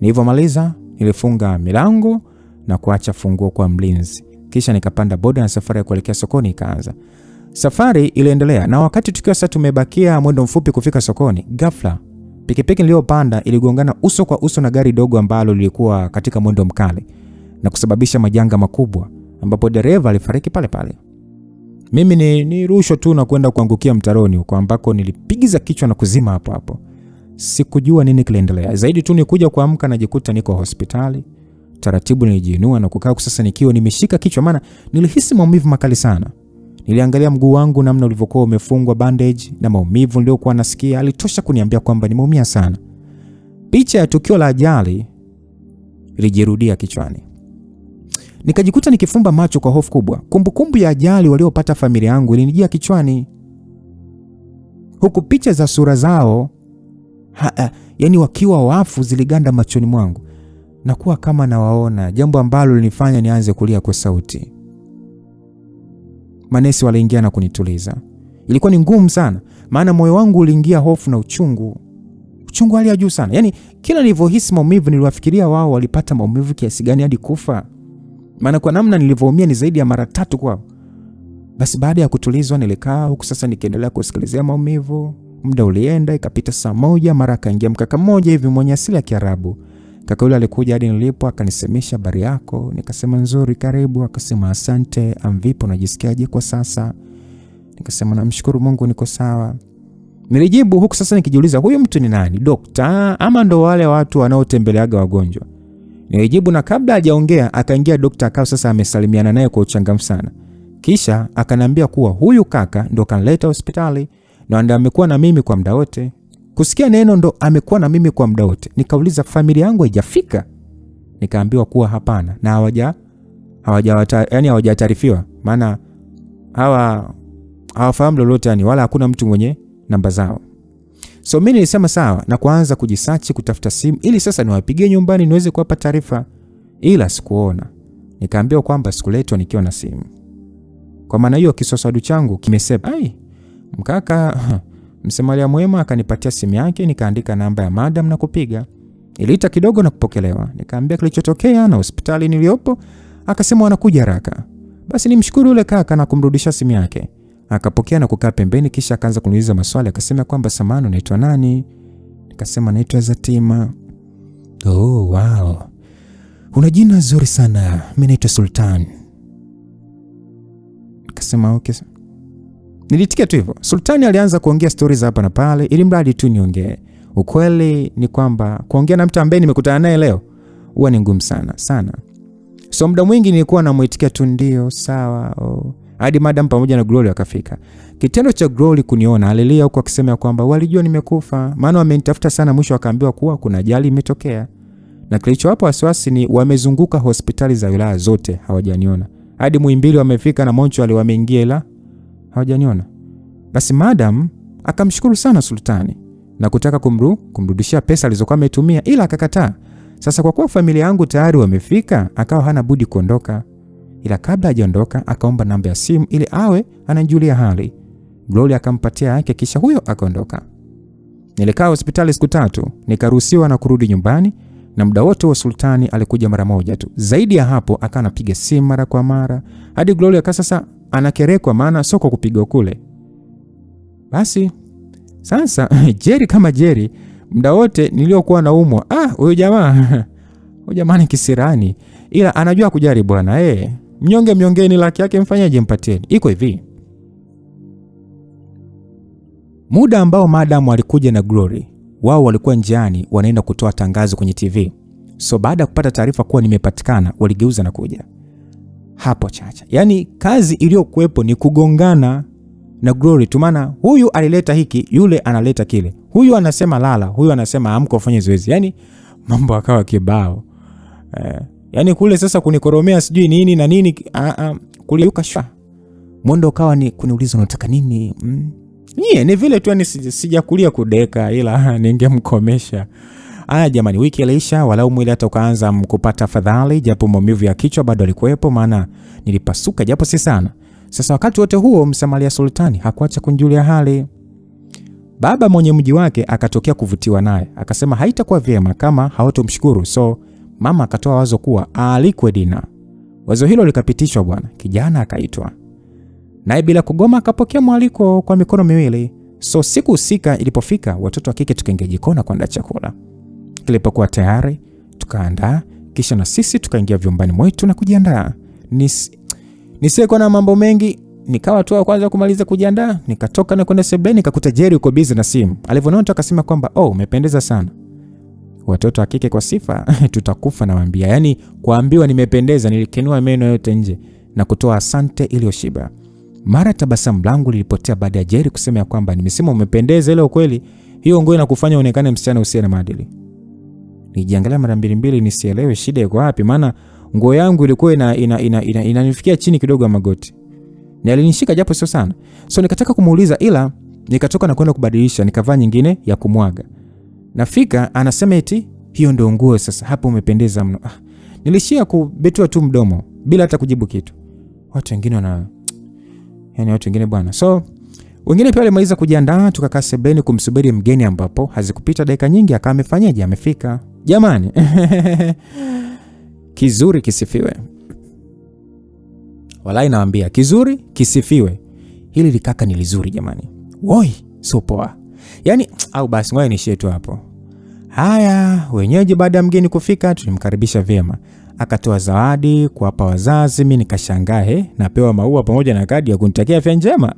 Nilipomaliza, nilifunga milango na kuacha funguo kwa mlinzi. Kisha nikapanda boda na safari ya kuelekea sokoni ikaanza. Safari iliendelea, na wakati tukiwa sasa tumebakia mwendo mfupi kufika sokoni, ghafla pikipiki niliyopanda iligongana uso kwa uso na gari dogo ambalo lilikuwa katika mwendo mkali na kusababisha majanga makubwa, ambapo dereva alifariki pale pale. Mimi nirushwa tu na kwenda kuangukia mtaroni huko ambako nilipigiza kichwa na kuzima hapo hapo. Sikujua nini kiliendelea. Zaidi tu nikuja kuamka na jikuta niko hospitali. Taratibu nilijiinua na kukaa sasa nikiwa nimeshika kichwa, maana nilihisi maumivu makali sana. Niliangalia mguu wangu namna ulivyokuwa umefungwa bandage, na maumivu niliyokuwa nasikia alitosha kuniambia kwamba nimeumia sana. Picha ya tukio la ajali ilijirudia kichwani. Nikajikuta nikifumba macho kwa hofu kubwa. Kumbukumbu ya ajali waliopata familia yangu ilinijia kichwani, huku picha za sura zao yani wakiwa wafu ziliganda machoni mwangu na kuwa kama nawaona, jambo ambalo lilinifanya nianze kulia kwa sauti. Manesi waliingia na kunituliza. Ilikuwa ni ngumu sana, maana moyo wangu uliingia hofu na uchungu hali ya juu sana. Yani kila nilivyohisi maumivu niliwafikiria wao walipata maumivu kiasi gani hadi kufa, maana kwa namna nilivyoumia ni zaidi ya mara 3 kwao. Basi baada ya kutulizwa nilikaa huku sasa nikiendelea kusikilizia maumivu. Muda ulienda, ikapita saa 1, mara akaingia mkaka mmoja hivi mwenye asili ya Kiarabu. Kaka yule alikuja hadi nilipo akanisemesha, habari yako? Nikasema nzuri, karibu. Akasema asante, amvipo unajisikiaje kwa sasa? Nikasema namshukuru Mungu niko sawa. Nilijibu huku sasa nikijiuliza huyu mtu ni nani? Dokta ama ndo wale watu wanaotembeleaga wagonjwa? Nilijibu, na kabla hajaongea akaingia dokta akao sasa amesalimiana naye kwa uchangamfu sana. Kisha akaniambia kuwa huyu kaka ndo kanileta hospitali na ndio amekuwa na mimi kwa muda wote. Kusikia neno ndo amekuwa na mimi kwa muda wote. Nikauliza familia yangu haijafika? Nikaambiwa kuwa hapana na hawajataarifiwa, maana hawafahamu lolote yani, wala hakuna mtu mwenye namba zao. So mimi nilisema sawa na kuanza kujisearch kutafuta simu ili sasa niwapigie nyumbani niweze kuwapa taarifa, ila sikuona. Nikaambiwa kwamba sikuletwa nikiwa na simu. Kwa maana hiyo kisosadu changu kimesema. Mkaka msemalia mwema akanipatia simu yake, nikaandika namba ya madam na kupiga. Iliita kidogo na kupokelewa. Nikaambia kilichotokea na hospitali niliopo. Akasema wanakuja haraka. Basi nimshukuru yule kaka na kumrudisha simu yake. Akapokea na kukaa pembeni, kisha akaanza kuniuliza maswali. Akasema kwamba samahani, unaitwa nani? Nikasema naitwa Zatima. Oh wow, una jina zuri sana. Mimi naitwa Sultan. Nikasema okay. Nilitikia tu hivyo. Sultani alianza kuongea stories hapa na pale ili mradi tu niongee. Ukweli ni kwamba kuongea na mtu ambaye nimekutana naye leo huwa ni ngumu sana. So muda mwingi nilikuwa namuitikia tu ndio, sawa. Hadi madam pamoja na Glory akafika. Kitendo cha Glory kuniona alilia huko akisema kwamba walijua nimekufa, maana wamenitafuta sana, mwisho akaambiwa kuwa kuna ajali imetokea. Na kilichowapa wasiwasi ni wamezunguka hospitali za wilaya zote hawajaniona. Hadi Muhimbili wamefika na Moncho wameingia ila hawajaniona. Basi madam akamshukuru sana Sultani na kutaka kumrudishia pesa alizokuwa ametumia, ila akakataa. Sasa kwa kuwa familia yangu tayari wamefika, akawa hana budi kuondoka. Ila kabla hajaondoka akaomba namba ya simu ili awe anajulia hali. Glory akampatia yake, kisha huyo akaondoka. Nilikaa hospitali siku 3, nikaruhusiwa na kurudi nyumbani, na muda wote wa Sultani alikuja mara moja tu. Zaidi ya hapo akawa anapiga simu mara kwa mara. Hadi Glory sasa anakerekwa, maana soko kupiga kule. Basi sasa Jerry kama Jerry, muda wote niliokuwa naumwa, huyo jamaa ni kisirani, ila anajua kujari bwana. Mnyongeni laki yake mfanyaje, mpatieni. Iko hivi. Muda ambao madam alikuja na Glory, wao walikuwa njiani wanaenda kutoa tangazo kwenye TV. So baada ya kupata taarifa kuwa nimepatikana, waligeuza na kuja. Hapo chacha. Yaani kazi iliyokuepo ni kugongana na Glory tu, maana huyu alileta hiki, yule analeta kile. Huyu anasema lala, huyu anasema amka ufanye zoezi. Yaani mambo akawa kibao. Yaani kule sasa kunikoromea sijui nini na nini, kuliuka shwa. Mwendo kawa ni kuniuliza unataka nini? Ni vile tu yani sijakulia kudeka, ila ningemkomesha. Jamani, wiki iliisha, walau mwili hata ukaanza kupata fadhali, japo maumivu ya kichwa bado alikuwepo, maana nilipasuka japo si sana. Sasa wakati wote huo msamalia Sultani hakuacha kunjulia hali. Baba mwenye mji wake akatokea kuvutiwa naye, akasema haitakuwa vyema kama hawatomshukuru. So mama akatoa wazo kuwa aalikwe dina. Wazo hilo likapitishwa bwana. Kijana akaitwa. Naye bila kugoma akapokea mwaliko kwa mikono miwili. So siku husika ilipofika, watoto wa kike tukaingia jikoni kuandaa chakula. Kilipokuwa tayari, tukaandaa, kisha na sisi tukaingia vyumbani mwetu na kujiandaa. Nisikuwa na mambo mengi, nikawa tu kwanza kumaliza kujiandaa, nikatoka na kwenda sebuleni, nikakuta Jerry uko busy na simu. Alivyoona akasema kwamba umependeza sana. Watoto wa kike kwa sifa tutakufa na waambia. Yaani kuambiwa nimependeza, nilikenua meno yote nje na kutoa asante iliyoshiba. Mara tabasamu langu lilipotea baada ya Jerry kusema kwamba nimesema umependeza, ile ukweli hiyo nguo inakufanya uonekane msichana usiye na maadili. Nijiangalia mara mbili nisielewe shida iko wapi, maana nguo yangu ilikuwa inanifikia chini kidogo ya magoti. Na alinishika japo sio sana. So nikataka kumuuliza, ila nikatoka na kwenda kubadilisha, nikavaa nyingine ya kumwaga. Nafika anasema eti hiyo ndio nguo sasa, hapo umependeza mno. Nilishia kubetua tu mdomo bila hata kujibu kitu. Watu wengine watu wengine bwana. So wengine pia walimaliza kujiandaa, tukakaa sebeni kumsubiri mgeni, ambapo hazikupita dakika nyingi akawa amefanyaje, amefika. Jamani. Kizuri kisifiwe. Walai nawaambia, kizuri kisifiwe. Hili likaka ni lizuri jamani. Woi, so poa. Yaani au basi ngoja niishie tu hapo. Haya, wenyeji baada ya mgeni kufika tulimkaribisha vyema. Akatoa zawadi kuwapa wazazi, mimi nikashangaa napewa maua pamoja na kadi ya kunitakia afya njema.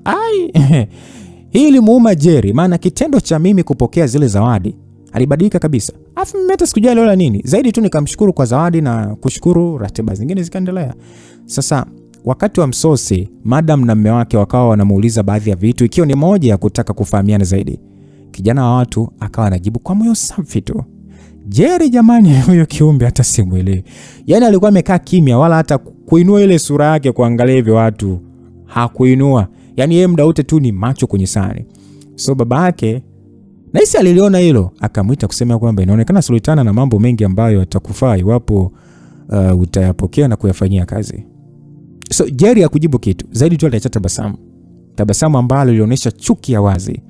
Hili muuma Jerry, maana kitendo cha mimi kupokea zile zawadi alibadilika kabisa. Afu mimi hata sikujali wala nini. Zaidi tu nikamshukuru kwa zawadi na kushukuru, ratiba zingine zikaendelea. Sasa wakati wa msosi, madam na mume wake wakawa wanamuuliza baadhi ya vitu, ikiwa ni moja ya kutaka kufahamiana zaidi. Kijana wa watu akawa anajibu kwa moyo safi tu. Jerry jamani, huyo kiumbe hata simuelewi. Yaani alikuwa amekaa kimya, wala hata kuinua ile sura yake kuangalia hivi watu hakuinua. Yaani yeye muda wote tu ni macho kwenye sare. So baba yake Naisi aliliona hilo, akamuita kusema kwamba inaonekana Sultana na mambo mengi ambayo atakufaa iwapo utayapokea na kuyafanyia kazi. So Jerry hakujibu kitu, zaidi tu aliacha tabasamu. Tabasamu ambalo lilionyesha chuki ya wazi.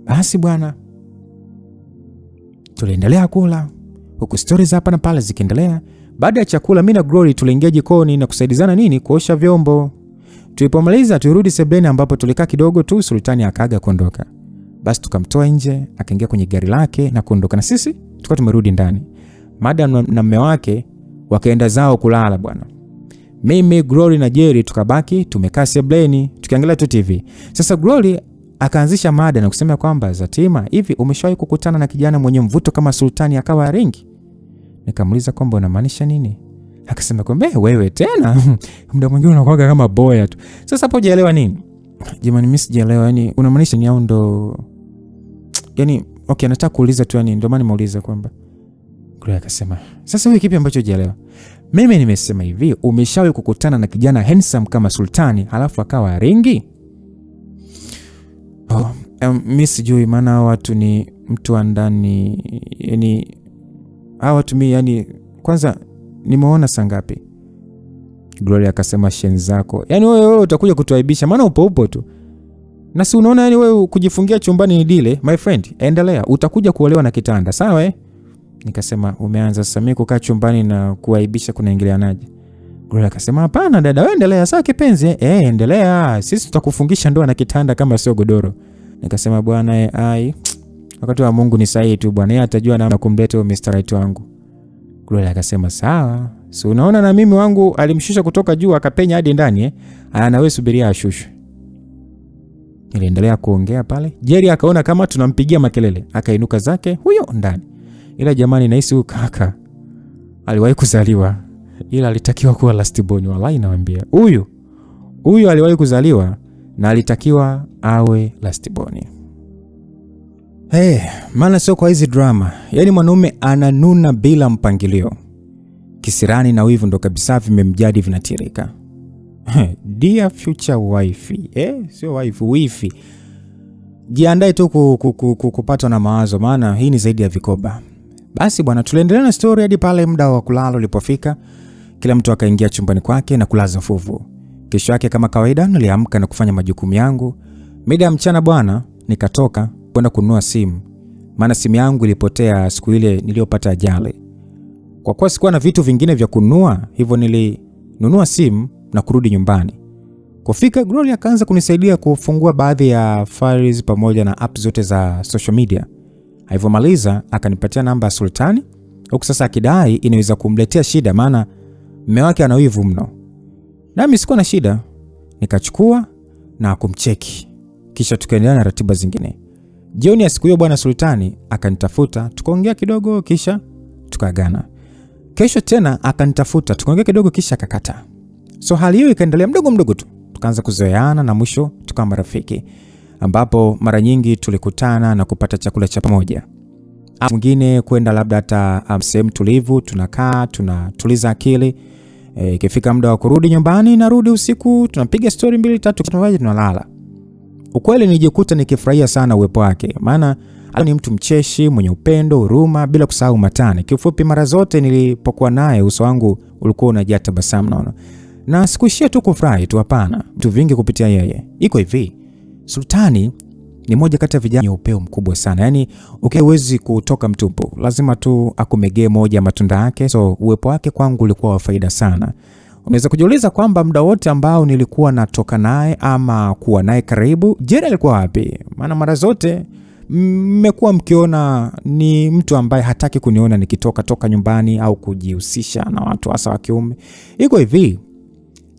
Basi bwana, tuliendelea kula, huku stories hapa na pale zikiendelea. Baada ya chakula mimi na Glory tuliingia jikoni na kusaidizana kuosha vyombo. Tulipomaliza turudi sebuleni ambapo tulikaa kidogo tu, Sultani akaga kuondoka. Basi tukamtoa nje, akaingia kwenye gari lake na kuondoka, na sisi tulikuwa tumerudi ndani. Madam na mume wake wakaenda zao kulala bwana. Mimi, Glory na Jerry tukabaki tumekaa sebuleni tukiangalia tu TV. Sasa Glory akaanzisha mada na kusema kwamba Zatima, hivi umeshawahi kukutana na kijana mwenye mvuto kama Sultani akawa ringi? Nikamuuliza kwamba unamaanisha nini? Akasema kwamba wewe tena muda mwingine unakuwa kama boya tu. Sasa hapo hujaelewa nini? Jamani mimi sijaelewa, yani unamaanisha ni au ndo okay, nataka kuuliza tu, ndio maana nimeuliza kwamba. Gloria akasema, sasa wewe kipi ambacho hujaelewa? Mimi nimesema hivi, umeshawahi kukutana na kijana handsome kama Sultani halafu akawa ringi? Mimi sijui, maana watu ni mtu wa ndani, yani hawa watu mimi kwanza nimeona saa ngapi? Gloria akasema shen zako. Wewe utakuja kutuaibisha, maana upo tu. Na si unaona wewe kujifungia chumbani ni dile, my friend. Endelea, utakuja kuolewa na kitanda, sawa Nikasema umeanza sasa, mimi kukaa chumbani na kuaibisha kunaingilianaje? Gloria akasema hapana dada, wewe endelea sawa kipenzi. Endelea, sisi tutakufungisha ndoa na kitanda kama sio godoro. Nikasema bwana wakati wa Mungu ni sahihi tu bwana, yeye atajua namna kumleta huyo Mr. Right wangu. Gloria akasema sawa. So unaona na mimi wangu alimshusha kutoka juu akapenya hadi ndani na wewe subiria ashushe. Niliendelea kuongea pale. Jerry akaona kama tunampigia makelele, akainuka zake huyo ndani. Ila jamani, nahisi huyu kaka aliwahi kuzaliwa, ila alitakiwa kuwa last born. Wallahi nawaambia, huyu aliwahi kuzaliwa na alitakiwa awe last born. Maana sio kwa hizi drama. Mwanaume ananuna bila mpangilio. Kisirani na wivu ndo kabisa vimemjadi vinatirika. Dear future wife. Sio wife, wifi. Jiandae tu kupatwa na mawazo, maana hii ni zaidi ya vikoba. Basi bwana, tuliendelea na story hadi pale muda wa kulala ulipofika. Kila mtu akaingia chumbani kwake na kulaza fuvu. Kesho yake kama kawaida niliamka na kufanya majukumu yangu. Mida ya mchana bwana, nikatoka kwenda kununua simu. Maana simu yangu ilipotea siku ile niliyopata ajali. Kwa kuwa sikuwa na vitu vingine vya kununua, hivyo nilinunua simu na kurudi nyumbani. Kufika, Gloria akaanza kunisaidia kufungua baadhi ya files pamoja na apps zote za social media. Alivyomaliza akanipatia namba ya Sultani, huku sasa akidai inaweza kumletea shida maana mume wake ana wivu mno. Nami sikuwa na shida, nikachukua na kumcheki. Kisha tukaendelea na ratiba zingine. Jioni ya siku hiyo bwana Sultani akanitafuta, tukaongea kidogo kisha tukaagana. Kesho tena akanitafuta, tukaongea kidogo kisha akakata. So hali hiyo ikaendelea mdogo tu. Tukaanza kuzoeana na mwisho tukawa marafiki, ambapo mara nyingi tulikutana na kupata chakula cha pamoja. Mwingine kwenda labda hata sehemu tulivu, tunakaa, tunatuliza akili. Ikifika muda wa kurudi nyumbani, narudi usiku, tunapiga story 2-3 tunalala. Ukweli nijikuta nikifurahia sana uwepo wake, maana ni mtu mcheshi, mwenye upendo, huruma, bila kusahau matani. Kiufupi mara zote nilipokuwa naye uso wangu ulikuwa unajaa tabasamu naona. Na sikuishia tu kufurahi tu, hapana. Vitu vingi kupitia yeye. Iko hivi, Sultani ni moja kati ya vijana wenye upeo mkubwa sana. Huwezi kutoka mtupu. Lazima tu akumegee moja matunda yake. So uwepo wake kwangu ulikuwa wa faida sana. Unaweza kujiuliza kwamba muda wote ambao nilikuwa natoka naye ama kuwa naye karibu, Jerry alikuwa wapi? Maana mara zote mmekuwa mkiona ni mtu ambaye hataki kuniona nikitoka nyumbani au kujihusisha na watu hasa wa kiume. Iko hivi,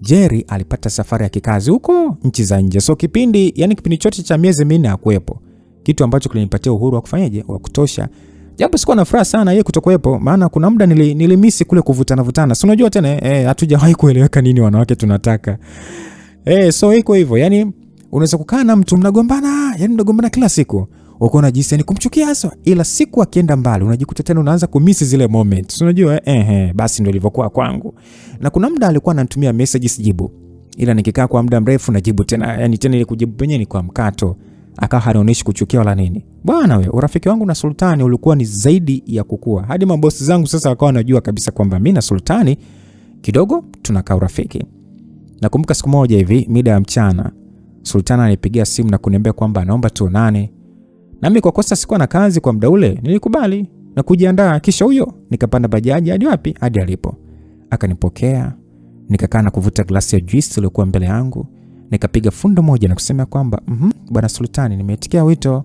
Jerry alipata safari ya kikazi huko nchi za nje. So kipindi chote cha miezi 4 hakuepo. Kitu ambacho kilinipatia uhuru wa kufanyaje, wa kutosha. Japo sikuwa na furaha sana yeye kutokuepo, maana kuna muda nilimisi kule kuvutana. Si unajua tena hatujawahi kueleweka nini wanawake tunataka. So iko hivyo. Unaweza kukaa na mtu mnagombana, mnagombana kila siku. uko unajisi yani kumchukia hasa, ila siku akienda mbali unajikuta tena unaanza kumisi zile moments. Unajua basi ndio ilivyokuwa kwangu. Na kuna muda alikuwa ananitumia message sijibu, ila nikikaa kwa muda mrefu najibu tena, yani tena ile kujibu penyewe ni kwa mkato. Akawa haonyeshi kuchukia wala nini. Bwana we, urafiki wangu na Sultani ulikuwa ni zaidi ya kukua. Hadi mabosi zangu sasa wakawa wanajua kabisa kwamba mimi na Sultani kidogo tunakaa urafiki. Nakumbuka siku moja hivi mida ya mchana, Sultani alipigia simu na kuniambia kwamba anaomba tuonane. Na mimi kwa kosa sikuwa na kazi kwa muda ule, nilikubali na kujiandaa. Kisha huyo nikapanda bajaji hadi wapi? Hadi alipo. Akanipokea, nikakaa na kuvuta glasi ya juice iliyokuwa mbele yangu. Nikapiga fundo moja na kusema kwamba bwana Sultani, nimeitikia wito.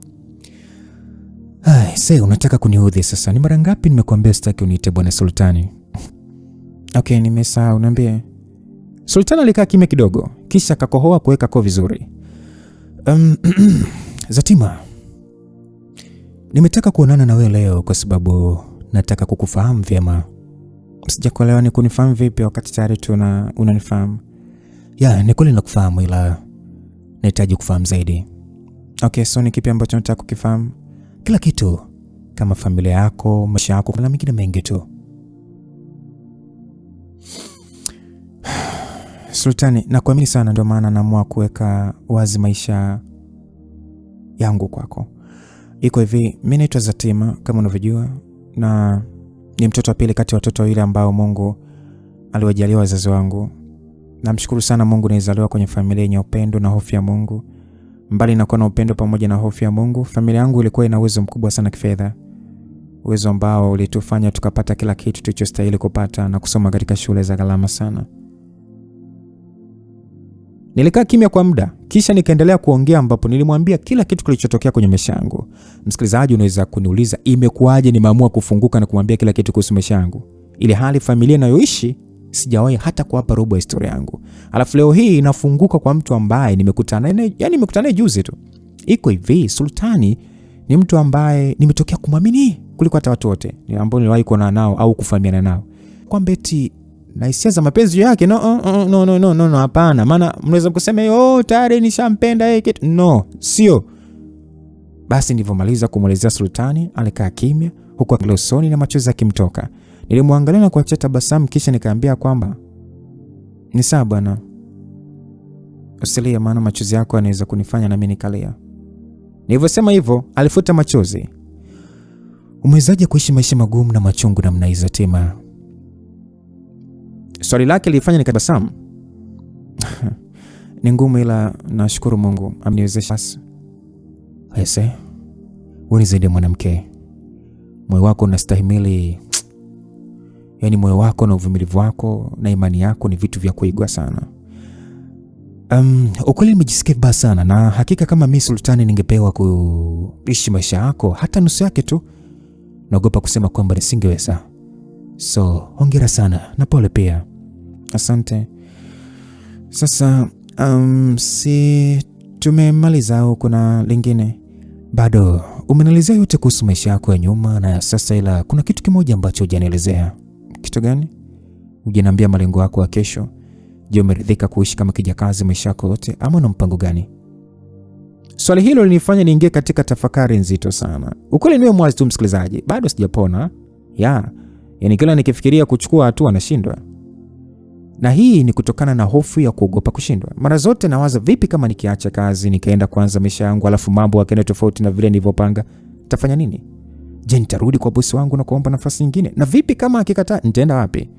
Sasa unataka kuniudhi sasa? Ni mara ngapi nimekuambia sitaki uniite bwana Sultani? Okay, nimesahau, niambie. Sultani alikaa kimya kidogo, kisha akakohoa kuweka koo vizuri. Zatima, nimetaka kuonana na wewe leo kwa sababu nataka kukufahamu vyema. Sijakuelewa, ni kunifahamu vipi wakati tayari unanifahamu? Ni kweli nakufahamu, ila nahitaji kufahamu zaidi. Okay, so ni kipi ambacho nataka kukifahamu? Kila kitu, kama familia yako, maisha yako na mengine mengi tu. Sultani, nakuamini sana, ndio maana naamua kuweka wazi maisha yangu kwako. Iko hivi, mimi naitwa Zatima kama unavyojua, na ni mtoto wa pili kati ya watoto wawili ambao Mungu aliwajalia wazazi wangu. Namshukuru sana Mungu nilizaliwa kwenye familia yenye upendo na hofu ya Mungu. Mbali na kuwa na upendo pamoja na hofu ya Mungu, familia yangu ilikuwa ina uwezo mkubwa sana kifedha. Uwezo ambao ulitufanya tukapata kila kitu tulichostahili kupata na kusoma katika shule za gharama sana. Nilikaa kimya kwa muda, kisha nikaendelea kuongea ambapo nilimwambia kila kitu kilichotokea kwenye maisha yangu. Msikilizaji, unaweza kuniuliza imekuaje nimeamua kufunguka na kumwambia kila kitu kuhusu maisha yangu? Ile hali familia ninayoishi sijawahi hata kuwapa robo ya historia yangu. Alafu leo hii inafunguka kwa mtu ambaye nimekutana naye juzi tu. Iko hivi, Sultani ni mtu ambaye nimetokea kumwamini kuliko hata watu wote ambao niliwahi kuona nao au kufahamiana nao. Kwamba eti na hisia za mapenzi yake, no, hapana. Maana mnaweza kusema tayari nishampenda yeye kitu. No, sio. Basi nilivyomaliza kumwelezea Sultani, alikaa kimya huku akiangalia usoni na machozi yakimtoka. Nilimwangalia na kuacha tabasamu, kisha nikaambia kwamba ni sawa bwana, usilie, maana machozi yako yanaweza kunifanya na mimi nikalia. Nilivyosema hivyo, alifuta machozi. Umewezaje kuishi maisha magumu na machungu namna hizo Zatima? Swali lake lilifanya nikabasamu. Ni ngumu, ila nashukuru Mungu ameniwezesha. Wewe ni zaidi ya mwanamke. Moyo wako unastahimili. Yaani moyo wako na uvumilivu wako na imani yako ni vitu vya kuigwa sana. Ukweli nimejisikia vibaya sana, na hakika kama mimi Sultani ningepewa kuishi maisha yako hata nusu yake tu, naogopa kusema kwamba nisingeweza. So, hongera sana na pole pia. Asante. Sasa si tumemaliza au kuna lingine? Bado. Umenielezea yote kuhusu maisha yako ya nyuma na sasa, ila kuna kitu kimoja ambacho hujanielezea. Kitu gani? Hujaniambia malengo yako ya kesho. Je, umeridhika kuishi kama kijakazi maisha yako yote ama una mpango gani? Swali hilo linifanya niingie katika tafakari nzito sana. Ukweli niwe mwazi tu msikilizaji, bado sijapona. Yaani kila nikifikiria kuchukua hatua nashindwa. Na hii ni kutokana na hofu ya kuogopa kushindwa. Mara zote nawaza vipi kama nikiacha kazi nikaenda kuanza maisha yangu alafu mambo yakaenda tofauti na vile nilivyopanga, nitafanya nini? Je, nitarudi kwa bosi wangu na kuomba nafasi nyingine? Na vipi kama akikataa, nitaenda wapi?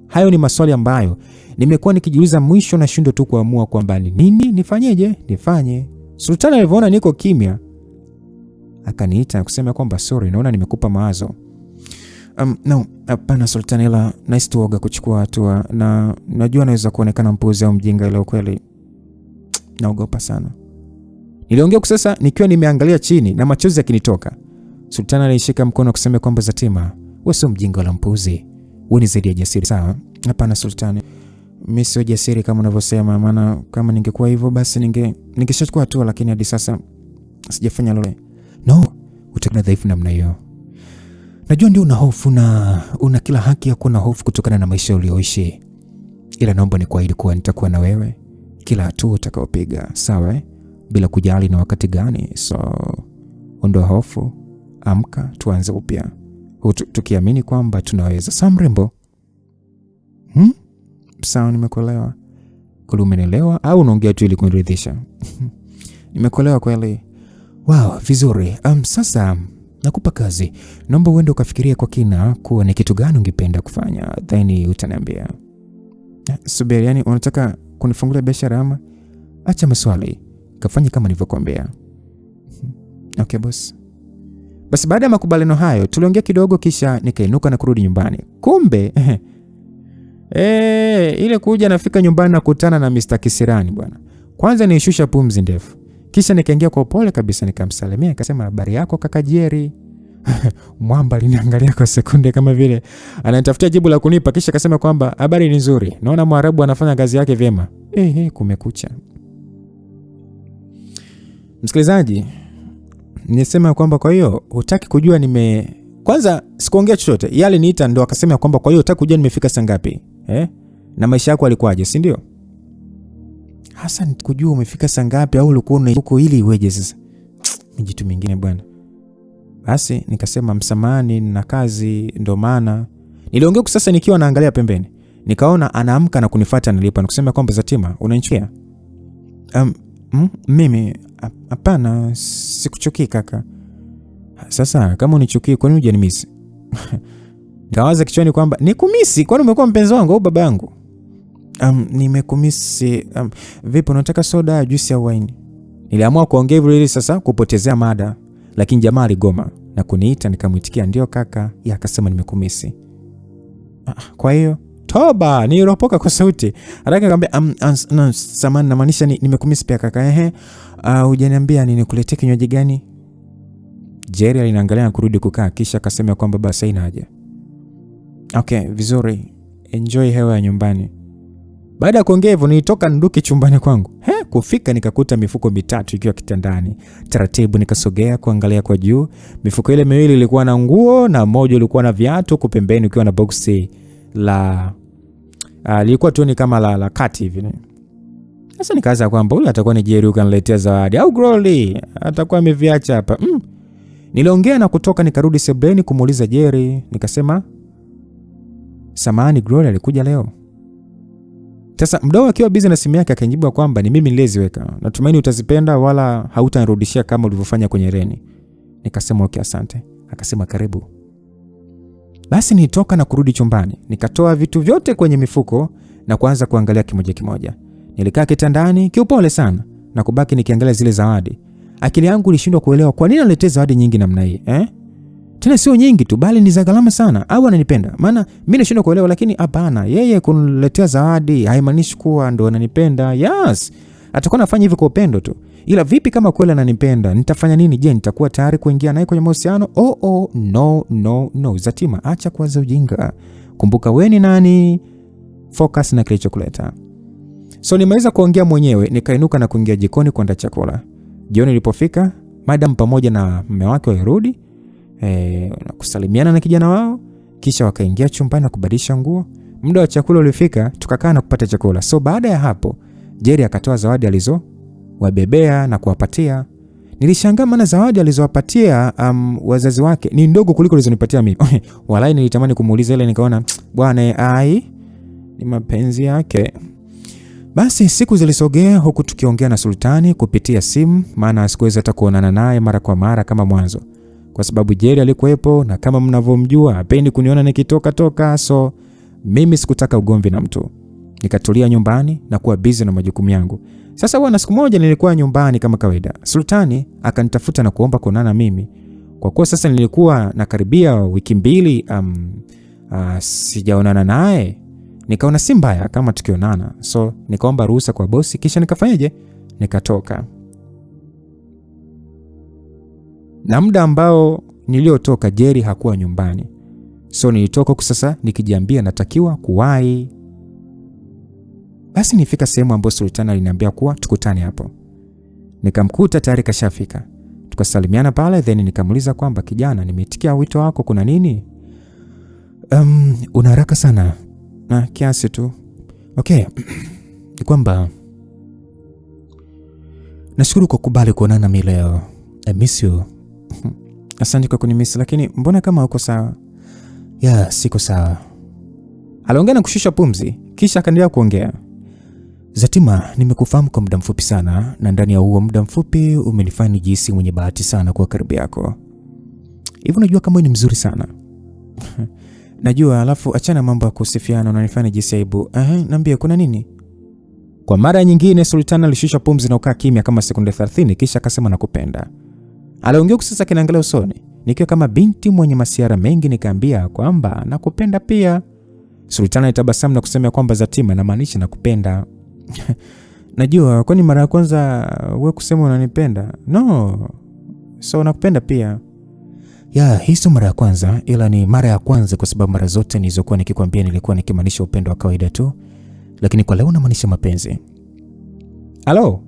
Hayo ni maswali ambayo nimekuwa nikijiuliza, mwisho na shindo tu kuamua kwamba nini nifanyeje? Nifanye. Sultani alivyoona niko kimya, akaniita na kusema kwamba sorry, naona nimekupa mawazo. No, hapana Sultani, ila nice to oga kuchukua hatua, na najua naweza kuonekana mpuzi au mjinga, ila ukweli naogopa sana. Niliongea sasa nikiwa nimeangalia chini na machozi yakinitoka. Sultani alishika mkono kusema kwamba Zatima, wewe sio mjinga wala mpuzi. Wewe ni zaidi ya jasiri, sawa? Hapana Sultani, mimi sio jasiri kama unavyosema, maana kama ningekuwa hivyo basi ningeshachukua hatua, lakini hadi sasa sijafanya lolote. No, utakuwa dhaifu namna hiyo. Najua ndio una hofu na una kila haki ya kuwa na hofu kutokana na maisha uliyoishi. Ila naomba nikuahidi kuwa nitakuwa na wewe kila hatua utakayopiga, sawa? Bila kujali na wakati gani. So ondoa ondoa hofu, amka, tuanze upya. Tukiamini kwamba tunaweza. Sawa mrembo? Sawa, nimekuelewa. Kweli umenielewa au unaongea tu ili kuniridhisha? Nimekuelewa kweli. Wow, vizuri. Sasa nakupa kazi. Naomba uende ukafikiria kwa kina kuwa ni kitu gani ungependa kufanya, then utaniambia. Subiri, yani unataka kunifungulia biashara ama? Acha maswali. Kafanya kama nilivyokuambia. Okay boss. Basi baada ya makubaliano hayo tuliongea kidogo, kisha nikainuka na kurudi nyumbani. Kumbe ile kuja nafika nyumbani na kukutana na Mr. Kisirani bwana. Kwanza nilishusha pumzi ndefu. Kisha nikaingia kwa upole kabisa nikamsalimia, akasema habari yako kaka Jerry. Mwamba aliniangalia kwa sekunde kama vile anatafuta jibu la kunipa, kisha akasema kwamba habari ni nzuri. Naona Mwarabu anafanya kazi yake vyema. Kumekucha. Msikilizaji, nisema kwamba kwa hiyo hutaki kujua kwanza sikuongea chochote. Yale niita ndo akasema kwamba kwa hiyo hutaki kujua nimefika saa ngapi? Na maisha yako alikuwaje, si ndio? Hasa nikujua umefika saa ngapi au ulikuwa huko ili iweje sasa? Mjitu mingine bwana. Basi nikasema msamani na kazi ndo maana. Niliongea sasa nikiwa naangalia pembeni. Nikaona anaamka na kunifuata nilipo na kusema kwamba Zatima, unanichukia? Mimi hapana, sikuchukii kaka. Sasa kama unichukii kwa nini hujanimisi? Nikawaza kichwani kwamba nikumisi, kwani umekuwa mpenzi wangu au baba yangu? Nimekumisi. Vipi, unataka soda, juice au wine? Niliamua kuongea hivyo ili sasa kupotezea mada, lakini jamaa aligoma na kuniita. Nikamwitikia ndio kaka. Yeye akasema nimekumisi. Kwa hiyo toba, niropoka kwa sauti. Haraka nikamwambia samahani, namaanisha nimekumisi pia kaka. Hujaniambia nikuletee kinywaji gani? Jerry aliniangalia na kurudi kukaa, kisha akasema kwamba basi haina haja. Okay, vizuri. Enjoy hewa ya nyumbani. Baada ya kuongea hivyo nilitoka nduki chumbani kwangu. Kufika nikakuta mifuko mitatu ikiwa kitandani. Taratibu nikasogea kuangalia kwa juu. Mifuko ile miwili ilikuwa na nguo na moja ilikuwa na viatu, huku pembeni ukiwa na boksi la lilikuwa tu ni kama la kati hivi. Sasa nikaanza kwamba huyu atakuwa ni Jerry ukaniletea zawadi au Groli atakuwa ameviacha hapa. Niliongea na kutoka nikarudi sebuleni kumuuliza Jerry, nikasema samahani, Groli alikuja leo? Sasa mdau akiwa busy na simu yake akanijibu kwamba ni mimi niliziweka. Natumaini utazipenda wala hautanirudishia kama ulivyofanya kwenye reni. Nikasema okay, asante. Akasema karibu. Basi nilitoka na kurudi chumbani. Nikatoa vitu vyote kwenye mifuko na kuanza kuangalia kimoja kimoja. Nilikaa kitandani kiupole sana na kubaki nikiangalia zile zawadi. Akili yangu ilishindwa kuelewa kwa nini analetea zawadi nyingi namna hii, Tena sio nyingi tu bali ni za gharama sana, au ananipenda? Maana mimi nashindwa kuelewa, lakini hapana, yeye kuniletea zawadi haimaanishi kuwa ndo ananipenda. Yes, atakuwa anafanya hivyo kwa upendo tu. Ila vipi kama kweli ananipenda? Nitafanya nini? Je, nitakuwa tayari kuingia naye kwenye mahusiano? No, Zatima, acha kuwaza ujinga. Kumbuka wewe ni nani? Focus na kilichokuleta. So nimeweza kuongea mwenyewe, nikainuka na kuingia jikoni kuandaa chakula. Jioni ilipofika, madam pamoja na mume wake walirudi na kusalimiana na kijana wao, kisha wakaingia chumbani na kubadilisha nguo. Muda wa chakula ulifika, tukakaa na kupata chakula. So baada ya hapo, Jerry akatoa zawadi wabebea na kuwapatia. Nilishangaa maana zawadi alizowapatia wazazi wake ni ndogo kuliko alizonipatia mimi. Walai nilitamani kumuuliza ile, nikaona bwana ni mapenzi yake. Basi siku zilisogea huku tukiongea na Sultani kupitia simu, maana sikuweza hata kuonana naye mara kwa mara kama mwanzo. Kwa sababu Jerry alikuwepo na kama mnavyomjua hapendi kuniona nikitoka. So mimi sikutaka ugomvi na mtu. Nikatulia nyumbani na kuwa busy na majukumu yangu. Sasa bwana, siku moja nilikuwa nyumbani kama kawaida. Sultani akanitafuta na kuomba kuonana mimi. Kwa kuwa sasa nilikuwa nakaribia wiki 2 sijaonana naye, nikaona si mbaya kama tukionana. So nikaomba ruhusa kwa bosi, kisha nikafanyaje? Nikatoka. Na muda ambao niliotoka Jerry hakuwa nyumbani. So nilitoka huko sasa nikijiambia natakiwa kuwahi. Basi nifika sehemu ambayo Sultani aliniambia kuwa tukutane hapo. Nikamkuta tayari kashafika. Tukasalimiana pale, then nikamuuliza kwamba kijana, nimeitikia wito wako, kuna nini? Una haraka sana. Na kiasi tu. Okay. Ni kwamba nashukuru kwa kubali kuonana mimi leo. I miss you. Asante kwa kunimisi, lakini mbona kama uko sawa? Ya, siko sawa. Aliongea na kushusha pumzi, kisha akaendelea kuongea. Zatima, nimekufahamu kwa muda mfupi sana, na ndani ya huo muda mfupi umenifanya nijihisi mwenye bahati sana kuwa karibu yako. Hivi unajua kama ni mzuri sana? Najua, alafu achana mambo ya kusifiana, unanifanya nijihisi aibu. Niambie kuna nini? Kwa mara nyingine Sultan alishusha pumzi na ukaa kimya kama sekunde 30, kisha akasema nakupenda. Aliongea sasa kinaangalia usoni. Nikiwa kama binti mwenye masiara mengi nikaambia kwamba nakupenda pia. Sultan alitabasamu na kusema kwamba Zatima, namaanisha nakupenda. Najua, kwani mara ya kwanza wewe kusema unanipenda? No. So nakupenda pia. Ya, hii sio mara ya kwanza, ila ni mara ya kwanza kwa sababu mara zote nilizokuwa nikikwambia nilikuwa nikimaanisha upendo wa kawaida tu. Lakini kwa leo namaanisha mapenzi. Halo?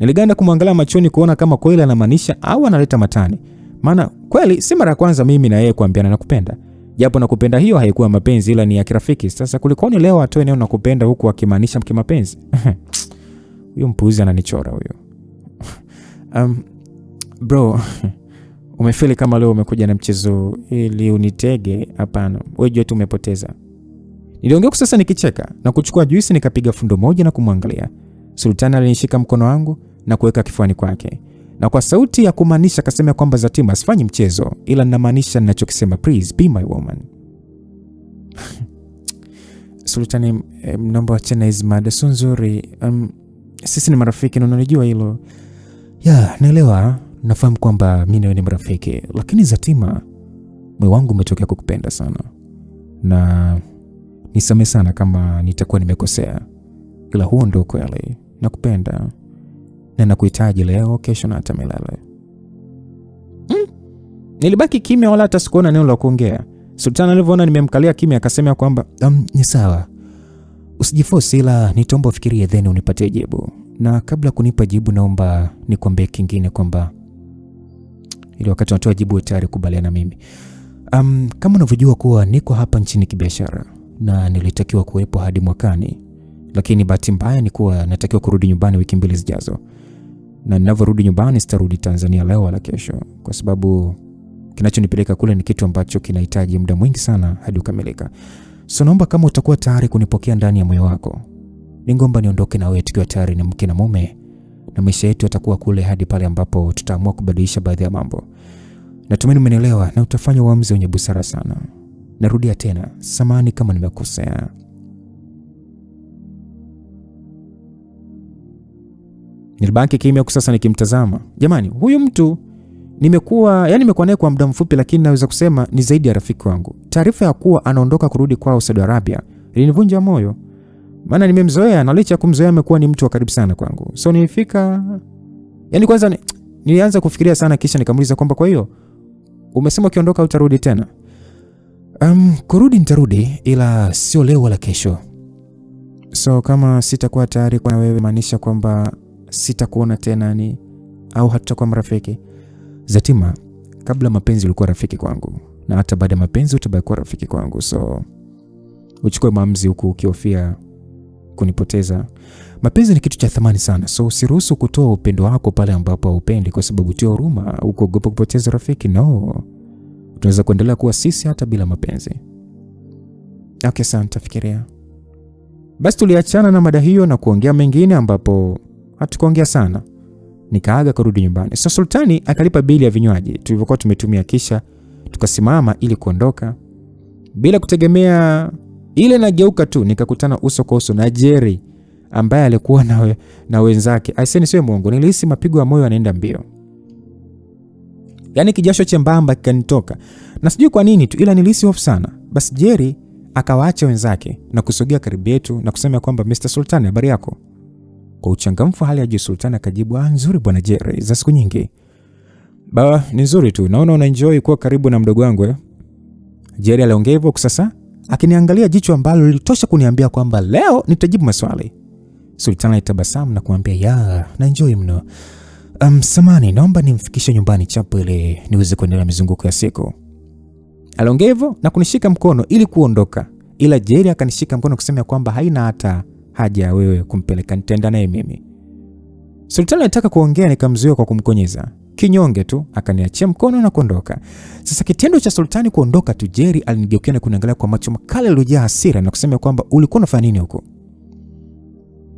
Niliganda kumwangalia machoni kuona kama kweli anamaanisha au analeta matani. Maana kweli si mara ya kwanza mimi na yeye kuambiana nakupenda. Japo nakupenda hiyo haikuwa mapenzi, ila ni ya kirafiki. Sasa kulikoni leo atoe neno nakupenda huku akimaanisha kimapenzi? Huyo mpuuzi ananichora huyo. Bro, umefeli kama leo umekuja na mchezo ili unitege? Hapana, wewe jua tu umepoteza. Niliongea sasa nikicheka na kuchukua juisi nikapiga fundo moja na kumwangalia. Sultan alinishika mkono wangu na kuweka kifuani kwake. Na kwa sauti ya kumaanisha akasema kwamba Zatima, sifanyi mchezo, ila ninamaanisha ninachokisema, please be my woman. Sultan, naomba achana hizo mada sio nzuri. Sisi ni marafiki na unanijua hilo. Ya, naelewa, nafahamu kwamba mimi na wewe ni marafiki, lakini Zatima, moyo wangu umetokea kukupenda sana. Na nisamehe sana kama nitakuwa nimekosea. Ila huo ndio kweli. Nakupenda. Na nakuhitaji leo, kesho na hata milele. Nilibaki kimya wala hata sikuona neno la kuongea. Sultan alivyoona nimemkalia kimya akasema kwamba ni sawa. Usijiforce, ila nitaomba ufikirie then unipatie jibu. Na kabla kunipa jibu naomba nikwambie kingine kwamba ili wakati unatoa jibu tayari kubaliana mimi. Kama unavyojua kuwa niko hapa nchini kibiashara na nilitakiwa kuwepo hadi mwakani. Lakini bahati mbaya ni kuwa natakiwa kurudi nyumbani wiki 2 zijazo. Na ninavyorudi nyumbani sitarudi Tanzania leo wala kesho, kwa sababu kinachonipeleka kule ni kitu ambacho kinahitaji muda mwingi sana hadi ukamilika. So naomba kama utakuwa tayari kunipokea ndani ya moyo wako. Ningomba niondoke na wewe tukiwa tayari ni mke na mume, na maisha yetu yatakuwa kule hadi pale ambapo tutaamua kubadilisha baadhi ya mambo. Natumaini umenielewa na utafanya uamuzi wenye busara sana. Narudia tena, samahani kama nimekosea. Nilibaki kimya sasa nikimtazama. Jamani, huyu mtu nimekuwa naye kwa muda mfupi, lakini naweza kusema ni zaidi ya rafiki wangu. Taarifa ya kuwa anaondoka kurudi kwao Saudi Arabia ilinivunja moyo. Maana nimemzoea na licha ya kumzoea amekuwa ni mtu wa karibu sana kwangu. So nilifika kwanza nilianza kufikiria sana, kisha nikamuuliza kwamba kwa hiyo umesema ukiondoka utarudi tena? Kurudi nitarudi, ila sio leo wala kesho. So kama sitakuwa tayari kwa wewe, maanisha kwamba sitakuona tena au hatutakuwa marafiki? Zatima, kabla mapenzi ulikuwa rafiki kwangu, na hata baada ya mapenzi utabaki kuwa rafiki kwangu. So uchukue maamuzi huku ukihofia kunipoteza. Mapenzi ni kitu cha thamani sana, so usiruhusu kutoa upendo wako pale ambapo haupendi kwa sababu tu huruma au kuogopa kupoteza rafiki. No, tunaweza kuendelea kuwa sisi hata bila mapenzi. Okay, sana, nitafikiria. Basi tuliachana na mada hiyo na kuongea mengine ambapo hatukuongea sana. Nikaaga kurudi nyumbani. So Sultani akalipa bili ya vinywaji tulivyokuwa tumetumia, kisha tukasimama ili kuondoka. Bila kutegemea ile nageuka tu nikakutana uso kwa uso na Jerry ambaye alikuwa na wenzake. Aiseni sio mwongo, nilihisi mapigo ya moyo yanaenda mbio. Kijasho chembamba kikanitoka. Na sijui kwa nini tu, ila nilihisi hofu sana. Basi Jerry akawaacha wenzake na kusogea karibu yetu na kusema kwamba Mr. Sultan, habari yako? Kwa uchangamfu hali ya juu Sultan akajibu, nzuri bwana Jerry, za siku nyingi. Ni nzuri tu, naona una enjoy kuwa karibu na mdogo wangu. Jerry aliongea hivyo sasa akiniangalia jicho ambalo lilitosha kuniambia kwamba leo nitajibu maswali. Sultan alitabasamu na kumwambia, na enjoy mno. Samani, naomba nimfikishe nyumbani chapo ili niweze kuendelea mizunguko ya siku. Aliongea hivyo na kunishika mkono ili kuondoka, ila Jerry akanishika mkono kusema kwamba haina hata haja wewe kumpeleka, nitaenda naye mimi. Sultan alitaka kuongea nikamzuia kwa kumkonyeza. kinyonge tu, akaniachia mkono na kuondoka. Sasa kitendo cha Sultani kuondoka tu, Jerry alinigeukia na kuniangalia kwa macho makali yaliyojaa hasira na kusema kwamba ulikuwa unafanya nini huko?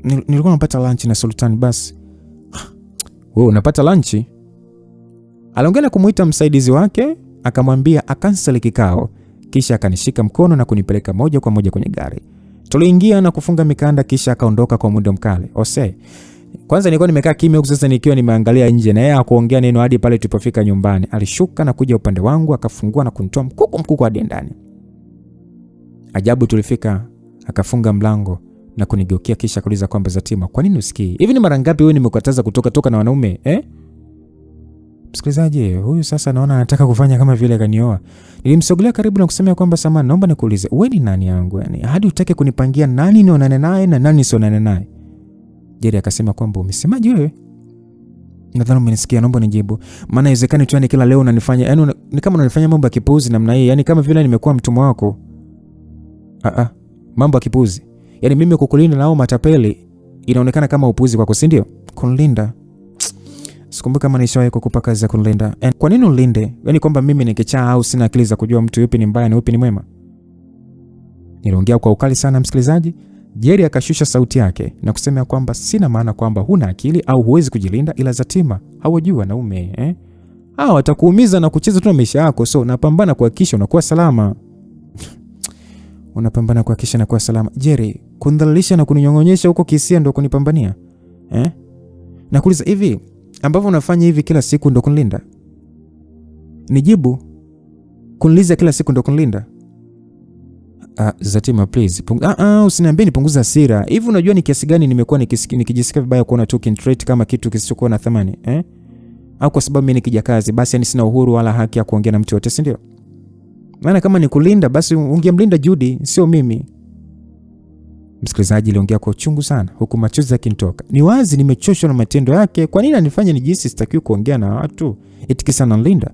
Nilikuwa napata lunch na Sultani. Basi wewe unapata lunch? Aliongea na kumuita msaidizi wake, akamwambia akanseli kikao, kisha akanishika mkono na kunipeleka moja kwa moja kwenye gari. Tuliingia na kufunga mikanda, kisha akaondoka kwa muda mkali. Kwanza nilikuwa nimekaa kimya huko, sasa nikiwa nimeangalia nje na yeye hakuongea neno hadi pale tulipofika nyumbani. Alishuka na kuja upande wangu, akafungua na kunitoa mkuku hadi ndani. Ajabu, tulifika akafunga mlango na kunigeukia, kisha kuuliza kwamba Zatima, kwa nini usikii? Hivi ni mara ngapi wewe nimekukataza kutoka na wanaume Msikilizaji, huyu sasa naona anataka kufanya kama vile kanioa. Nilimsogelea karibu na kusema kwamba samahani, naomba nikuulize, wewe ni nani yangu yani? Hadi utake kunipangia nani nionane naye na nani sionane naye? Jerry akasema kwamba umesemaje wewe? Nadhani umenisikia, naomba nijibu. Maana inawezekana tu yani kila leo unanifanya yani ni kama unanifanya mambo ya kipuuzi namna hii, yani kama vile nimekuwa mtumwa wako. Mambo ya kipuuzi. Yani mimi kukulinda nao matapeli inaonekana kama upuuzi kwako, si ndio? Kunilinda. Sikumbuka kama nishawahi kukupa kazi ya kunilinda. Kwa nini unilinde? Yani kwamba mimi ni kichaa au sina akili za kujua mtu yupi ni mbaya na yupi ni mwema? Niliongea kwa ukali sana msikilizaji. Jerry akashusha sauti yake na kusema kwamba sina maana kwamba huna akili au huwezi kujilinda, ila Zatima hawajui wanaume hao watakuumiza na kucheza tu na maisha yako, so unapambana kuhakikisha unakuwa salama. Unapambana kuhakikisha nakuwa salama. Jerry, kundhalilisha na kuninyongonyesha huko kisia ndio kunipambania? Na kuuliza hivi, ambavyo unafanya hivi kila siku ndio kunilinda? Nijibu, kuniliza kila siku ndio kunilinda? Zatima please. Usiniambie nipunguza hasira. Hivi unajua ni kiasi gani nimekuwa nikijisikia vibaya kuona tu kintrate kama kitu kisichokuwa na thamani Au kwa sababu mimi nikija kazi basi yani sina uhuru wala haki ya kuongea na mtu yote, si ndio? Maana kama ni kulinda basi ungemlinda Judy, sio mimi. Msikilizaji, aliongea kwa uchungu sana huku machozi yakinitoka. Ni wazi nimechoshwa na matendo yake. Kwa nini anifanya nijihisi sitakiwi kuongea na watu? Eti kisa nalinda?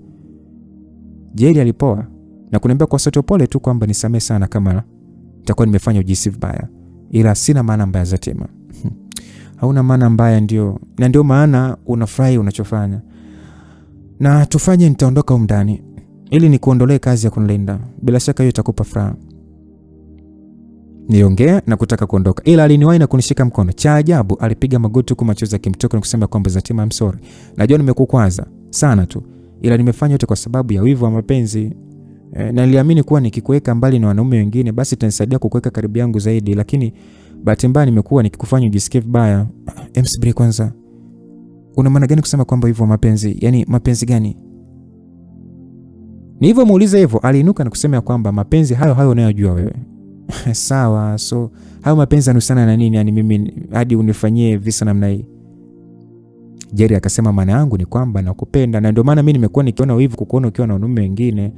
Jerry alipoa na kuniambia kwa sauti pole tu kwamba nisamee sana kama nitakuwa nimefanya ujisi vibaya, ila sina maana mbaya Zatima. Hauna maana mbaya, ndio maana unafurahi unachofanya. Na tufanye, nitaondoka huko ndani ili nikuondolee kazi ya kunilinda. Bila shaka hiyo itakupa furaha. Niongea na kutaka kuondoka, ila aliniwahi na kunishika mkono. Cha ajabu, alipiga magoti huku machozi yakimtoka na kusema kwamba Zatima, I'm sorry. Najua nimekukwaza sana tu, ila nimefanya yote kwa sababu ya wivu wa mapenzi. Na niliamini kuwa nikikuweka mbali na wanaume wengine basi itanisaidia kukuweka karibu yangu zaidi, lakini bahati mbaya nimekuwa nikikufanya ujisikie vibaya. Subiri kwanza. Una maana gani kusema kwamba hivyo mapenzi? Yaani mapenzi gani? Ni hivyo muulize hivyo. Aliinuka na kusema kwamba mapenzi hayo unayojua wewe. Sawa, so hayo mapenzi yanahusiana na nini yani mimi hadi unifanyie visa namna hii? Jerry akasema maana yangu ni kwamba nakupenda na ndio maana mimi nimekuwa nikiona wivu kukuona ukiwa na wanaume wengine.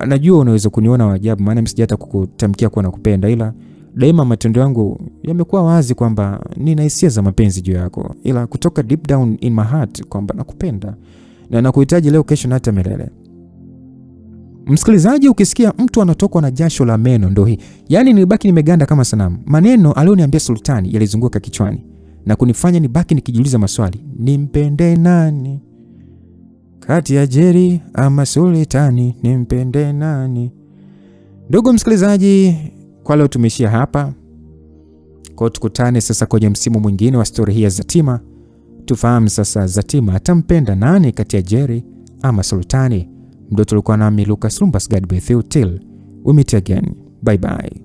Najua unaweza kuniona wa ajabu maana mimi sijata kukutamkia kuwa nakupenda, ila daima matendo yangu yamekuwa wazi kwamba nina hisia za mapenzi juu yako, ila kutoka deep down in my heart kwamba nakupenda na nakuhitaji leo, kesho na hata milele. Msikilizaji, ukisikia mtu anatokwa na jasho la meno ndio hii. Yaani nilibaki nimeganda kama sanamu. Maneno alioniambia Sultani yalizunguka kichwani na kunifanya nibaki nikijiuliza maswali. Nimpende nani? Kati ya Jerry ama Sultani, nimpende nani? Ndugu msikilizaji, kwa leo tumeshia hapa. Kwa tukutane sasa kwenye msimu mwingine wa story hii ya Zatima. Tufahamu sasa Zatima atampenda nani kati ya Jerry ama Sultani. Ndio tulikuwa nami Lucas Lumbas. God bless you till we meet again. Bye bye.